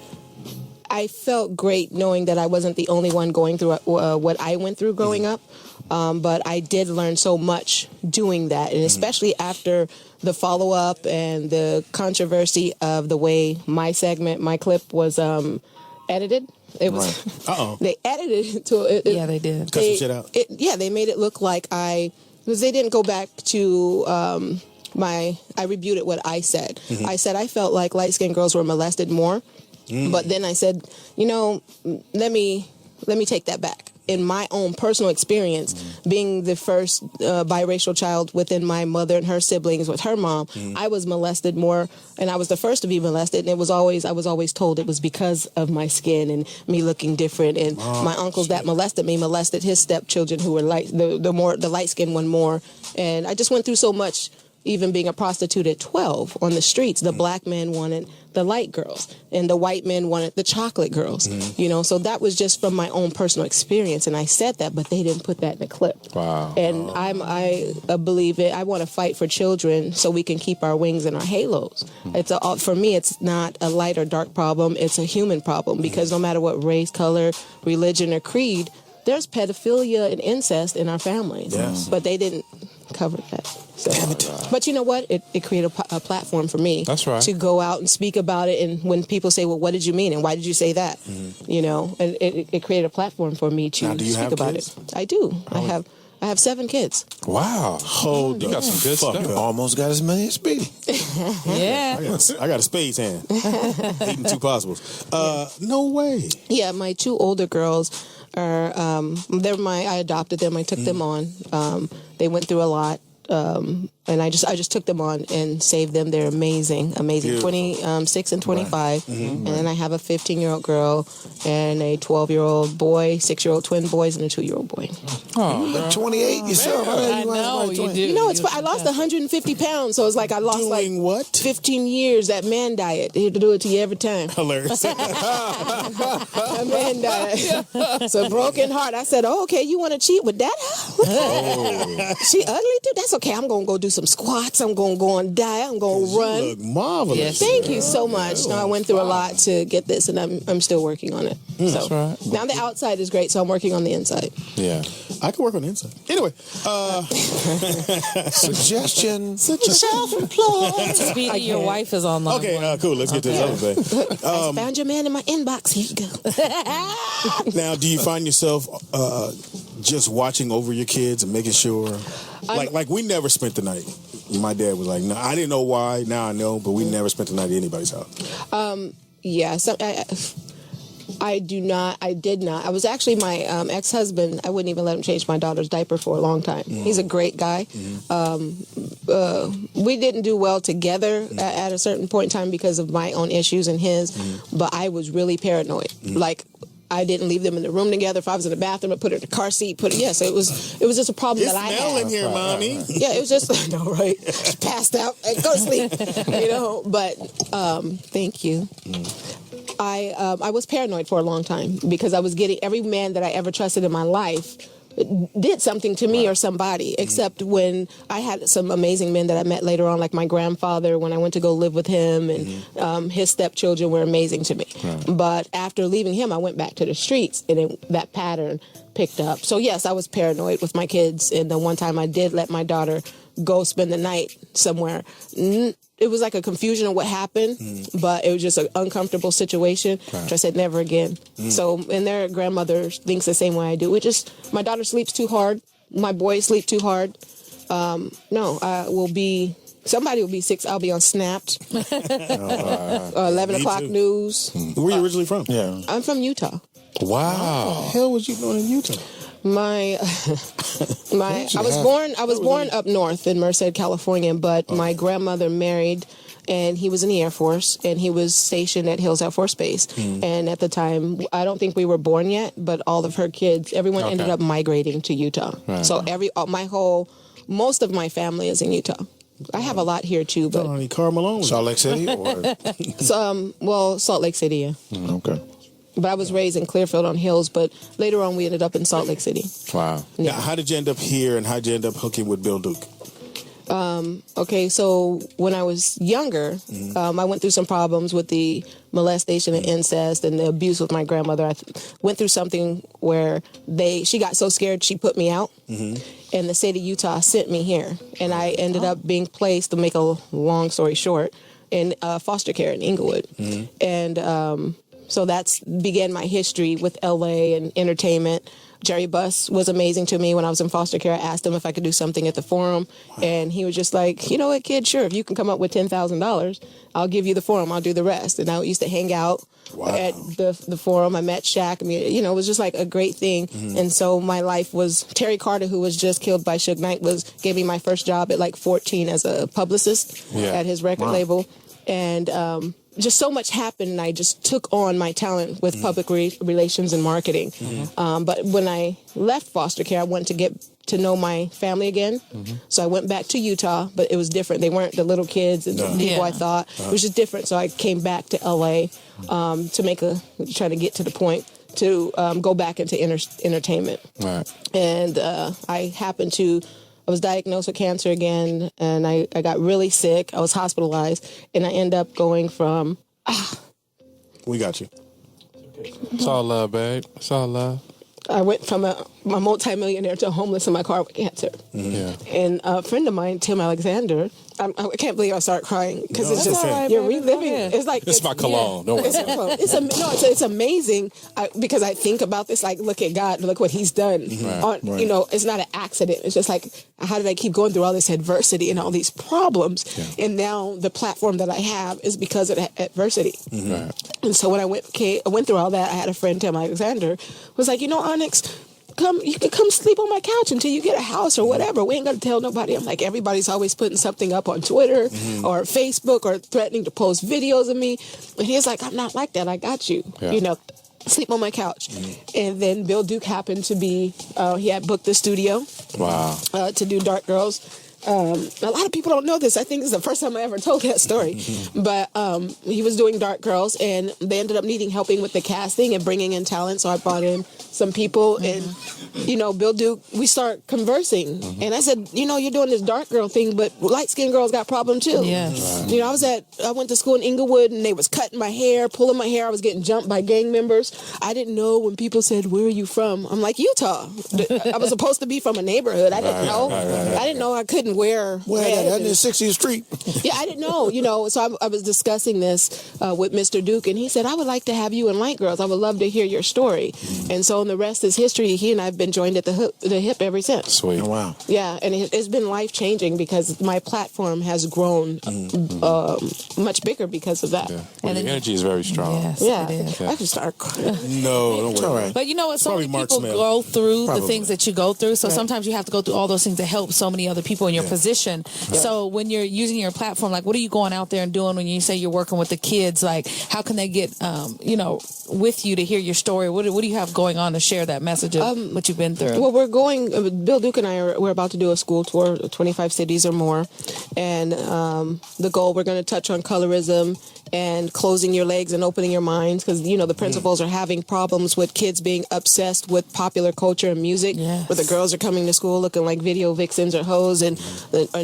I felt great knowing that I wasn't the only one going through what I went through growing up. But I did learn so much doing that, and especially after the follow-up and the controversy of the way my clip was edited. It was they edited it to it.
Yeah, they did.
Cut some shit out.
They made it look like because they didn't go back to I rebuted what I said. I said I felt like light-skinned girls were molested more, but then I said, let me take that back. In my own personal experience, being the first biracial child within my mother and her siblings with her mom, I was molested more, and I was the first to be molested. And I was always told it was because of my skin and me looking different. And my uncles that molested me molested his stepchildren who were the light skinned one more. And I just went through so much. Even being a prostitute at 12 on the streets, the black men wanted the light girls and the white men wanted the chocolate girls, so that was just from my own personal experience. And I said that, but they didn't put that in the clip.
Wow.
And I believe it. I want to fight for children so we can keep our wings and our halos. For me, it's not a light or dark problem. It's a human problem because no matter what race, color, religion, or creed, there's pedophilia and incest in our families.
Yes.
But they didn't cover that. So. But you know what? It created a platform for me.
That's right.
To go out and speak about it. And when people say, well, what did you mean? And why did you say that? And it created a platform for me to speak about it. I do. I have 7 kids.
Wow.
Hold
you got some good stuff.
You almost got as many as Speedy.
Yeah.
I got a spades hand. Eating 2 possibles. No way.
Yeah, my 2 older girls are, I adopted them. I took them on. They went through a lot.
and I just took them on and saved them. They're amazing.
Beautiful.
26 and 25. And then I have a 15-year-old girl and a 12-year-old boy, 6-year-old twin boys, and a 2-year-old boy.
Oh, you're 28 yourself.
I know you do.
You know, I lost 150 pounds, so it's like I lost
Doing what?
15 years. That man diet. He had to do it to you every time.
Hilarious.
That man diet. So broken heart. I said, "Oh, okay, you want to cheat with that? She ugly too. That's okay. I'm gonna go do some squats. I'm gonna go on diet. I'm gonna run.
You look marvelous.
Yes.
Thank you so much. No, I went through a lot to get this, and I'm still working on it. So
That's right.
now the outside is great, so I'm working on the inside.
Yeah.
I can work on the inside. Anyway,
Suggestion.
Self-employed.
Speedy, your wife is online.
okay, cool. Let's get to this other thing.
I found your man in my inbox. Here you go.
Now, do you find yourself just watching over your kids and making sure? Like we never spent the night. My dad was like, "No, I didn't know why. Now I know, but we never spent the night at anybody's house."
Yeah, so I do not. I did not. I was actually my ex-husband. I wouldn't even let him change my daughter's diaper for a long time. He's a great guy. We didn't do well together at a certain point in time because of my own issues and his. But I was really paranoid. Like, I didn't leave them in the room together. If I was in the bathroom, I put her in the car seat. So it was just a problem that I had.
It's in here, mommy.
Yeah, it was just, I know, right? Just passed out. Go to sleep. But thank you. I was paranoid for a long time because I was getting every man that I ever trusted in my life did something to me or somebody, except when I had some amazing men that I met later on, like my grandfather, when I went to go live with him, and his stepchildren were amazing to me. But after leaving him, I went back to the streets, and that pattern picked up. So yes, I was paranoid with my kids, and the one time I did let my daughter go spend the night somewhere. It was like a confusion of what happened, but it was just an uncomfortable situation. Which I said never again. So, and their grandmother thinks the same way I do. My daughter sleeps too hard. My boys sleep too hard. Somebody will be 6. I'll be on Snapped. 11 o'clock news.
Where are you originally from?
Yeah.
I'm from Utah.
Wow. What the hell was you doing in Utah?
I was born up north in Merced, California, but my grandmother married, and he was in the Air Force, and he was stationed at Hills Air Force Base. And at the time, I don't think we were born yet, but all of her kids, everyone ended up migrating to Utah.
Right.
So most of my family is in Utah. I have a lot here too, but
Carl Malone.
Salt Lake City, or
Salt Lake City, yeah.
Okay.
But I was raised in Clearfield on Hills, but later on we ended up in Salt Lake City.
Wow.
Yeah.
Now, how did you end up here, and how did you end up hooking with Bill Duke?
Okay, so when I was younger, I went through some problems with the molestation and incest and the abuse with my grandmother. I went through something where she got so scared she put me out, and the state of Utah sent me here, and I ended up being placed, to make a long story short, in foster care in Inglewood. And so that's began my history with LA and entertainment. Jerry Buss was amazing to me when I was in foster care. I asked him if I could do something at the Forum, and he was just like, "You know what, kid? Sure, if you can come up with $10,000, I'll give you the Forum. I'll do the rest." And I used to hang out at the Forum. I met Shaq. I mean, it was just like a great thing. And so my life was Terry Carter, who was just killed by Suge Knight, gave me my first job at like 14 as a publicist at his record label, and just so much happened, and I just took on my talent with public relations and marketing. But when I left foster care, I wanted to get to know my family again. So I went back to Utah, but it was different. They weren't the little kids and the people I thought. It was just different. So I came back to LA try to get to the point to go back into entertainment.
Right.
And I was diagnosed with cancer again, and I got really sick. I was hospitalized, and I ended up going from...
We got you.
It's all love, babe. It's all love.
I went from a multimillionaire to homeless in my car with cancer. And a friend of mine, Tim Alexander, I can't believe I start crying because it's just you're reliving. It's like
it's my cologne. Don't worry.
It's amazing because I think about this. Like, look at God. Look what He's done. It's not an accident. It's just like, how did I keep going through all this adversity and all these problems? And now the platform that I have is because of that adversity. And so when I went through all that, I had a friend, Tim Alexander, was like, Onyx, you can come sleep on my couch until you get a house or whatever. We ain't gonna tell nobody. I'm like, everybody's always putting something up on Twitter or Facebook or threatening to post videos of me. And he's like, I'm not like that. I got you.
Yeah.
You know, sleep on my couch. And then Bill Duke happened to be, he had booked the studio to do Dark Girls. A lot of people don't know this. I think this is the first time I ever told that story. But he was doing Dark Girls, and they ended up needing helping with the casting and bringing in talent. So I brought in some people, and you know, Bill Duke. We start conversing, and I said, you know, you're doing this Dark Girl thing, but light skinned girls got problem too.
Yes.
You know, I went to school in Inglewood, and they was cutting my hair, pulling my hair. I was getting jumped by gang members. I didn't know when people said, "Where are you from?" I'm like, Utah. I was supposed to be from a neighborhood. I didn't know. I didn't know I couldn't wear red.
That is 60th Street.
Yeah, I didn't know, you know. So I was discussing this with Mr. Duke, and he said, I would like to have you in Light Girls. I would love to hear your story. And so, and the rest is history. He and I have been joined at the hip ever since.
Sweet.
Oh, wow.
Yeah, and it's been life-changing because my platform has grown much bigger because of that.
Yeah. Well, the energy is very strong.
Yes,
Yeah,
it is.
I can start crying.
No, don't worry.
All right.
But you know what? So
Probably
many
Mark's
people
mail.
go through
Probably.
the things that you go through. So sometimes you have to go through all those things to help so many other people in your position. So when you're using your platform, like, what are you going out there and doing when you say you're working with the kids? Like, how can they get, you know, with you to hear your story? What do you have going on to share that message of what you've been through?
Well, we're going, Bill Duke and I, we're about to do a school tour, 25 cities or more. And the goal, we're going to touch on colorism and closing your legs and opening your minds, because, you know, the principals are having problems with kids being obsessed with popular culture and music, where the girls are coming to school looking like video vixens or hoes and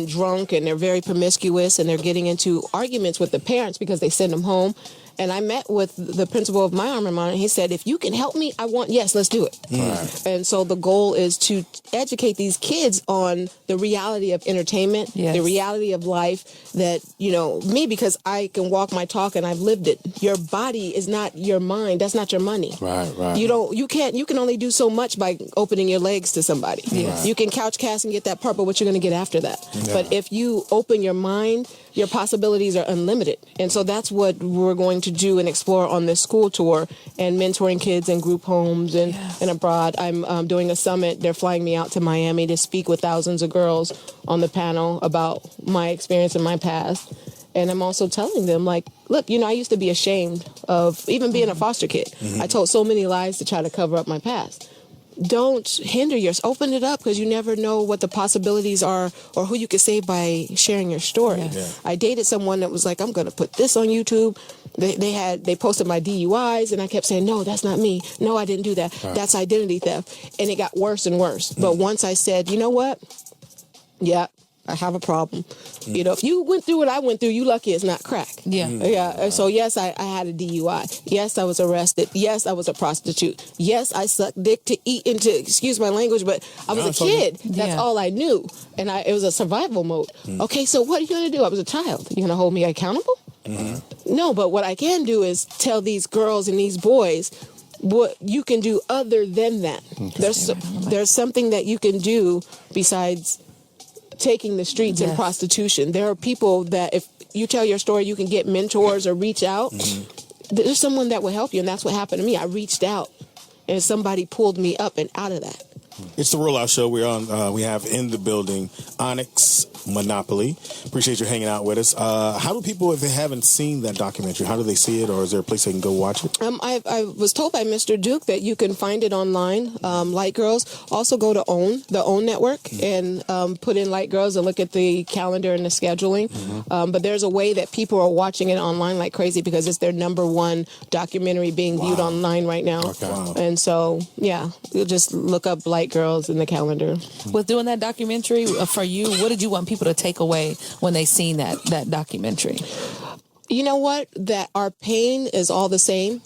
drunk, and they're very promiscuous, and they're getting into arguments with the parents because they send them home. And I met with the principal of my alma mater, and he said, if you can help me, yes, let's do it.
Right.
And so the goal is to educate these kids on the reality of entertainment, the reality of life, that, you know, me, because I can walk my talk and I've lived it. Your body is not your mind. That's not your money.
Right.
You can only do so much by opening your legs to somebody.
Yes.
You can couch cast and get that part, but what you're going to get after that. But if you open your mind, your possibilities are unlimited. And so that's what we're going to do and explore on this school tour, and mentoring kids in group homes and abroad. I'm doing a summit. They're flying me out to Miami to speak with thousands of girls on the panel about my experience in my past. And I'm also telling them, like, look, you know, I used to be ashamed of even being a foster kid. I told so many lies to try to cover up my past. Don't hinder yourself. Open it up, because you never know what the possibilities are or who you could save by sharing your story. I dated someone that was like, I'm going to put this on YouTube. They posted my DUIs, and I kept saying, no, that's not me. No, I didn't do that. That's identity theft. And it got worse and worse. But once I said, you know what? Yeah, I have a problem. You know, if you went through what I went through, you lucky it's not crack. Yeah. So yes, I had a DUI. Yes, I was arrested. Yes, I was a prostitute. Yes, I sucked dick to eat into, excuse my language, but I was a kid. That's all I knew. And it was a survival mode. Okay, so what are you going to do? I was a child. You going to hold me accountable? No, but what I can do is tell these girls and these boys what you can do other than that. There's something that you can do besides taking the streets and prostitution. There are people that if you tell your story, you can get mentors or reach out. There's someone that will help you, and that's what happened to me. I reached out, and somebody pulled me up and out of that.
It's the Rollout Show. We're on. We have in the building Onyxx Monopoly. Appreciate you hanging out with us. How do people, if they haven't seen that documentary, how do they see it, or is there a place they can go watch it?
I was told by Mr. Duke that you can find it online. Light Girls. Also go to the OWN network and put in Light Girls and look at the calendar and the scheduling. But there's a way that people are watching it online like crazy, because it's their #1 documentary being viewed online right now. And so, yeah, you'll just look up Light Girls in the calendar.
With doing that documentary for you, what did you want people to take away when they seen that documentary?
You know what? That our pain is all the same.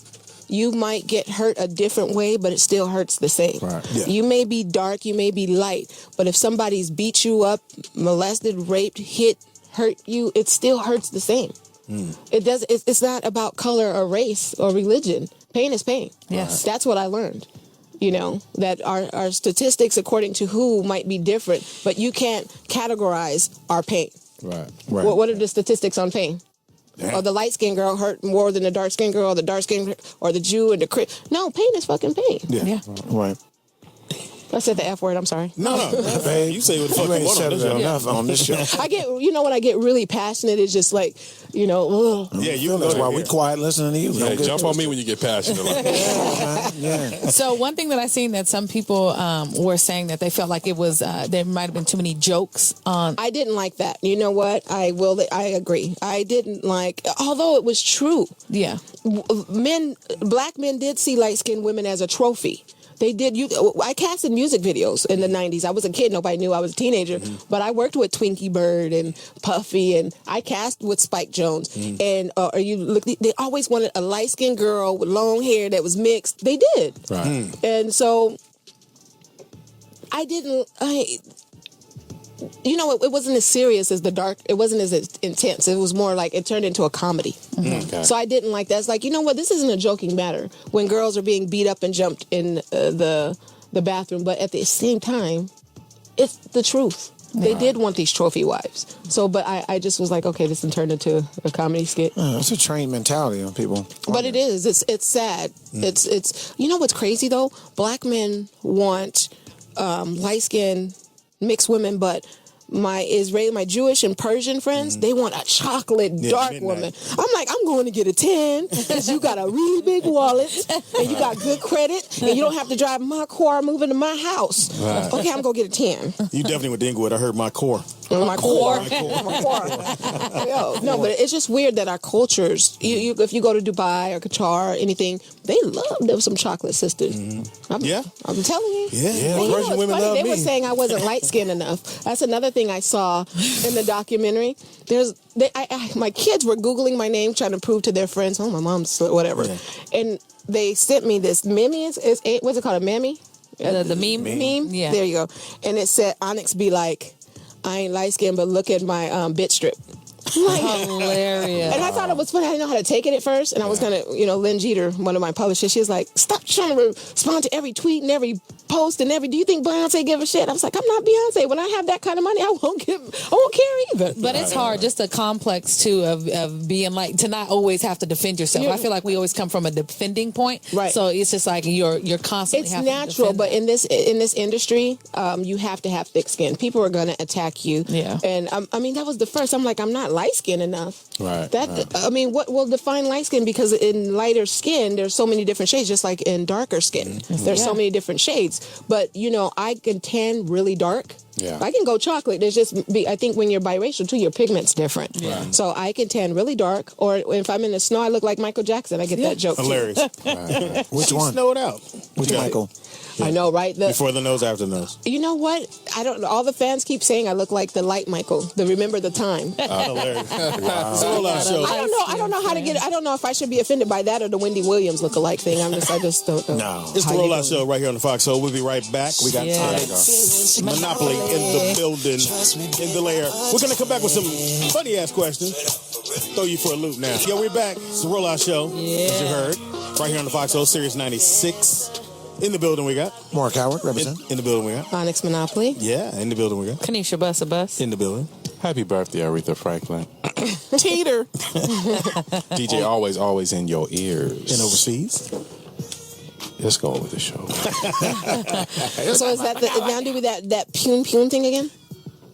You might get hurt a different way, but it still hurts the same. You may be dark, you may be light, but if somebody's beat you up, molested, raped, hurt you, it still hurts the same. It's not about color or race or religion. Pain is pain.
Yes.
That's what I learned. You know, that our statistics according to who might be different, but you can't categorize our pain. What are the statistics on pain? Or the light-skinned girl hurt more than the dark-skinned girl, or the dark-skinned, or the Jew and the Christian. No, pain is fucking pain.
Right.
I said the F word. I'm sorry.
No.
Babe,
you say what the fuck
you
you
ain't
want
said
on this
it
show.
enough on this show.
I get, when I get really passionate, it's just like, ugh.
Yeah, you
That's
know
why we quiet listening to you.
Yeah,
Don't get
jump on me when you get passionate like that.
So one thing that I seen that some people were saying that they felt like it was there might have been too many jokes on.
I didn't like that. You know what? I agree. I didn't like, although it was true.
Yeah.
Black men did see light-skinned women as a trophy. They did. I casted music videos in the 90s. I was a kid. Nobody knew I was a teenager. Mm-hmm. But I worked with Twinkie Bird and Puffy, and I cast with Spike Jones. Mm-hmm. And they always wanted a light-skinned girl with long hair that was mixed. They did.
Right.
And so it wasn't as serious as the dark. It wasn't as intense. It was more like it turned into a comedy.
Mm-hmm. Okay.
So I didn't like that. It's like, you know what? This isn't a joking matter when girls are being beat up and jumped in the bathroom. But at the same time, it's the truth. They did want these trophy wives. So, but I just was like, okay, this can turn into a comedy skit.
It's a trained mentality on people.
But it is. It's sad. It's you know what's crazy though? Black men want light-skinned mixed women, but my Jewish and Persian friends, they want a chocolate dark woman. I'm like, I'm going to get a 10 because you got a really big wallet and you got good credit and you don't have to drive my car moving to my house.
Right.
Okay, I'm going to get a 10.
You definitely went to Inglewood. I heard my core.
My core. No, but it's just weird that our cultures, if you go to Dubai or Qatar or anything, they love them some chocolate sisters. Mm-hmm. I'm telling you.
Yeah.
Persian women love me. They were saying I wasn't light-skinned enough. That's another thing I saw in the documentary. My kids were Googling my name, trying to prove to their friends, oh, my mom's whatever. Yeah. And they sent me this meme. What's it called, a meme?
The meme?
Meme?
Yeah.
There you go. And it said, Onyx be like, I ain't light-skinned, but look at my bit strip. Like,
hilarious.
And I thought it was funny. I didn't know how to take it at first. And I was going to, Lynn Jeter, one of my publishers, she was like, stop trying to respond to every tweet and every post and do you think Beyonce give a shit? I was like, I'm not Beyonce. When I have that kind of money, I won't care either.
But it's hard, just a complex too of being like, to not always have to defend yourself. I feel like we always come from a defending point. Right. So it's just like you're constantly
it's natural, but in this industry, you have to have thick skin. People are going to attack you. Yeah. And that was the first. I'm like, I'm not light skin enough.
Right.
What will define light skin? Because in lighter skin, there's so many different shades, just like in darker skin. Mm-hmm. There's so many different shades. But, I can tan really dark. Yeah. I can go chocolate. I think when you're biracial too, your pigment's different. Yeah. So I can tan really dark, or if I'm in the snow, I look like Michael Jackson. I get that joke.
Hilarious.
Which one?
Snowed out.
Which Michael?
Yeah. I know, right?
Before the nose, after the nose.
You know what? I don't know. All the fans keep saying I look like the light Michael, the Remember the Time.
Hilarious. Wow. Show.
I don't know how to get it. I don't know if I should be offended by that or the Wendy Williams look-alike thing. I just don't know.
No. It's the Rollout Show right here on the Foxxhole. We'll be right back. We got Onyxx Monopoly in the building, in the lair. We're going to come back with some funny-ass questions. Throw you for a loop now. Yo, we're back. It's the Rollout Show, as you heard. Right here on the Foxxhole, Sirius 96. In the building we got.
Mark Howard, represent.
In
the building we got.
Onyxx Monopoly.
Yeah, in the building we got.
Kanisha Bus.
In the building.
Happy birthday, Aretha Franklin.
Teeter.
DJ always in your ears.
And overseas.
Let's go over the show.
So is that now do we that pune thing again?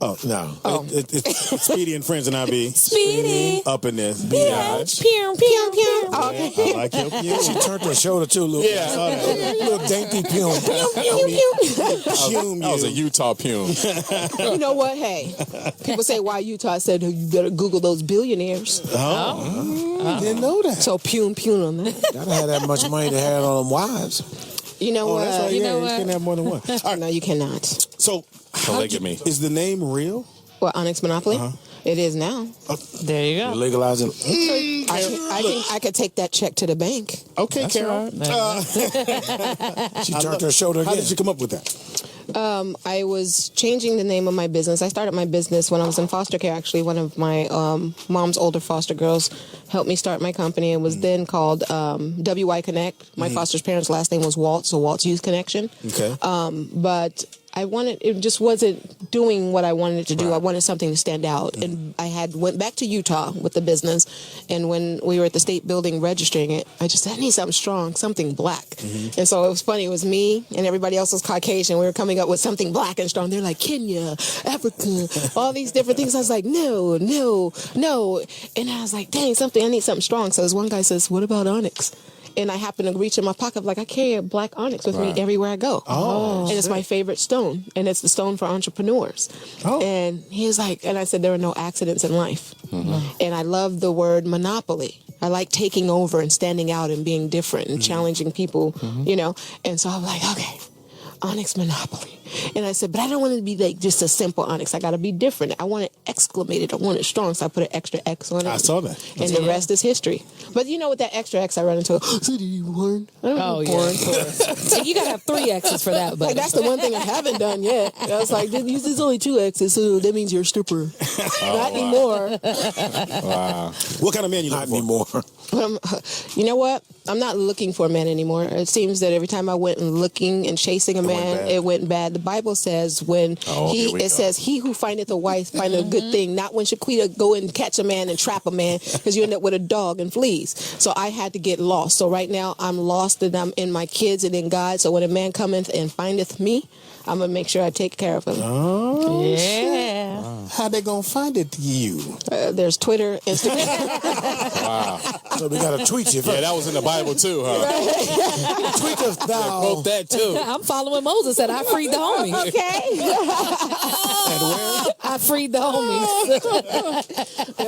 Oh, no. Oh. It's Speedy and Friends and I be.
Speedy.
Up in there.
Bitch. Pew, pew, pew. Oh, okay.
I like your pew.
She turned her shoulder too, little.
Yeah, I saw that.
Little dainty pew.
That was a Utah pew.
You know what? Hey, people say, why Utah? I said, you better Google those billionaires.
Didn't know that.
So pew on that.
Gotta have that much money to have on them wives.
You know what?
That's right. You can't have more than one. All right.
No, you cannot.
So,
polygamy.
Is the name real?
What, Onyxx Monopoly? It is now.
There you go.
Legalize it.
I could take that check to the bank.
Okay, Carol. Right.
She turned her shoulder again.
How did you come up with that?
I was changing the name of my business. I started my business when I was in foster care. Actually, one of my mom's older foster girls helped me start my company. It was then called WY Connect. My foster's parents' last name was Waltz, so Waltz Youth Connection.
Okay.
But it just wasn't doing what I wanted it to do. I wanted something to stand out. And I went back to Utah with the business. And when we were at the state building registering it, I just said, I need something strong, something black. And so it was funny. It was me and everybody else was Caucasian. We were coming up with something black and strong. They're like, Kenya, Africa, all these different things. I was like, no. And I was like, dang, I need something strong. So this one guy says, what about onyx? And I happen to reach in my pocket, like I carry a black onyx with me everywhere I go. And it's my favorite stone. And it's the stone for entrepreneurs. And he's like, and I said, there are no accidents in life. And I love the word monopoly. I like taking over and standing out and being different and challenging people, you know. And so I'm like, okay, Onyx Monopoly. And I said, but I don't want it to be like just a simple onyx. I got to be different. I want it exclamated. I want it strong. So I put an extra X on it.
I saw that.
And the rest is history. But you know, with that extra X, I run into, so did you born?
So you got to have 3 X's for that. But
like, that's the one thing I haven't done yet. I was like, there's only 2 X's, so that means you're a stripper. Not anymore.
What kind of man you looking
anymore?
You know what? I'm not looking for a man anymore. It seems that every time I went and looking and chasing a man, it went bad. The Bible says says, he who findeth a wife findeth a good thing, not when Shaquita go and catch a man and trap a man, because you end up with a dog and fleas. So I had to get lost. So right now I'm lost and I'm in my kids and in God. So when a man cometh and findeth me, I'm going to make sure I take care of him.
Oh, yeah. Wow. How they going to find it to you?
There's Twitter, Instagram.
Wow. So we got to tweet you.
Yeah, that was in the Bible too, huh?
Tweet us thou.
Quote that too.
I'm following Moses said I freed the homies.
Okay.
And where?
I freed the homies.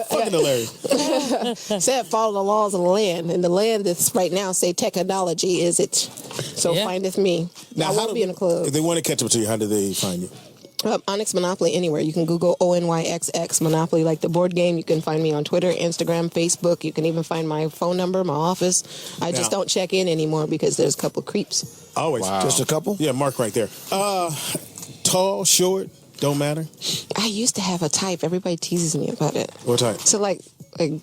Fucking hilarious.
Said follow the laws of the land. And the land that's right now, say technology is it. So findeth me.
Now,
I won't be in a club.
If they want to catch up to you, how do they find you?
Onyx Monopoly anywhere. You can Google ONYXX Monopoly, like the board game. You can find me on Twitter, Instagram, Facebook. You can even find my phone number, my office. I just don't check in anymore because there's a couple of creeps.
Always.
Wow. Just a couple?
Yeah, mark right there. Tall, short, don't matter.
I used to have a type. Everybody teases me about it.
What type?
So like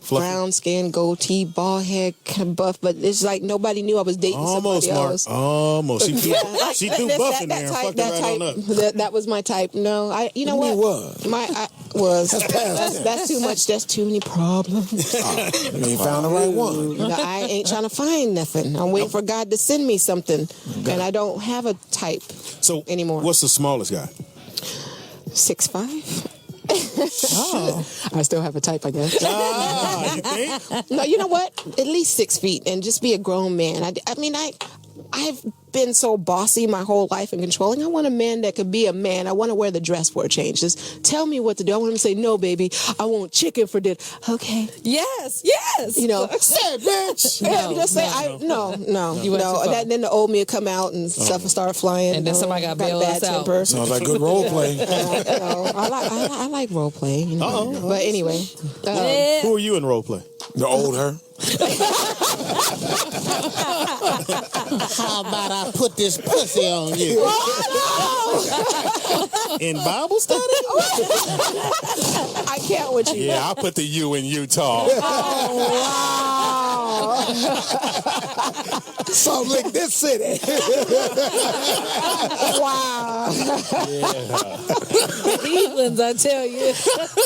brown skin, goatee, bald head, kind of buff, but it's like nobody knew I was dating somebody else.
Almost. She threw buff in there and fucked it right on up.
That was my type. No, you know what? That's too much. That's too many problems.
You ain't found the right one.
No, I ain't trying to find nothing. I'm waiting for God to send me something, and I don't have a type anymore.
What's the smallest guy?
6'5". I still have a type, I guess.
You think?
No, you know what? At least 6 feet and just be a grown man. I've been so bossy my whole life and controlling. I want a man that could be a man. I want to wear the dress for a change. Just tell me what to do. I want him to say, no, baby, I want chicken for dinner. Okay.
Yes.
You know,
say bitch.
Just say, no. Then the old me would come out and stuff would start flying.
And then somebody got bailed
bad
out.
temper.
Sounds like good role play.
I like role play. You know. But anyway.
Who are you in role play?
The old her.
How about I put this pussy on you?
In Bible study?
I can't with you.
Yeah, I'll put the U in Utah.
Salt Lake, this city.
Wow.
Cleveland's, I tell you.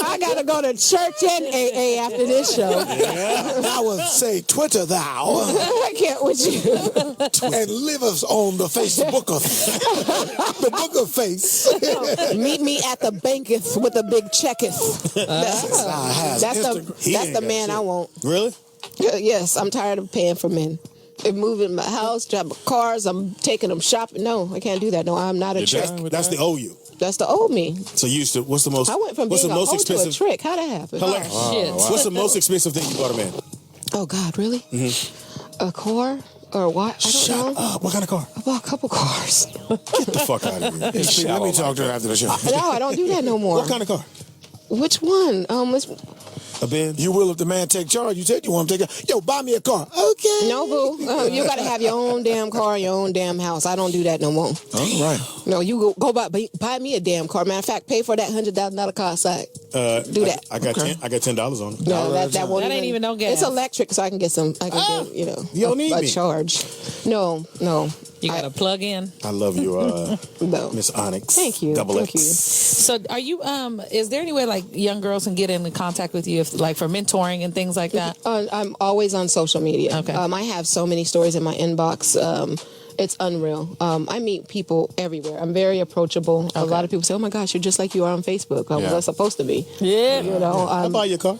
I gotta go to church and AA after this show.
I would say Twitter thou.
I can't with you.
And live us on the Facebook of the book of face.
Meet me at the banketh with a big checketh. That's the man I want.
Really?
Yes, I'm tired of paying for men. They're moving my house, driving cars, I'm taking them shopping. No, I can't do that. No, I'm not a trick.
That's the old you.
That's the old me.
So you used to, what's the most
I went from being a hoe to a trick. How'd that happen?
Hilarious. What's the most expensive thing you bought a man?
Oh, God, really? Mm-hmm. A car? Or what? I don't know.
Up. What kind of car?
I bought a couple cars.
Get the fuck out of here.
Let me talk to her after the show.
No, I don't do that no more.
What kind of car?
Which one?
A Benz? You will if the man take charge. You said you want him to take charge. Yo, buy me a car. Okay.
No, boo. You got to have your own damn car, your own damn house. I don't do that no more.
All right.
No, you go buy me a damn car. Matter of fact, pay for that $100,000 car outside. Do that.
I got $10 on it.
No, that won't
ain't even no gas.
It's electric, so I can get some. I can get,
you don't need
a
me.
charge. No.
You got to plug in.
I love you, Miss Onyxx.
Thank you.
Double
Thank
X.
you.
So are you, is there any way like young girls can get in contact with you if like for mentoring and things like that?
I'm always on social media.
Okay.
I have so many stories in my inbox. It's unreal. I meet people everywhere. I'm very approachable. A lot of people say, "Oh my gosh, you're just like you are on Facebook." I was supposed to be.
Yeah.
You know.
I'll buy your car.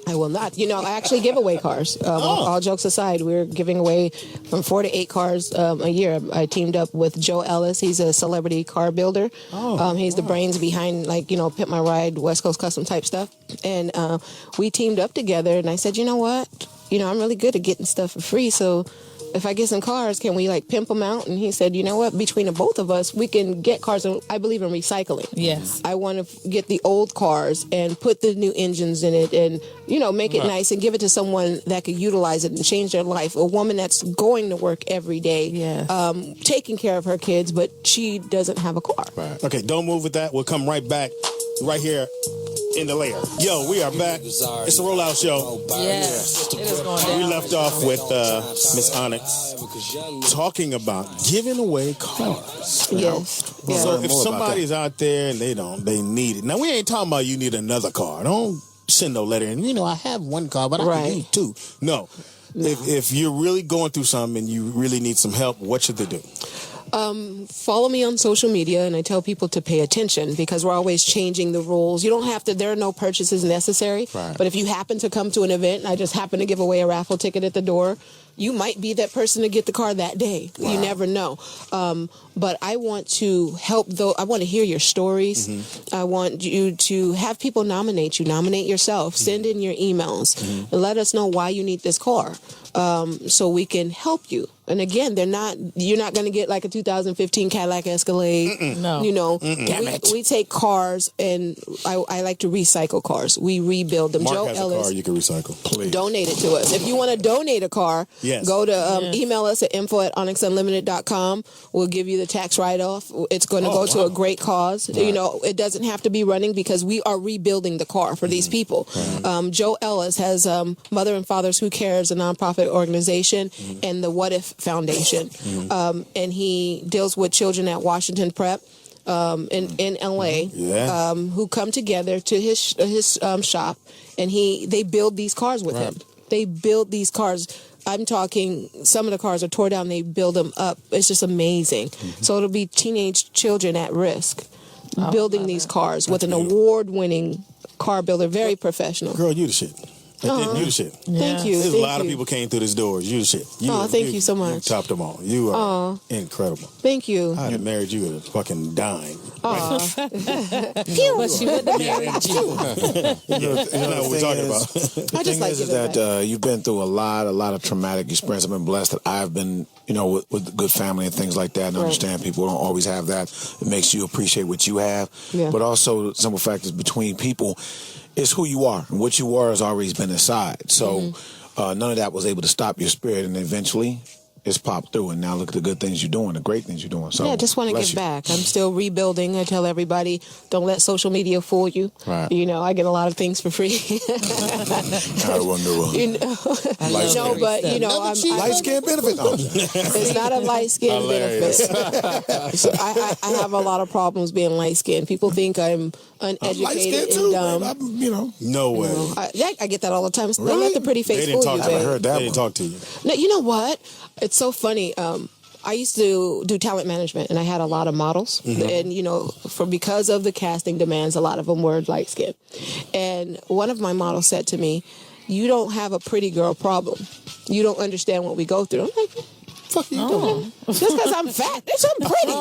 I will not. You know, I actually give away cars. All jokes aside, we're giving away from 4 to 8 cars a year. I teamed up with Joe Ellis. He's a celebrity car builder. He's the brains behind, like, Pimp My Ride, West Coast Custom type stuff. And we teamed up together, and I said, you know what? I'm really good at getting stuff for free, so if I get some cars, can we like pimp them out? And he said, you know what? Between the both of us, we can get cars. And I believe in recycling.
Yes.
I want to get the old cars and put the new engines in it and, make it nice and give it to someone that could utilize it and change their life. A woman that's going to work every day, taking care of her kids, but she doesn't have a car.
Right. Okay, don't move with that. We'll come right back right here in the layer. Yo, we are back. It's a rollout show.
Yes. It is going down.
We left off with Miss Onyxx talking about giving away cars.
Yes.
So if somebody's out there and they need it. Now, we ain't talking about you need another car. Don't send no letter in. I have one car, but I need 2. No. If you're really going through something and you really need some help, what should they do?
Follow me on social media, and I tell people to pay attention because we're always changing the rules. You don't have to, there are no purchases necessary, but if you happen to come to an event and I just happen to give away a raffle ticket at the door, you might be that person to get the car that day. Wow. You never know. But I want to help, I want to hear your stories. Mm-hmm. I want you to have people nominate you. Nominate yourself. Mm-hmm. Send in your emails. Mm-hmm. And let us know why you need this car so we can help you. And again, you're not going to get like a 2015 Cadillac Escalade. Mm-mm. No. We take cars, and I like to recycle cars. We rebuild them.
Mark
Joe
has
Ellis,
a car you can recycle. Please.
Donate it to us. If you want to donate a car, go to email us at info@onyxunlimited.com. We'll give you the tax write-off. It's going to go to a great cause. Right. It doesn't have to be running because we are rebuilding the car for these people. Right. Joe Ellis has Mother and Fathers Who Cares, a nonprofit organization, and the What If Foundation. And he deals with children at Washington Prep in LA who come together to his shop, and they build these cars with him. They build these cars. I'm talking, some of the cars are tore down, they build them up. It's just amazing. So it'll be teenage children at risk building these cars with an award-winning car builder, very professional.
Girl, you the shit. You the shit.
Thank you.
There's a lot of people came through this door. You the shit.
Thank you so much.
You topped them all. You are incredible.
Thank you.
I'd have married you at a fucking dime.
But she wouldn't have married you.
You know what we're talking about.
The thing is that you've been through a lot of traumatic experience. I've been blessed that I've been, with good family and things like that, and understand people don't always have that. It makes you appreciate what you have. Yeah. But also, simple fact is between people, it's who you are, and what you are has always been inside. So none of that was able to stop your spirit, and eventually it's popped through. And now look at the good things you're doing, the great things you're doing. So
I just want to give back. I'm still rebuilding. I tell everybody, don't let social media fool you. Right. I get a lot of things for free.
I wonder
what. I'm
light skin benefit. No.
It's not a light skin benefit. So I have a lot of problems being light skinned. People think I'm uneducated and dumb.
No way.
I get that all the time. Really? Don't let the pretty face fool you.
I heard that.
They didn't talk to you.
No, you know what? It's so funny. I used to do talent management, and I had a lot of models. Mm-hmm. And, because of the casting demands, a lot of them were light skinned. And one of my models said to me, "You don't have a pretty girl problem. You don't understand what we go through." I'm like,
Fuck you doing?
Just because I'm fat, bitch, I'm pretty.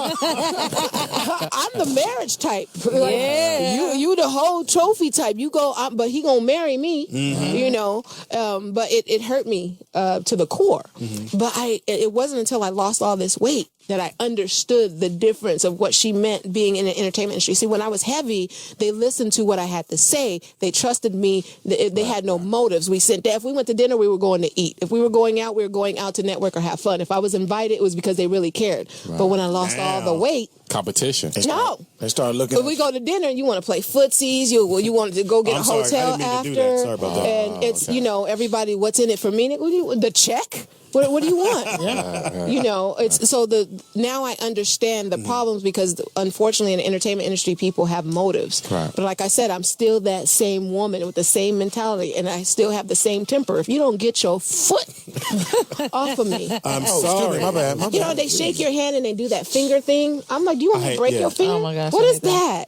I'm the marriage type. Like,
Yeah.
you the whole trophy type. You go, but he gonna marry me. You know. But it hurt me to the core. But it wasn't until I lost all this weight that I understood the difference of what she meant being in the entertainment industry. See, when I was heavy, they listened to what I had to say. They trusted me. They had no motives. If we went to dinner, we were going to eat. If we were going out, we were going out to network or have fun. If I was invited, it was because they really cared. Right. But when I lost all the weight,
competition.
They start looking.
If we go to dinner and you want to play footsies, you want to go get a hotel after,
Sorry about that.
and it's everybody. What's in it for me? The check. What do you want? You know, it's so now I understand the problems because unfortunately in the entertainment industry people have motives.
Right.
But like I said, I'm still that same woman with the same mentality and I still have the same temper. If you don't get your foot off of me.
I'm sorry.
My bad.
You know, they shake your hand and they do that finger thing. I'm like, do you want me to break your finger?
Oh my gosh.
What is that?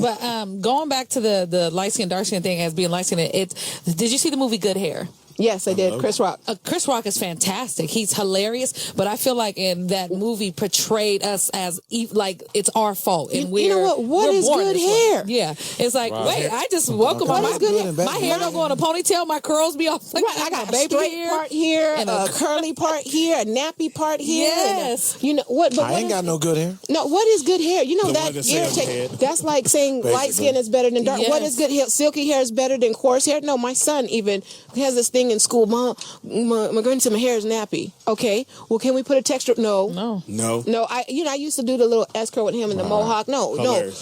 But going back to the light skin, dark skin thing as being light skin, did you see the movie Good Hair?
Yes, I did. Chris Rock.
Chris Rock is fantastic. He's hilarious, but I feel like in that movie portrayed us as like it's our fault, and
you know what? What is good hair?
Yeah, it's like wait, I just woke up. My hair don't go in a ponytail. My curls be off. Like,
I got a
baby
straight
hair
part here, and a curly part here, a nappy part here.
Yes.
You know what? But
I ain't got no good hair.
No, what is good hair? You know
The
that
one that's on your head.
irritates. That's like saying light skin is better than dark.
Yes.
What is good hair? Silky hair is better than coarse hair? No, my son even has this thing in school. Mom, my grandson, my hair is nappy. Okay, well, can we put a texture? No. I used to do the little S curl with him and the mohawk. No.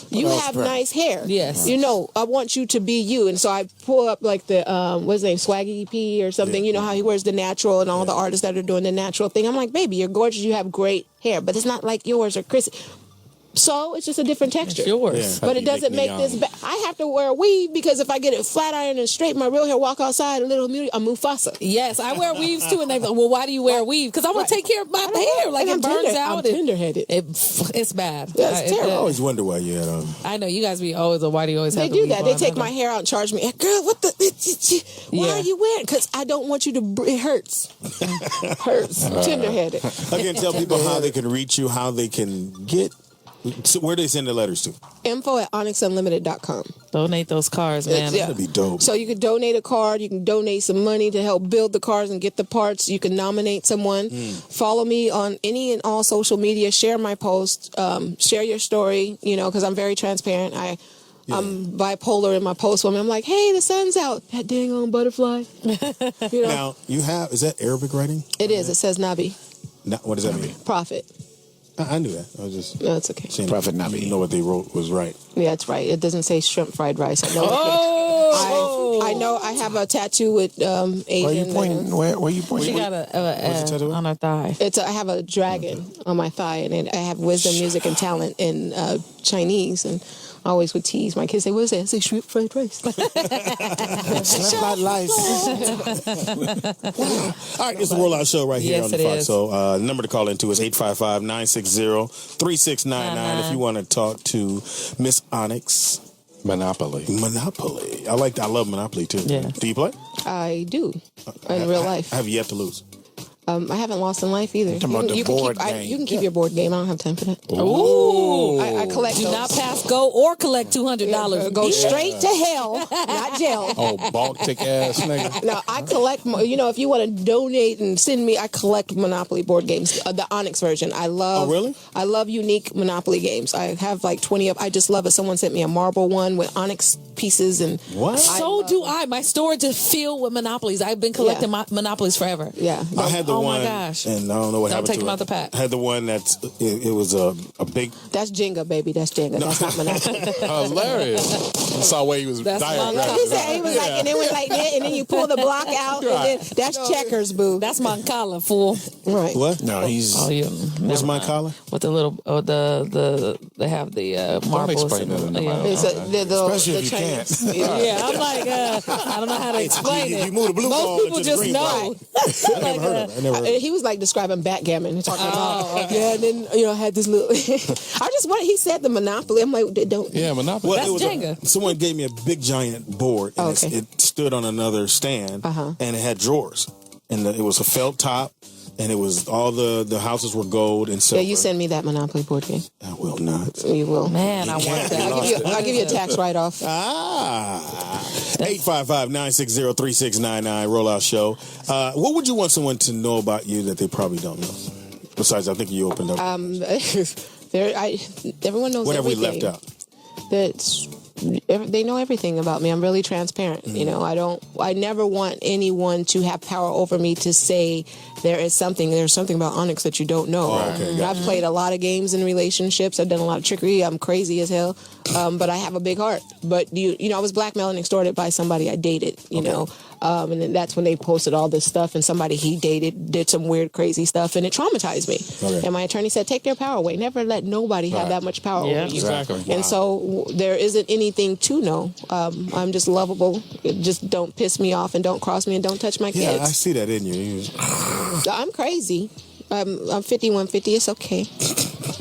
You have nice hair.
Yes.
You know, I want you to be you. And so I pull up like the what's his name, Swaggy P or something. You know how he wears the natural and all the artists that are doing the natural thing. I'm like, baby, you're gorgeous. You have great hair, but it's not like yours or Chris. So it's just a different texture.
It's yours.
But it doesn't make this bad. I have to wear a weave because if I get it flat iron and straight, my real hair walk outside a little I'm Mufasa.
Yes, I wear weaves too, and they well, why do you wear a weave? Because I want to take care of my hair. Like it burns out.
I'm tender-headed.
It's bad.
That's terrible.
I always wonder why you had on.
I know you guys be always. Why do you always have?
They do
the
that.
weave
They
on?
take my hair out and charge me. Girl, what the? Why are you wearing? Because I don't want you to. It hurts. Hurts. Tender-headed.
Again, tell people how they can reach you, how they can get. So where do they send the letters to?
info@onyxunlimited.com.
Donate those cars, man.
That'd be dope.
So you could donate a card. You can donate some money to help build the cars and get the parts. You can nominate someone. Follow me on any and all social media. Share my post. Share your story. You know, because I'm very transparent. I'm bipolar in my post woman. I'm like, hey, the sun's out. That dang on butterfly. You know?
Now, is that Arabic writing?
It is. It says Nabi.
What does that mean?
Prophet.
I knew that. I was just.
No, it's okay.
Prophet Nabi.
You know what they wrote was right.
Yeah, it's right. It doesn't say shrimp fried rice. I know. I know. I have a tattoo with Asian.
Where you pointing? Where you pointing?
She got a on her thigh.
I have a dragon on my thigh, and I have wisdom, music, and talent in Chinese, and I always would tease my kids. Say, what is that? I say shrimp fried rice.
Slap like life.
All right, it's the Rollout Show right here
Yes,
on the
it
Fox.
is.
So number to call into is 855-960-3699 if you want to talk to Miss Onyxx
Monopoly.
I love Monopoly too.
Yeah.
Do you play?
I do in real life.
I have yet to lose.
I haven't lost in life either.
Talking about the board game.
You can keep your board game. I don't have time for that.
Ooh.
I collect
Do
those.
not pass go or collect $200.
Go straight to hell, not jail.
Oh, Baltic ass nigga.
No, I collect. If you want to donate and send me, I collect Monopoly board games. The Onyx version. I love.
Oh, really?
I love unique Monopoly games. I have like 20 of. I just love it. Someone sent me a marble one with Onyx pieces and.
What?
So do I. My storage is filled with Monopolies. I've been collecting Monopolies forever.
Yeah.
I had the
Oh
one,
my gosh.
and I don't know what
Don't
happened
take
to
them
it.
out the pack.
I had the one it was a big.
That's Jenga, baby. That's Jenga. That's not Monopoly.
Hilarious. I saw where he was
That's
diagramming.
He said he was like, and it was like that, and then you pull the block out, and then that's checkers, boo.
That's Mancala, fool.
Right.
What?
No, he's.
Oh, you.
What's my collar?
With the little, they have the marbles.
explain that in the Bible.
It's
Especially if you
Chinese.
can't.
Yeah, I'm like, I don't know how to explain it.
You move the blue ball,
Most people
it's just
just
green
know.
I never heard of it. I never heard of it.
He was like describing backgammon and talking about,
okay.
yeah, and then I had this little. He said the Monopoly. I'm like, don't.
Yeah, Monopoly.
Well,
That's Jenga.
Someone gave me a big giant board, and
Okay.
it stood on another stand, and it had drawers, and it was a felt top, and it was all the houses were gold and silver.
Yeah, you send me that Monopoly board game.
I will not.
You will.
Man, I want that.
I'll give you a tax write-off.
855-960-3699 Rollout Show. What would you want someone to know about you that they probably don't know? Besides, I think you opened up.
Everyone knows
what have we
everything.
left out?
They know everything about me. I'm really transparent. You know, I never want anyone to have power over me to say there's something about Onyxx that you don't know.
Oh, okay, gotcha.
I've played a lot of games in relationships. I've done a lot of trickery. I'm crazy as hell. But I have a big heart. But I was blackmailed and extorted by somebody I dated, you know. And then that's when they posted all this stuff, and somebody he dated did some weird, crazy stuff, and it traumatized me. Okay. And my attorney said, take their power away. Never let nobody have that much power over you.
Exactly.
And so there isn't anything to know. I'm just lovable. Just don't piss me off and don't cross me and don't touch my kids.
Yeah, I see that in you.
I'm crazy. I'm 5150. It's okay.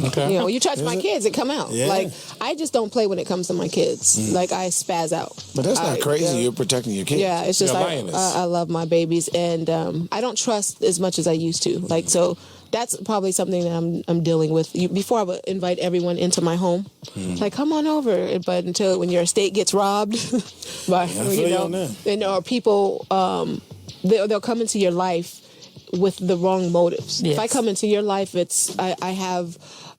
Okay.
You know, you touch my kids, it come out.
Yeah.
Like, I just don't play when it comes to my kids. Like, I spaz out.
But that's not crazy. You're protecting your kids.
Yeah, it's just I love my babies, and I don't trust as much as I used to. Like, so that's probably something that I'm dealing with. Before I would invite everyone into my home, like, come on over. But until when your estate gets robbed, by or people, they'll come into your life with the wrong motives.
Yes.
If I come into your life,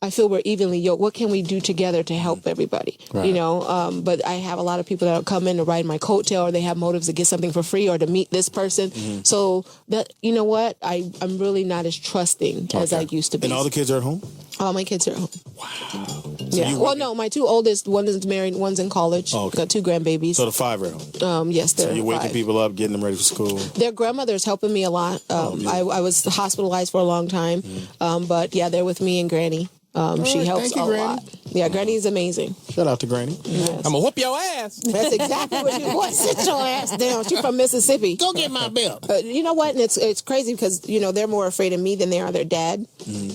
I feel we're evenly yoked. What can we do together to help everybody? Right. You know, but I have a lot of people that come in to ride my coattail, or they have motives to get something for free or to meet this person. So that, you know what, I'm really not as trusting as I used to be.
And all the kids are at home?
All my kids are at home.
Wow.
Yeah. Well, no, my two oldest, one is married, one's in college.
Oh, okay.
Got two grandbabies.
So the 5 are at home?
Yes, they're
So you're waking
5.
people up, getting them ready for school?
Their grandmother's helping me a lot. I was hospitalized for a long time. But yeah, they're with me and Granny. She helps a lot. Yeah, Granny's amazing.
Shout out to Granny.
Yes.
I'm gonna whoop your ass.
That's exactly what you want. Sit your ass down. She's from Mississippi.
Go get my belt.
You know what? And it's crazy because, they're more afraid of me than they are their dad.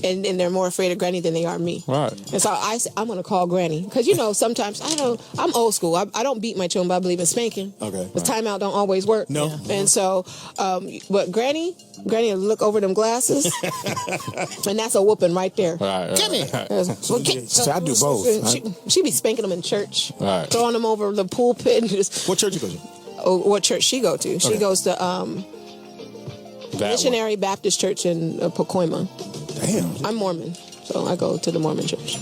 And they're more afraid of Granny than they are me.
Right.
And so I'm going to call Granny. Because, sometimes, I'm old school. I don't beat my children, but I believe in spanking.
Okay.
Because timeout don't always work.
No.
Yeah. And so, but Granny will look over them glasses. And that's a whooping right there.
Right.
Come here.
So I do both.
She be spanking them in church.
Right.
Throwing them over the pulpit. And just,
What church you go to?
what church she go to? She goes to Missionary Baptist Church in Pacoima.
Damn.
I'm Mormon, so I go to the Mormon church.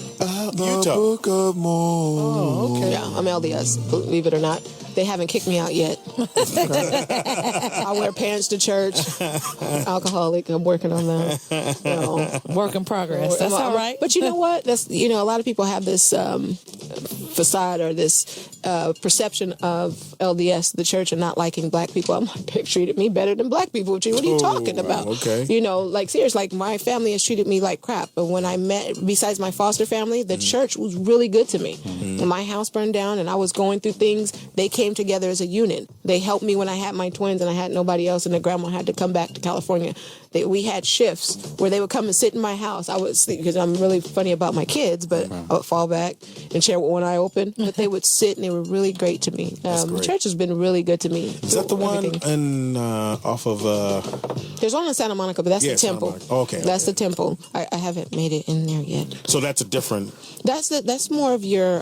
Utah.
Book of Mormon.
Oh, okay.
Yeah, I'm LDS, believe it or not. They haven't kicked me out yet. I wear pants to church. Alcoholic. I'm working on that.
Work in progress. That's all right.
But you know what? That's a lot of people have this facade or this perception of LDS, the church, and not liking black people. I'm like, they've treated me better than black people. What are you talking about?
Okay.
Seriously, like my family has treated me like crap. But when I met, besides my foster family, the church was really good to me. When my house burned down and I was going through things, they came together as a unit. They helped me when I had my twins and I had nobody else, and the grandma had to come back to California. We had shifts where they would come and sit in my house. I would sleep because I'm really funny about my kids, but I would fall back and share with one eye open. But they would sit, and they were really great to me. The church has been really good to me.
Is that the one in off of?
There's one in Santa Monica, but that's the temple.
Okay,
that's the temple. I haven't made it in there yet.
So that's a different.
That's more of your.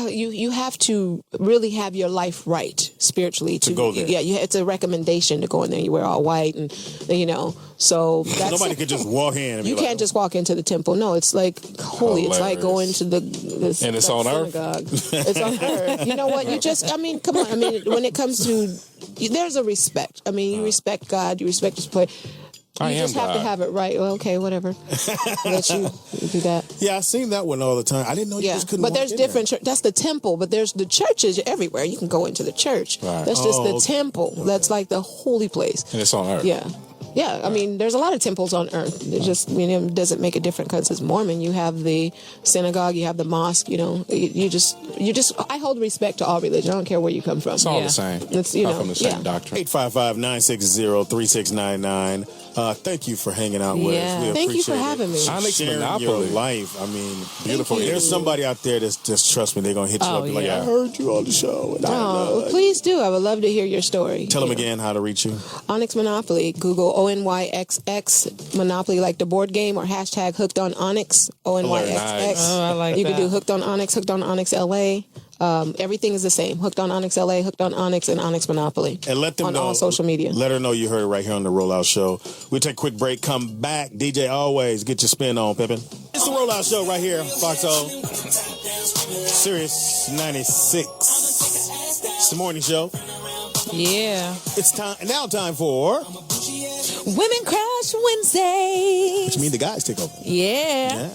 You have to really have your life right spiritually to
go there.
Yeah, it's a recommendation to go in there. You wear all white, and so that's,
nobody could just walk in. And
you can't just walk into the temple. No, it's like holy. Hilarious. It's like going to
and it's on
synagogue. It's on earth. You know what? Come on. When it comes to, there's a respect. You respect God. You respect His place. You just have to have it right. Well, okay, whatever. Let you do that.
Yeah, I've seen that one all the time. I didn't know you just couldn't.
But there's different. That's the temple. But there's the churches everywhere. You can go into the church. Right. That's just the temple. Okay. That's like the holy place.
And it's on earth.
Yeah. Yeah, there's a lot of temples on earth. It just, it doesn't make a difference because it's Mormon. You have the synagogue, you have the mosque. You just. I hold respect to all religion. I don't care where you come from.
It's all the same.
It's
from the same doctrine.
855-960-3699. Thank you for hanging out with us. We
Thank you for
appreciate
having
it.
me.
Onyx
Sharing
Monopoly.
your life. I mean,
Beautiful.
There's somebody out there that's just, trust me, they're going to hit you up and be like,
yeah.
I heard you on the show. And I
Oh,
love
please do. I would love to hear your story.
Tell them again how to reach you.
Onyx Monopoly. Google ONYXX Monopoly, like the board game, or hashtag Hooked on Onyx. ONYXX.
Nice.
Oh, I like
You
that.
can do Hooked on Onyx LA. Everything is the same. Hooked on Onyx LA, Hooked on Onyx, and Onyx Monopoly.
And let them
on
know.
all social media.
Let her know you heard it right here on the Rollout Show. We'll take a quick break. Come back. DJ Always. Get your spin on, Pippin. It's the Rollout Show right here. Foxxhole. Sirius 96. It's the morning show.
Yeah.
It's time for...
Women Crush Wednesday.
Which means the guys take over.
Yeah.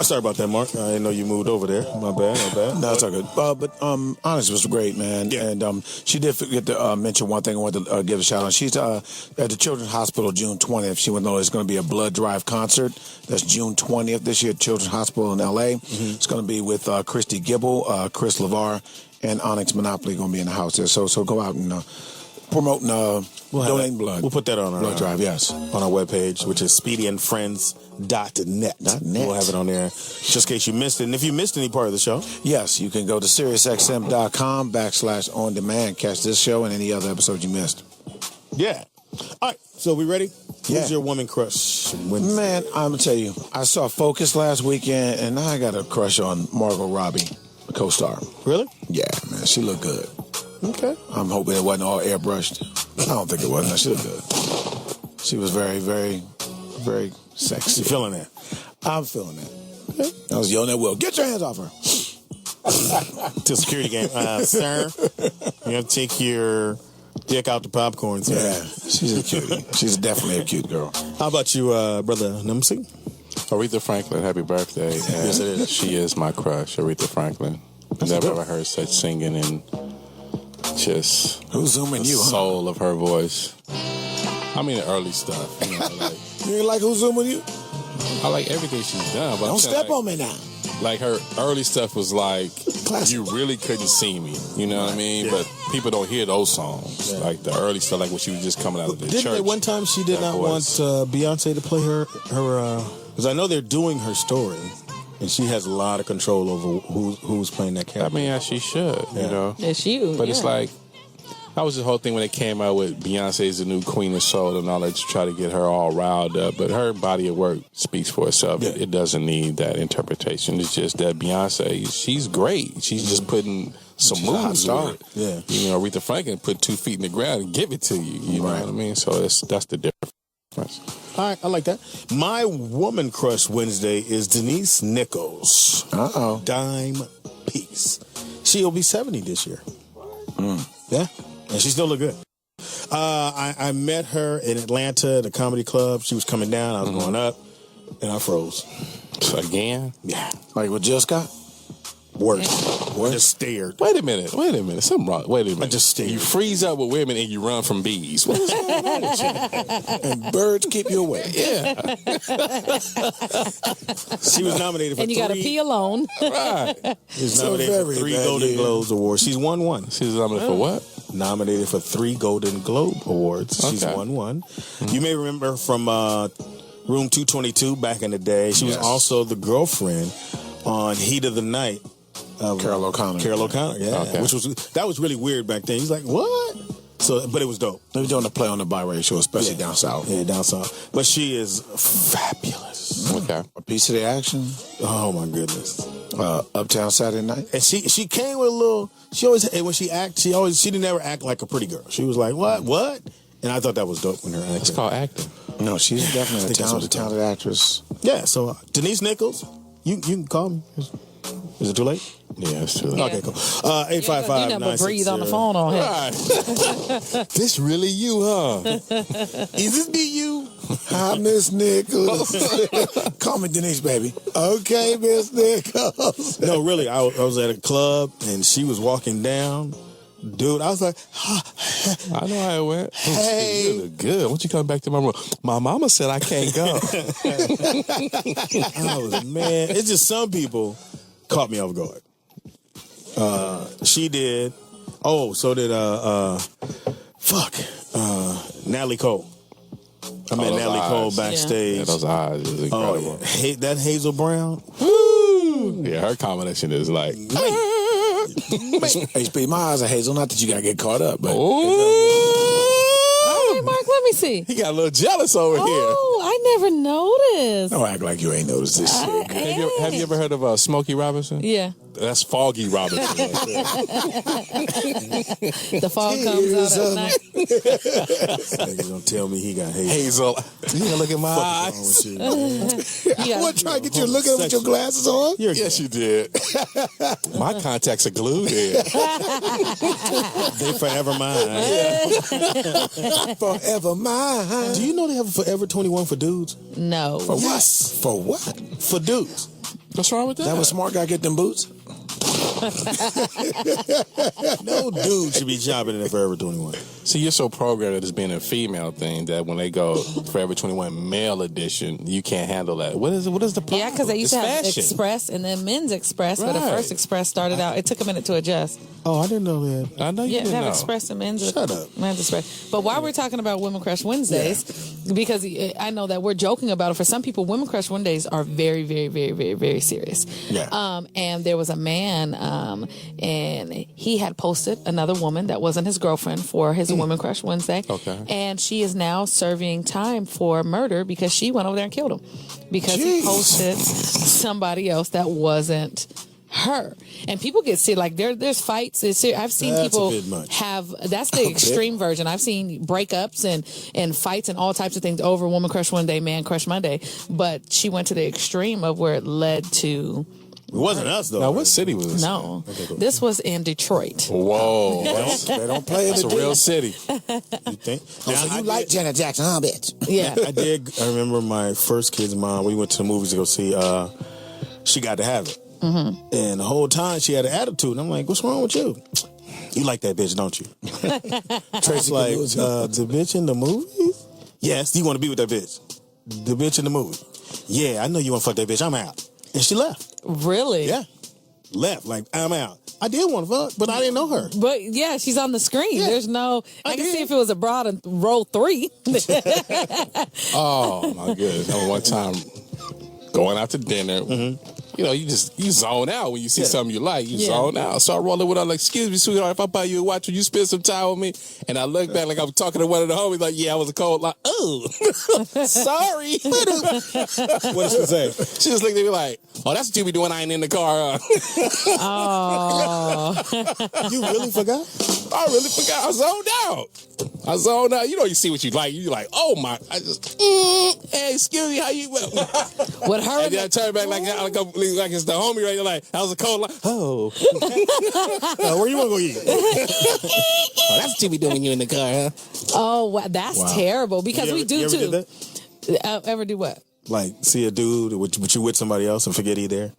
Sorry about that, Mark. I didn't know you moved over there. My bad.
No, it's all good. But Onyx was great, man.
Yeah.
And she did forget to mention one thing I wanted to give a shout out. She's at the Children's Hospital June 20th. She would know there's going to be a blood drive concert. That's June 20th this year at Children's Hospital in L.A.
Mm-hmm.
It's going to be with Christy Gibble, Chris LeVar, and Onyx Monopoly going to be in the house there. So go out and promote and donate blood.
We'll put that on our
blood drive, yes.
on our webpage, which is speedyandfriends.net. We'll have it on there just in case you missed it. And if you missed any part of the show,
Yes, you can go to SiriusXM.com/on-demand, catch this show and any other episode you missed.
yeah. All right, so we ready?
Yeah.
Who's your woman crush?
Man, I'm going to tell you, I saw Focus last weekend, and I got a crush on Margot Robbie, the co-star.
Really?
Yeah, man, she looked good.
Okay.
I'm hoping it wasn't all airbrushed. I don't think it was. No, she looked good. She was very, very, very sexy.
You feeling that?
I'm feeling that. Okay. I was yelling at Will, get your hands off her.
To security game. Sir, you have to take your dick out the popcorn, sir.
Yeah, she's a cutie. She's definitely a cute girl.
How about you, Brother Numsy?
Aretha Franklin, happy birthday.
Yes, it is.
She is my crush, Aretha Franklin. Never ever heard such singing and just
Who's zooming
the
you, huh?
soul of her voice. I mean the early stuff. You know, like,
You ain't like who's zooming you?
I like everything she's done. But
Don't step on me now.
Like her early stuff was like,
Classic.
you really couldn't see me. You know what I mean?
Yeah.
But people don't hear those songs.
Yeah.
Like the early stuff, like when she was just coming out of the
Didn't
church.
they one time she did
That
not
voice.
want Beyonce to play her because I know they're doing her story, and she has a lot of control over who's playing that
I
character.
mean, as she should,
Yeah.
you know.
It's you.
But it's like, that was the whole thing when they came out with Beyonce's the new Queen of Soul and all that to try to get her all riled up. But her body of work speaks for itself.
Yeah.
It doesn't need that interpretation. It's just that Beyonce, she's great. She's just putting some
She's a hot
moves
star.
with it.
Yeah.
You know, Aretha Franklin put 2 feet in the ground and give it to you. You know what I mean? So that's the difference.
All right, I like that. My woman crush Wednesday is Denise Nichols.
Uh-oh.
Dime piece. She'll be 70 this year. Yeah, and she still look good. I met her in Atlanta at a comedy club. She was coming down. I was going up, and I froze.
Again?
Yeah.
Like with Jill Scott?
Worse. I just stared.
Wait a minute. Something wrong. Wait a minute.
I just stared.
You freeze up with women and you run from bees. What is going on with you?
And birds keep you away.
Yeah.
She was nominated for
And you got to pee alone.
Right.
She was
So
nominated
very
for 3
bad,
Golden
yeah.
Globes Awards. She's won one.
She's nominated for what?
Nominated for 3 Golden Globe Awards. She's
Okay.
won one. You may remember her from Room 222 back in the day. She was
Yes.
also the girlfriend on Heat of the Night.
Carol O'Connor.
Yeah.
Okay.
That was really weird back then. He's like, what? So, but it was dope.
They were doing a play on the biracial, especially down south.
Yeah, down south. But she is fabulous.
Okay.
A piece of the action.
Oh my goodness.
Uptown Saturday Night.
And she came with a little. She always when she didn't never act like a pretty girl. She was like, what? And I thought that was dope when her acting.
It's called acting.
No, she's
I
definitely a
think that's what
talented actress.
Yeah. So Denise Nichols, you can call me. Is it too late?
Yeah, it's too late.
Okay, cool. 855
You never breathe on the phone on him.
Right. This really you, huh?
Is this be you?
Hi, Miss Nichols. Call me Denise, baby. Okay, Miss Nichols.
No, really. I was at a club and she was walking down. Dude, I was like,
I know how it went.
Hey.
You look good. Why don't you come back to my room? My mama said I can't go.
I was, man, it's just some people caught me off guard. She did. Oh, so did Natalie Cole. I met Natalie Cole backstage.
Yeah, those eyes is incredible.
Oh, yeah. That Hazel Brown.
Woo! Yeah, her combination is like.
HP, my eyes are hazel. Not that you gotta get caught up, but.
Hey, Mark, let me see.
He got a little jealous over here.
Oh, I never noticed.
Don't act like you ain't noticed this shit.
Have you ever heard of Smokey Robinson?
Yeah.
That's Foggy Robinson.
The fog comes out at night.
Nigga don't tell me he got hazel.
You gonna look at my eyes?
I wasn't trying to get you looking with your glasses on.
Yes, you did. My contacts are glued in.
They forever mine.
Forever mine.
Do you know they have a Forever 21 for dudes?
No.
For what? For what?
For dudes.
What's wrong with that?
That was smart guy get them boots?
No dude should be shopping in a Forever 21.
See, you're so programmed that it's being a female thing that when they go Forever 21 male edition, you can't handle that. What is the problem?
Yeah, because they used to have
fashion.
Express and then Men's Express, but the first Express started out. It took a minute to adjust.
Oh, I didn't know that.
I know you
Yeah,
didn't
they have
know.
Express and Men's.
Shut up.
Men's Express. But while we're talking about Women Crush Wednesdays, because I know that we're joking about it, for some people, Women Crush Wednesdays are very, very, very, very, very serious.
Yeah.
And there was a man, and he had posted another woman that wasn't his girlfriend for his Women Crush Wednesday.
Okay.
And she is now serving time for murder because she went over there and killed him because he posted somebody else that wasn't her. And people get sick. Like there's fights. I've seen
That's
people
a bit much.
that's the extreme version. I've seen breakups and fights and all types of things over Woman Crush Monday, Man Crush Monday. But she went to the extreme of where it led to.
It wasn't us, though.
Now, what city was this?
No, this was in Detroit.
Whoa.
They don't play in
It's a real city.
You think?
Oh, so you like Janet Jackson, huh, bitch?
Yeah.
I did. I remember my first kid's mom. We went to the movies to go see She Got to Have It.
Mm-hmm.
And the whole time she had an attitude. And I'm like, what's wrong with you? You like that bitch, don't you? Tracy's like, the bitch in the movies? Yes. Do you want to be with that bitch? The bitch in the movie? Yeah, I know you want to fuck that bitch. I'm out. And she left.
Really?
Yeah. Left. Like, I'm out. I did want to fuck, but I didn't know her.
But yeah, she's on the screen.
Yeah.
There's no. I can see if it was abroad in row 3.
Oh, my goodness. I remember one time going out to dinner. You know, you zone out when you see something you like. You zone out. So I roll it with her like, excuse me, sweetheart, if I buy you a watch, will you spend some time with me? And I look back like I was talking to one of the homies like, yeah, I was a cold. Like, oh, sorry.
What did she say?
She just looked at me like, oh, that's what you be doing. I ain't in the car.
Oh.
You really forgot?
I really forgot. I zoned out. You know, you see what you like. You like, oh my. I just, hey, excuse me, how you?
With her.
And then I turn back like it's the homie right there. Like, that was a cold. Like, oh.
Where you want to go eat?
Oh, that's what you be doing when you in the car, huh?
Oh, wow, that's terrible because we do
you ever
too.
did that?
Ever do what?
Like, see a dude, but you with somebody else and forget he there?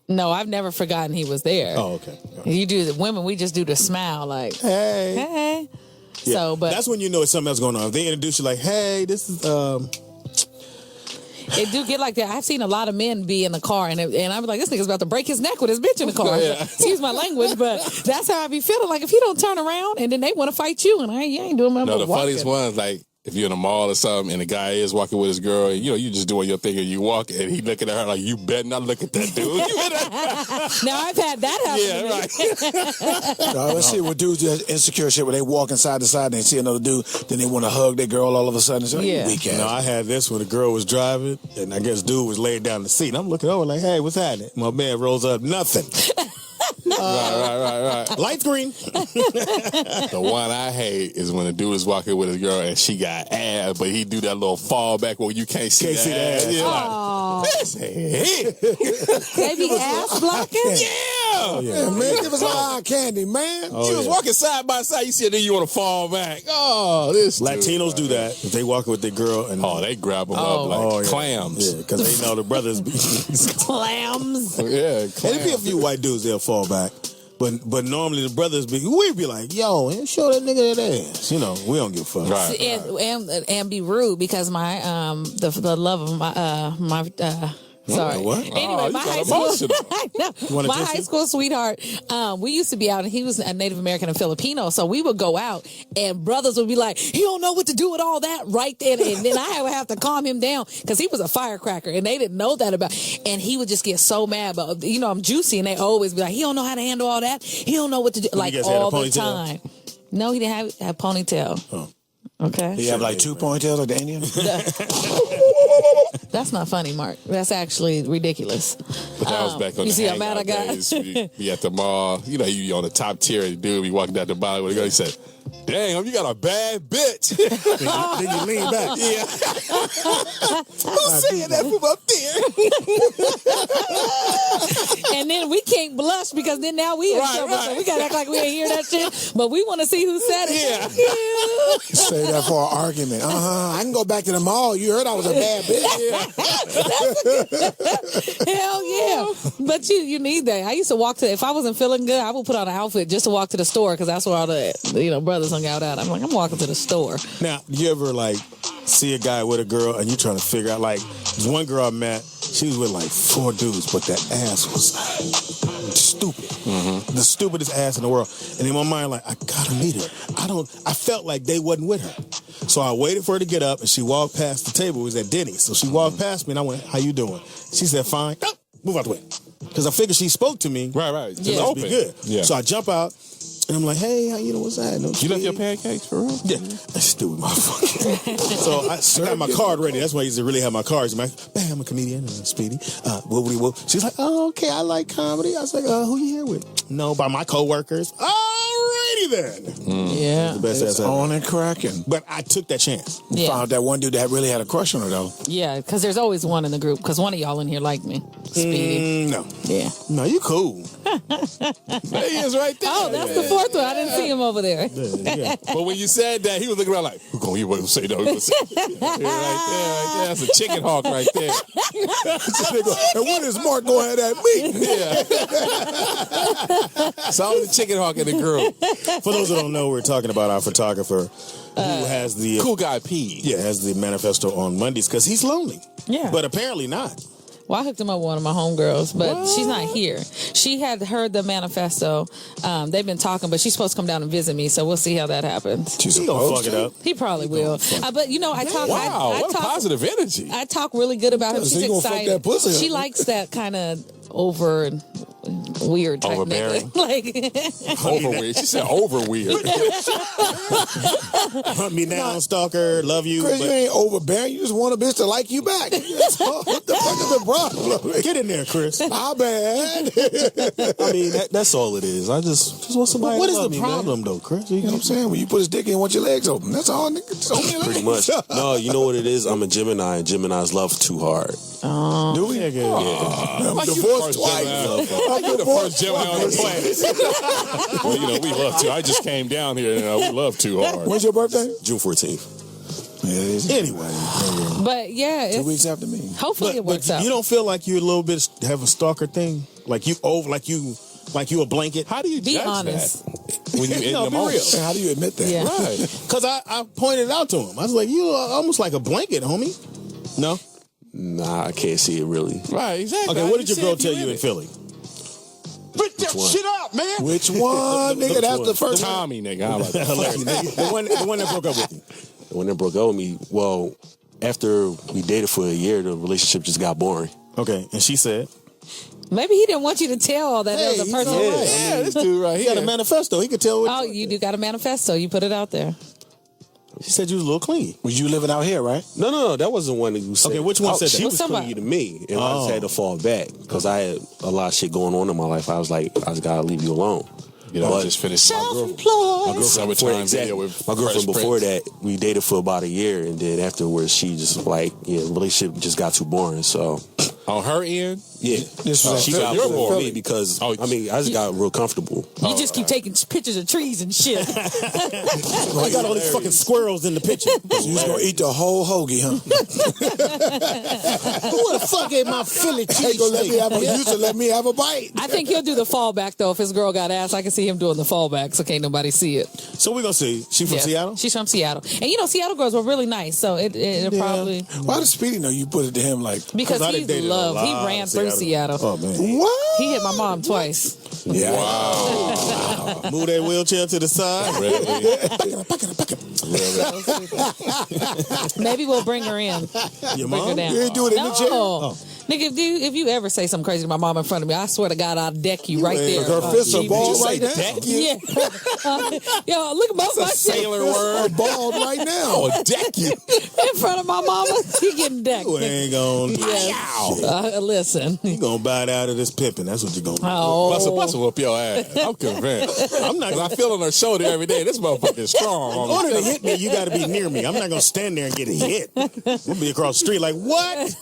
No, I've never forgotten he was there.
Oh, okay.
You do the women, we just do the smile like, hey.
Yeah.
So, but
that's when you know it's something else going on. If they introduce you like, hey, this is
it do get like that. I've seen a lot of men be in the car and I'm like, this nigga's about to break his neck with his bitch in the car.
Yeah.
Excuse my language, but that's how I be feeling. Like if he don't turn around and then they want to fight you and you ain't doing my
No, the funniest one's like, if you're in a mall or something and the guy is walking with his girl, and, you know, you just doing your thing and you walk and he looking at her like, you better not look at that dude.
Now, I've had that happen.
Yeah, right.
Let's see what dudes do insecure shit where they walking side to side and they see another dude, then they want to hug their girl all of a sudden. So
No, I had this when the girl was driving and I guess dude was laying down in the seat. I'm looking over like, hey, what's happening? My man rolls up, nothing.
Right.
Light green.
The one I hate is when the dude is walking with his girl and she got ass, but he do that little fall back where you can't see the ass.
ass.
You're like, this it.
They be ass blocking?
Yeah, man, give us eye candy, man.
You was walking side by side, you see it, then you want to fall back. Oh, this
Latinos do that. If they walking with their girl and
they grab them up like clams.
Yeah, because they know the brothers be
clams.
Yeah,
clams. And it be a few white dudes, they'll fall back. But normally the brothers we be like, yo, show that nigga that ass. You know, we don't give a fuck.
Right. And be rude because my the love of my Sorry.
What?
Anyway, my high school sweetheart, we used to be out, and he was a Native American and Filipino, so we would go out, and brothers would be like, he don't know what to do with all that right there, and then I would have to calm him down because he was a firecracker, and they didn't know that about. And he would just get so mad, but I'm juicy, and they always be like, he don't know how to handle all that. He don't know what to do, like all the time. No, he didn't have a ponytail. Oh. Okay.
He have like 2 ponytails like the Indian?
That's not funny, Mark. That's actually ridiculous.
But that was back on
you
the
see how mad I got?
days. We at the mall. You on the top tier. The dude be walking down the mall. He said, damn, you got a bad bitch.
then you lean back.
Yeah. Who's saying that from up there?
And then we can't blush because then now we in trouble. So we got to act like we ain't hear that shit. But we want to see who said it.
Yeah.
Say that for an argument. I can go back to the mall. You heard I was a bad bitch.
Hell yeah. But you need that. I used to walk if I wasn't feeling good, I would put on an outfit just to walk to the store because that's where all the brothers hung out at. I'm like, I'm walking to the store.
Now, you ever see a guy with a girl and you trying to figure out there's one girl I met, she was with 4 dudes, but that ass was stupid. Mm-hmm. The stupidest ass in the world. And in my mind, I gotta meet her. I felt like they wasn't with her. So I waited for her to get up and she walked past the table. It was at Denny's. So she walked past me and I went, how you doing? She said, fine. Oh, move out the way. Because I figured she spoke to me.
Right.
Yeah. Must be good. Yeah. So I jump out. And I'm like, hey, how you doing? What's that? No,
you left your pancakes for real?
Yeah. That's stupid motherfucker. So I got my card ready. That's why I used to really have my cards. I'm like, bam, I'm a comedian, Speedy. Whoop. She's like, oh, okay, I like comedy. I was like, who you here with? No, by my coworkers. Alrighty then.
Yeah.
The best ass
on and cracking.
But I took that chance.
You found that one dude that really had a crush on her, though.
Yeah, because there's always one in the group, because one of y'all in here like me. Speedy.
No.
Yeah.
No, you cool.
There he is right there.
Oh, that's the fourth one. I didn't see him over there.
Yeah.
But when you said that, he was looking around like, who gonna hear what he say? No, he gonna say right there. That's a chicken hawk right there.
And what is Mark going at me?
Yeah. So I was the chicken hawk in the group.
For those who don't know, we're talking about our photographer who has the
Cool Guy P.
Yeah, has the manifesto on Mondays because he's lonely.
Yeah.
But apparently not.
Well, I hooked him up with one of my homegirls, but she's not here. She had heard the manifesto. They've been talking, but she's supposed to come down and visit me, so we'll see how that happens.
She's gonna fuck it up.
He probably will. But I talk.
Wow, what positive energy.
I talk really good about him. She's excited.
Fuck that pussy
She likes that kind of over weird type
overbearing.
Nigga.
Over weird. She said over weird.
Hunt me down, stalker, love you.
Chris, you ain't overbearing. You just want a bitch to like you back. What the fuck is the problem?
Get in there, Chris.
My bad.
I mean, that's all it is. I just want somebody.
What
to
is
love
the
me,
problem,
man.
though, Chris?
You know what I'm saying? When you put his dick in, want your legs open. That's all, nigga. Just open your
Pretty
legs.
much. No, you know what it is? I'm a Gemini, and Geminis love too hard.
Do we?
Yeah.
I'm divorced twice.
Like you're the first Gemini on the planet. Well, we love to. I just came down here and we love too hard.
When's your birthday?
June 14th.
Anyway.
But yeah,
2 weeks after me.
Hopefully it works out.
You don't feel like you a little bit have a stalker thing? Like you a blanket?
How do you
be
judge
honest?
that? When you in the
be
moment.
real.
How do you admit that?
Yeah.
Right. Because I pointed it out to him. I was like, you almost like a blanket, homie. No?
Nah, I can't see it really.
Right, exactly.
Okay, what did your girl tell you in Philly?
Put that shit up, man.
Which one, nigga? That's the first one.
Tommy, nigga. How about that?
The one that broke up with you.
The one that broke up with me, well, after we dated for a year, the relationship just got boring.
Okay, and she said?
Maybe he didn't want you to tell all that.
Hey,
There was a person.
he's all right.
Yeah, this dude right
He
here.
got a manifesto. He could tell what.
Oh, you do got a manifesto. You put it out there.
She said you was a little clingy.
Was you living out here, right?
No, that wasn't one who said.
Okay, which one said that?
She was
What's
clingy to me, and I just had to fall back because I had a lot of shit going on in my life. I was like, I just gotta leave you alone.
I just finished my girlfriend.
My girlfriend before that, we dated for about a year, and then afterwards, she just the relationship just got too boring. So
on her end,
Yeah, she got
your
more
boy.
for me because I just got real comfortable.
You just keep taking pictures of trees and shit.
I got all these fucking squirrels in the picture.
You was gonna eat the whole hoagie, huh?
Who the fuck ate my Philly cheese?
You used to let me have a bite.
I think he'll do the fallback though. If his girl got ass, I can see him doing the fallback, so can't nobody see it.
So we're gonna see. She from Seattle?
She's from Seattle, and Seattle girls were really nice. So it'll probably.
Why does Speedy know you put it to him like?
Because he's love. He ran through Seattle.
Oh man,
what?
He hit my mom twice.
Yeah.
Wow. Move that wheelchair to the side.
Maybe we'll bring her in.
Your
Bring her
mom?
down.
You ain't do it in the chair?
No. Nigga, if you ever say something crazy to my mom in front of me, I swear to God, I'll deck you right there.
Her fists are bald right now.
Yeah. Yo, look at my
sailor word. Bald right now.
Oh, deck you.
in front of my mama. He getting decked.
You ain't gonna.
Yes. Listen.
You gonna bite out of this pimping. That's what you gonna do.
Oh.
Bustle whoop your ass. I'm convinced. I'm not. I feel on her shoulder every day. This motherfucker is strong.
In order to hit me, you got to be near me. I'm not gonna stand there and get hit. I'm gonna be across the street like, what?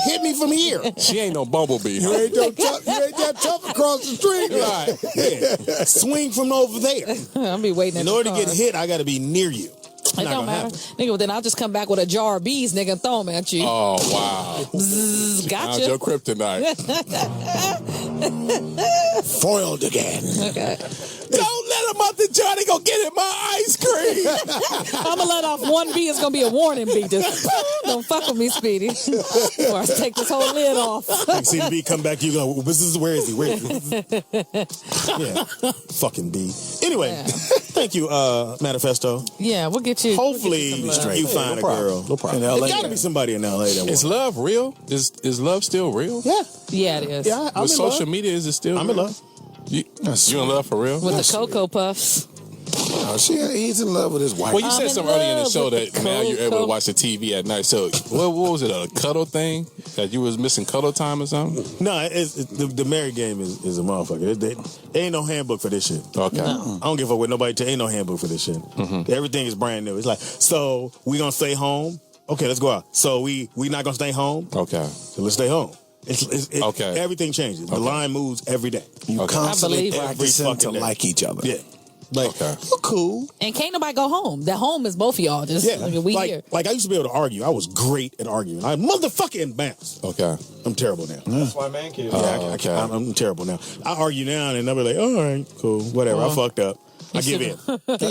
Hit me from here.
She ain't no bumblebee.
You ain't that tough across the street.
Right. Yeah. Swing from over there.
I'll be waiting.
In order to get hit, I got to be near you.
It don't matter. Nigga, well, then I'll just come back with a jar of bees, nigga, and throw them at you.
Oh, wow.
Bzzz, gotcha.
How's your kryptonite?
Foiled again.
Okay.
Don't let him out the jar. They gonna get in my ice cream.
I'm gonna let off one bee. It's gonna be a warning bee. Just don't fuck with me, Speedy. Or I take this whole lid off.
You see the bee come back, you go, this is where is he? Where is he? Yeah. Fucking bee. Anyway, thank you, Manifesto.
Yeah, we'll get you.
Hopefully you find a girl.
No problem.
There's gotta be somebody in LA that
Is love real? Is love still real?
Yeah.
Yeah, it is.
Yeah, I'm
With
in
social
love.
media, is it still
I'm
real?
in love.
You in love for real?
With the Cocoa Puffs.
He's in love with his wife.
Well, you said
I'm
something
in
earlier in the
love
show
with
that
the
now you're able
Cocoa.
to watch the TV at night. So what was it, a cuddle thing? That you was missing cuddle time or something?
No, it's the married game is a motherfucker. There ain't no handbook for this shit.
Okay.
I don't give a fuck with nobody. Ain't no handbook for this shit. Everything is brand new. It's like, so we gonna stay home? Okay, let's go out. So we not gonna stay home?
Okay.
So let's stay home.
Okay.
Everything changes. The line moves every day.
You constantly
I believe
practicing
every
to
fucking day.
like each other.
Yeah. Like, you're cool.
And can't nobody go home. That home is both of y'all. Just we here.
Like I used to be able to argue. I was great at arguing. I motherfucking bounce.
Okay.
I'm terrible now.
That's why man kids.
Okay. I'm terrible now. I argue now and they'll be like, all right, cool, whatever. I fucked up. I give in.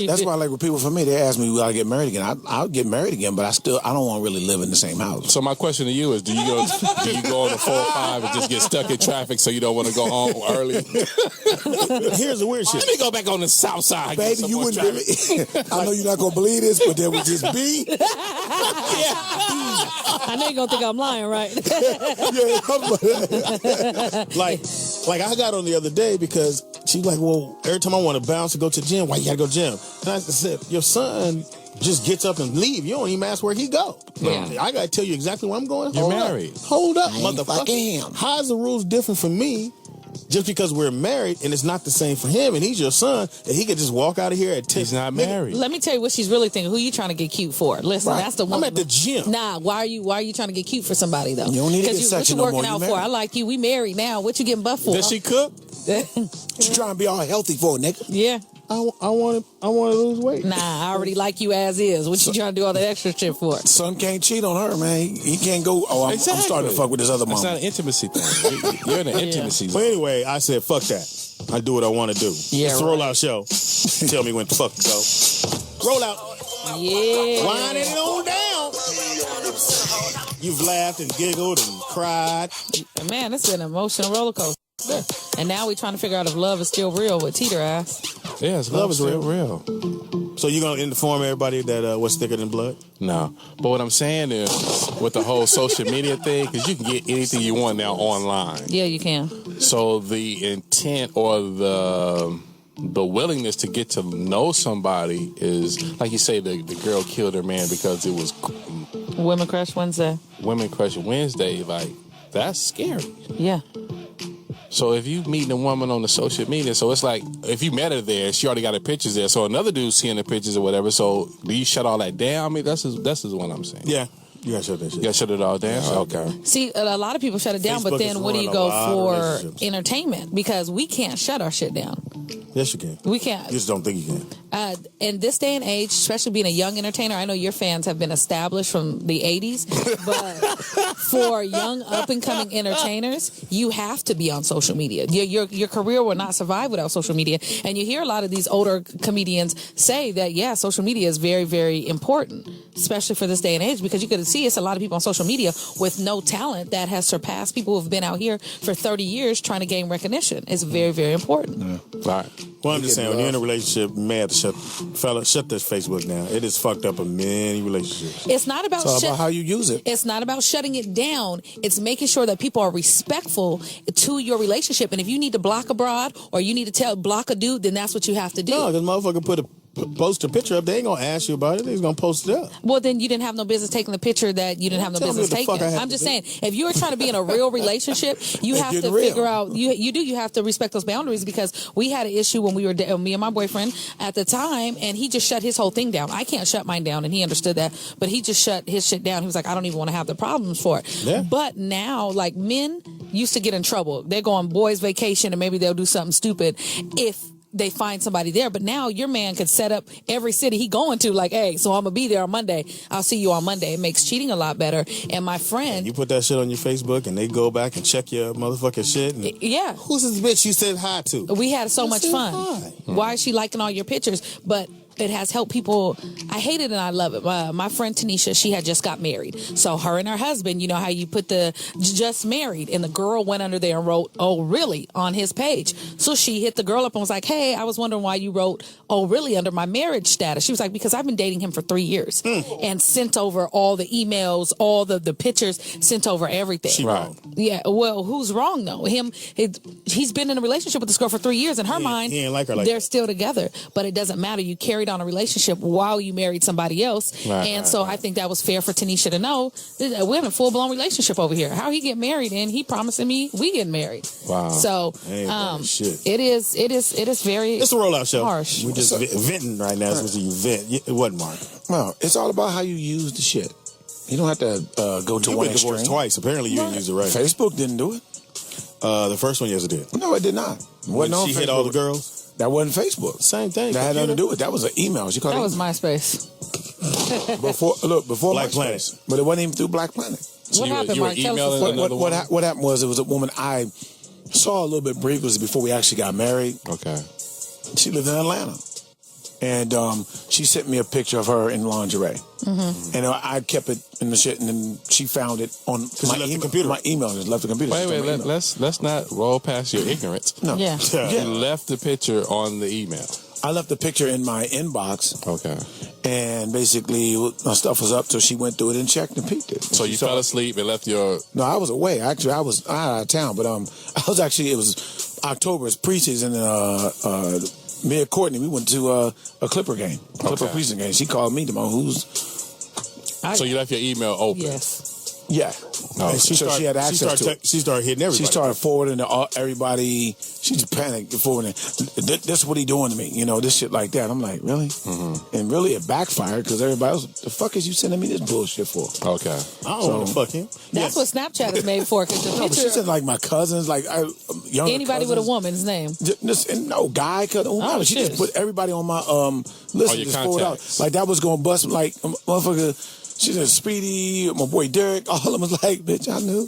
That's why, like, with people from me, they ask me, will I get married again? I'll get married again, but I don't want to really live in the same house.
So my question to you is, do you go on the 405 and just get stuck in traffic so you don't want to go home early?
Here's the weird shit.
Let me go back on the south side.
Baby, you wouldn't believe I know you're not going to believe this, but there would just be.
I know you're going to think I'm lying, right?
like I got on the other day because she's like, well, every time I want to bounce and go to the gym, why you got to go to the gym? And I said, your son just gets up and leave. You don't even ask where he go.
Yeah.
I got to tell you exactly where I'm going.
You're married.
Hold up,
I ain't
motherfucker.
fucking him.
How is the rules different for me just because we're married and it's not the same for him and he's your son and he could just walk out of here at 10?
He's not married.
Let me tell you what she's really thinking. Who you trying to get cute for? Listen,
Right.
that's the one.
I'm at the gym.
Nah, why are you trying to get cute for somebody though?
You don't need to get
What
sexy
you
no
working
more. You
out for?
married.
I like you. We married now. What you getting buff for?
Does she cook?
What you trying to be all healthy for, nigga?
Yeah.
I want to lose weight.
Nah, I already like you as is. What you trying to do all that extra shit for?
Son can't cheat on her, man. He can't go, I'm starting to fuck with this other
It's
mom.
not an intimacy thing. You're in an intimacy
But
zone.
anyway, I said, fuck that. I do what I want to do.
Yeah,
it's a
right.
rollout show. Tell me when the fuck to go. Roll out.
Yeah.
Winding it on down. You've laughed and giggled and cried.
Man, it's an emotional roller coaster. And now we're trying to figure out if love is still real with Teeter ass.
Yes,
Love
love
is
is real.
So you're going to inform everybody that what's thicker than blood?
No. But what I'm saying is, with the whole social media thing, because you can get anything you want now online.
Yeah, you can.
So the intent or the willingness to get to know somebody is, like you say, the girl killed her man because it was
Women Crush Wednesday.
Women Crush Wednesday. Like, that's scary.
Yeah.
So if you meeting a woman on the social media, so it's like if you met her there, she already got her pictures there. So another dude's seeing the pictures or whatever. So do you shut all that down? I mean, that's what I'm saying.
Yeah. You gotta shut that shit.
You gotta shut it all down. Okay.
See, a lot of people shut it down, but
Facebook
then
is
what do you
ruining a
go
lot of
for
relationships.
entertainment? Because we can't shut our shit down.
Yes, you can.
We can't.
You just don't think you can.
In this day and age, especially being a young entertainer, I know your fans have been established from the 80s, but for young up-and-coming entertainers, you have to be on social media. Your career will not survive without social media. And you hear a lot of these older comedians say that, yeah, social media is very, very important, especially for this day and age, because you could see it's a lot of people on social media with no talent that has surpassed people who've been out here for 30 years trying to gain recognition. It's very, very important.
Yeah. Right. Well, I'm just saying, when you're in a relationship, you may have to shut this Facebook down. It has fucked up a many relationships.
It's not about
It's all about how you use it.
It's not about shutting it down. It's making sure that people are respectful to your relationship. And if you need to block a broad or you need to block a dude, then that's what you have to do.
No, because motherfucker post a picture up, they ain't gonna ask you about it. They're gonna post it up.
Well, then you didn't have no business taking the picture that you didn't have no
Tell me
business
what the fuck
taking.
I have
I'm
to
just
do.
saying, if you are trying to be in a real relationship, you
It's
have to
getting real.
figure out. You have to respect those boundaries, because we had an issue when we were me and my boyfriend at the time, and he just shut his whole thing down. I can't shut mine down, and he understood that, but he just shut his shit down. He was like, I don't even want to have the problems for it.
Yeah.
But now, like, men used to get in trouble. They go on boys' vacation, and maybe they'll do something stupid if they find somebody there. But now your man could set up every city he going to, like, hey, so I'm gonna be there on Monday. I'll see you on Monday. It makes cheating a lot better. And my friend,
You put that shit on your Facebook, and they go back and check your motherfucking shit. And
yeah,
who's this bitch you said hi to?
we had so much
said
fun.
hi.
Why is she liking all your pictures? But it has helped people. I hate it and I love it. My friend Tanisha, she had just got married. So her and her husband, you know how you put the just married, and the girl went under there and wrote, oh, really, on his page. So she hit the girl up and was like, hey, I was wondering why you wrote, oh, really, under my marriage status. She was like, because I've been dating him for 3 years and sent over all the emails, all the pictures, sent over everything.
She wrong.
Yeah, well, who's wrong though? He's been in a relationship with this girl for 3 years. In her mind,
he ain't like her like
they're
that.
still together, but it doesn't matter. You carried on a relationship while you married somebody else, so I think that was fair for Tanisha to know that we're in a full blown relationship over here. How he get married and he promising me we get married.
Wow.
So
shit.
it is very.
It's a rollout show.
Harsh.
We just venting right now. It's supposed to be vent. It wasn't Mark.
No, it's all about how you use the shit. You don't have to go to
You've
one
been divorced
extreme.
twice. Apparently, you didn't use it right.
Facebook didn't do it.
The first one, yes, it did.
No, it did not.
When
Wasn't on
she hit
Facebook.
all the girls.
That wasn't Facebook.
Same thing.
That had nothing to
computer.
do with it. That was an email. She called
That
it
was MySpace.
before
Black
MySpace.
Planet.
But it wasn't even through Black Planet.
So
What happened,
you were
Mark? Tell us the
emailing
story.
another woman?
What happened was, it was a woman I saw a little bit brief. It was before we actually got married.
Okay.
She lived in Atlanta. And she sent me a picture of her in lingerie.
Mm-hmm.
And I kept it in the shit, and then she found it on my email. My email just left the computer.
Wait, let's not roll past your ignorance.
No.
Yeah.
You left the picture on the email.
I left the picture in my inbox.
Okay.
And basically, my stuff was up, so she went through it and checked and peeked it.
So you fell asleep and left your...
No, I was away. Actually, I was out of town, but I was actually, it was October, it's preseason, and me and Courtney, we went to a Clipper game, Clipper preseason game. She called me tomorrow.
So you left your email open?
Yes.
Yeah.
Oh,
And she had access to it.
She started hitting everybody.
She started forwarding to everybody. She just panicked forwarding. This is what he doing to me, this shit like that. I'm like, really? Mm-hmm. And really, it backfired because everybody else, the fuck is you sending me this bullshit for?
Okay.
I don't want to fuck him.
That's what Snapchat is made for. Because the
No, but she
picture,
said like my cousins, like younger
anybody
cousins.
with a woman's name.
No guy, whoever. She
shit.
just put everybody on my list.
your
Just forward out.
contacts.
Like that was gonna bust. Like motherfucker. She said Speedy, my boy Derek. All of them was like, bitch, I knew.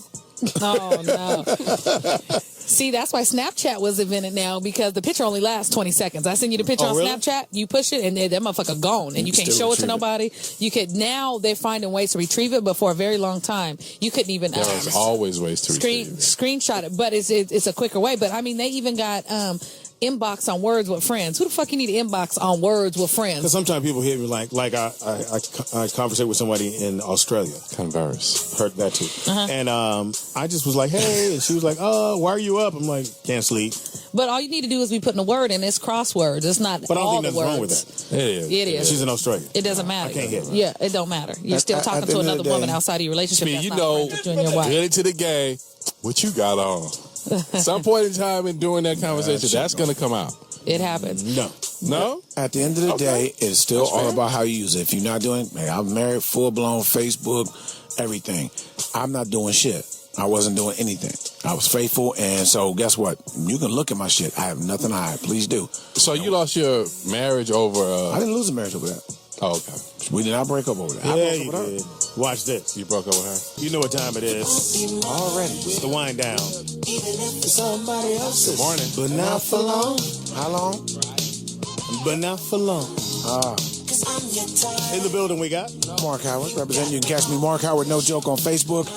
Oh, no. See, that's why Snapchat was invented now, because the picture only lasts 20 seconds. I send you the picture on
really?
Snapchat, you push it, and that motherfucker gone. And you can't
Still
show it to
retrieve it.
nobody. You could, now they're finding ways to retrieve it, but for a very long time, you couldn't even
There was always ways to retrieve it.
screenshot it. But it's a quicker way. But I mean, they even got inbox on Words with Friends. Who the fuck you need an inbox on Words with Friends?
Because sometimes people hit me like I conversate with somebody in Australia.
Converse.
Heard that too.
Uh-huh.
And I just was like, hey, and she was like, oh, why are you up? I'm like, can't sleep.
But all you need to do is be putting a word in. It's crosswords. It's not
But I don't
all
think
the
nothing
words.
wrong with that.
It is.
It is.
She's in Australia.
It doesn't matter.
I can't hit.
Yeah, it don't matter. You're still
At
talking
the
to
end of
another
the
woman
day-
outside of your relationship.
Speedy,
That's
you
not
know,
friends with you and your wife.
get into the game. What you got on? Some point in time in doing that conversation, that's going to come out.
It happens.
No?
At the end of the day, it's still all about how you use it. If you're not doing, I'm married, full blown Facebook, everything. I'm not doing shit. I wasn't doing anything. I was faithful, and so guess what? You can look at my shit. I have nothing to hide. Please do.
So you lost your marriage over...
I didn't lose a marriage over that.
Oh, okay.
We did not break up over that.
Yeah, you did. Watch this.
You broke up with her?
You know what time it is.
Already.
It's the wind down.
Somebody else's.
Good morning. But not for long.
How long?
But not for long. In the building we got
Mark Howard representing. You can catch me, Mark Howard, no joke, on Facebook.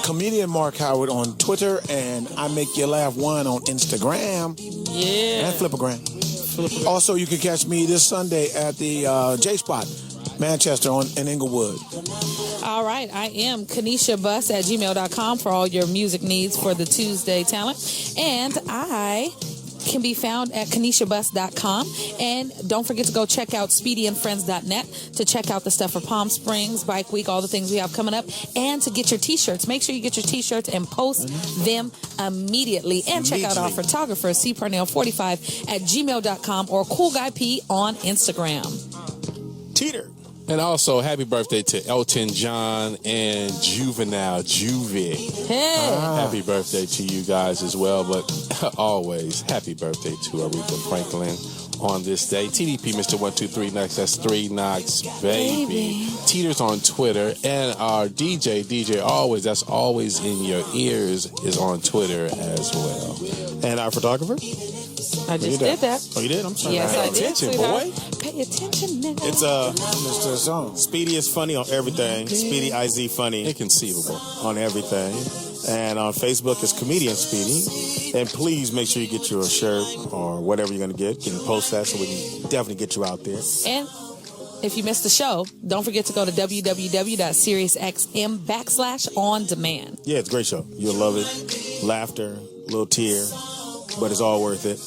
Comedian Mark Howard on Twitter, and I Make You Laugh One on Instagram.
Yeah.
And Flippergram. Also, you can catch me this Sunday at the J Spot, Manchester in Inglewood.
All right. I am KanishaBus@gmail.com for all your music needs for the Tuesday talent. And I can be found at KanishaBus.com. And don't forget to go check out SpeedyandFriends.net to check out the stuff for Palm Springs, Bike Week, all the things we have coming up, and to get your T-shirts. Make sure you get your T-shirts and post them immediately. And check out our photographer, cparnell45@gmail.com or Cool Guy P on Instagram.
Teeter.
And also, happy birthday to Elton John and Juvenile Juvie.
Hey.
Happy birthday to you guys as well, but always happy birthday to Aretha Franklin on this day. TDP, Mr. 123 Knox, that's 3 Knox, baby. Teeter's on Twitter, and our DJ Always, that's Always in Your Ears, is on Twitter as well.
And our photographer?
I just did that.
Oh, you did? I'm sorry.
Yes, I did.
Attention, boy.
Pay attention now.
It's
Mr. Zone.
Speedy is funny on everything. Speedy IZ funny.
Inconceivable.
On everything. And on Facebook it's Comedian Speedy. And please make sure you get your shirt or whatever you're going to get. Can post that so we can definitely get you out there.
And if you missed the show, don't forget to go to www.SiriusXM/on-demand.
Yeah, it's a great show. You'll love it. Laughter, a little tear, but it's all worth it.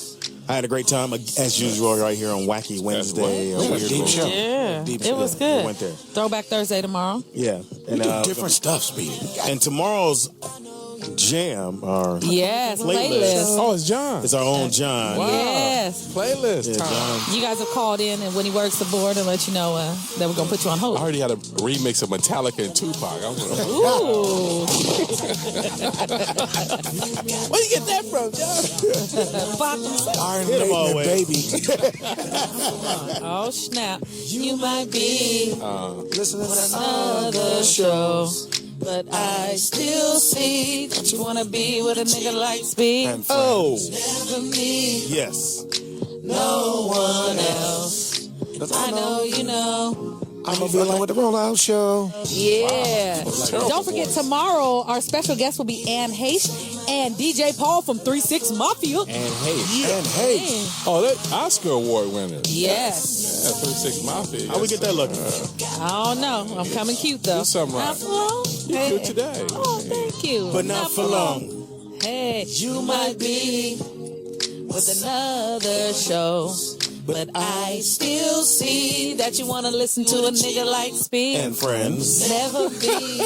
I had a great time, as usual, right here on Wacky Wednesday.
Deep show.
Yeah,
Deep
it
show.
was good.
We went there.
Throwback Thursday tomorrow.
Yeah.
We do different stuff, Speedy.
And tomorrow's jam, our
Yes, playlist.
Oh, it's John.
It's our own John.
Wow.
Yes.
Playlist
Yeah,
time.
John.
You guys have called in, and when he works the board, and let you know that we're going to put you on hold.
I heard he had a remix of Metallica and Tupac. I was like,
Ooh.
where you get that from, John?
Iron
Hit 'em
Maiden,
always.
baby.
Oh, snap. You might be
Listen to
another show, but I still see that you want to be with a nigga like Speed.
And
Oh,
For me,
yes.
no one else. I know you know.
I'm going to be along with the Rollout Show.
Yeah. Don't forget, tomorrow our special guest will be Ann Hayes and DJ Paul from 3-6 Mafia.
And hey.
And hey,
Oh, that Oscar Award winner.
Yes.
Yeah, 36 Mafia.
How we get that looking?
I don't know. I'm coming cute though.
Do something right.
Not for long.
You
Hey.
cute today.
Oh, thank you.
But not for long.
Hey, you might be with another show, but I still see that you want to listen to a nigga like Speed.
And friends.
Never be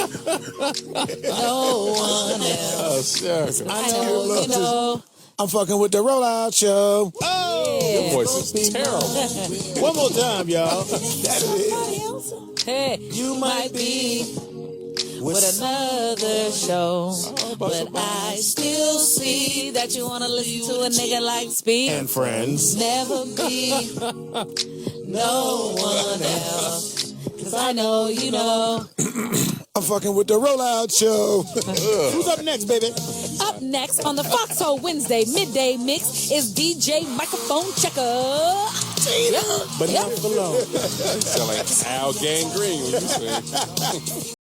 no one else.
Oh, sure.
I know you know.
I'm fucking with the Rollout Show.
Oh!
Your voice is terrible.
One more time, y'all.
Hey, you might be with another show, but I still see that you want to listen to a nigga like Speed.
And friends.
Never be no one else, 'cause I know you know.
I'm fucking with the Rollout Show.
Who's up next, baby?
Up next on the Foxxhole Wednesday midday mix is DJ Microphone Checker.
But not for long.
You sound like Al Gangrene when you sing.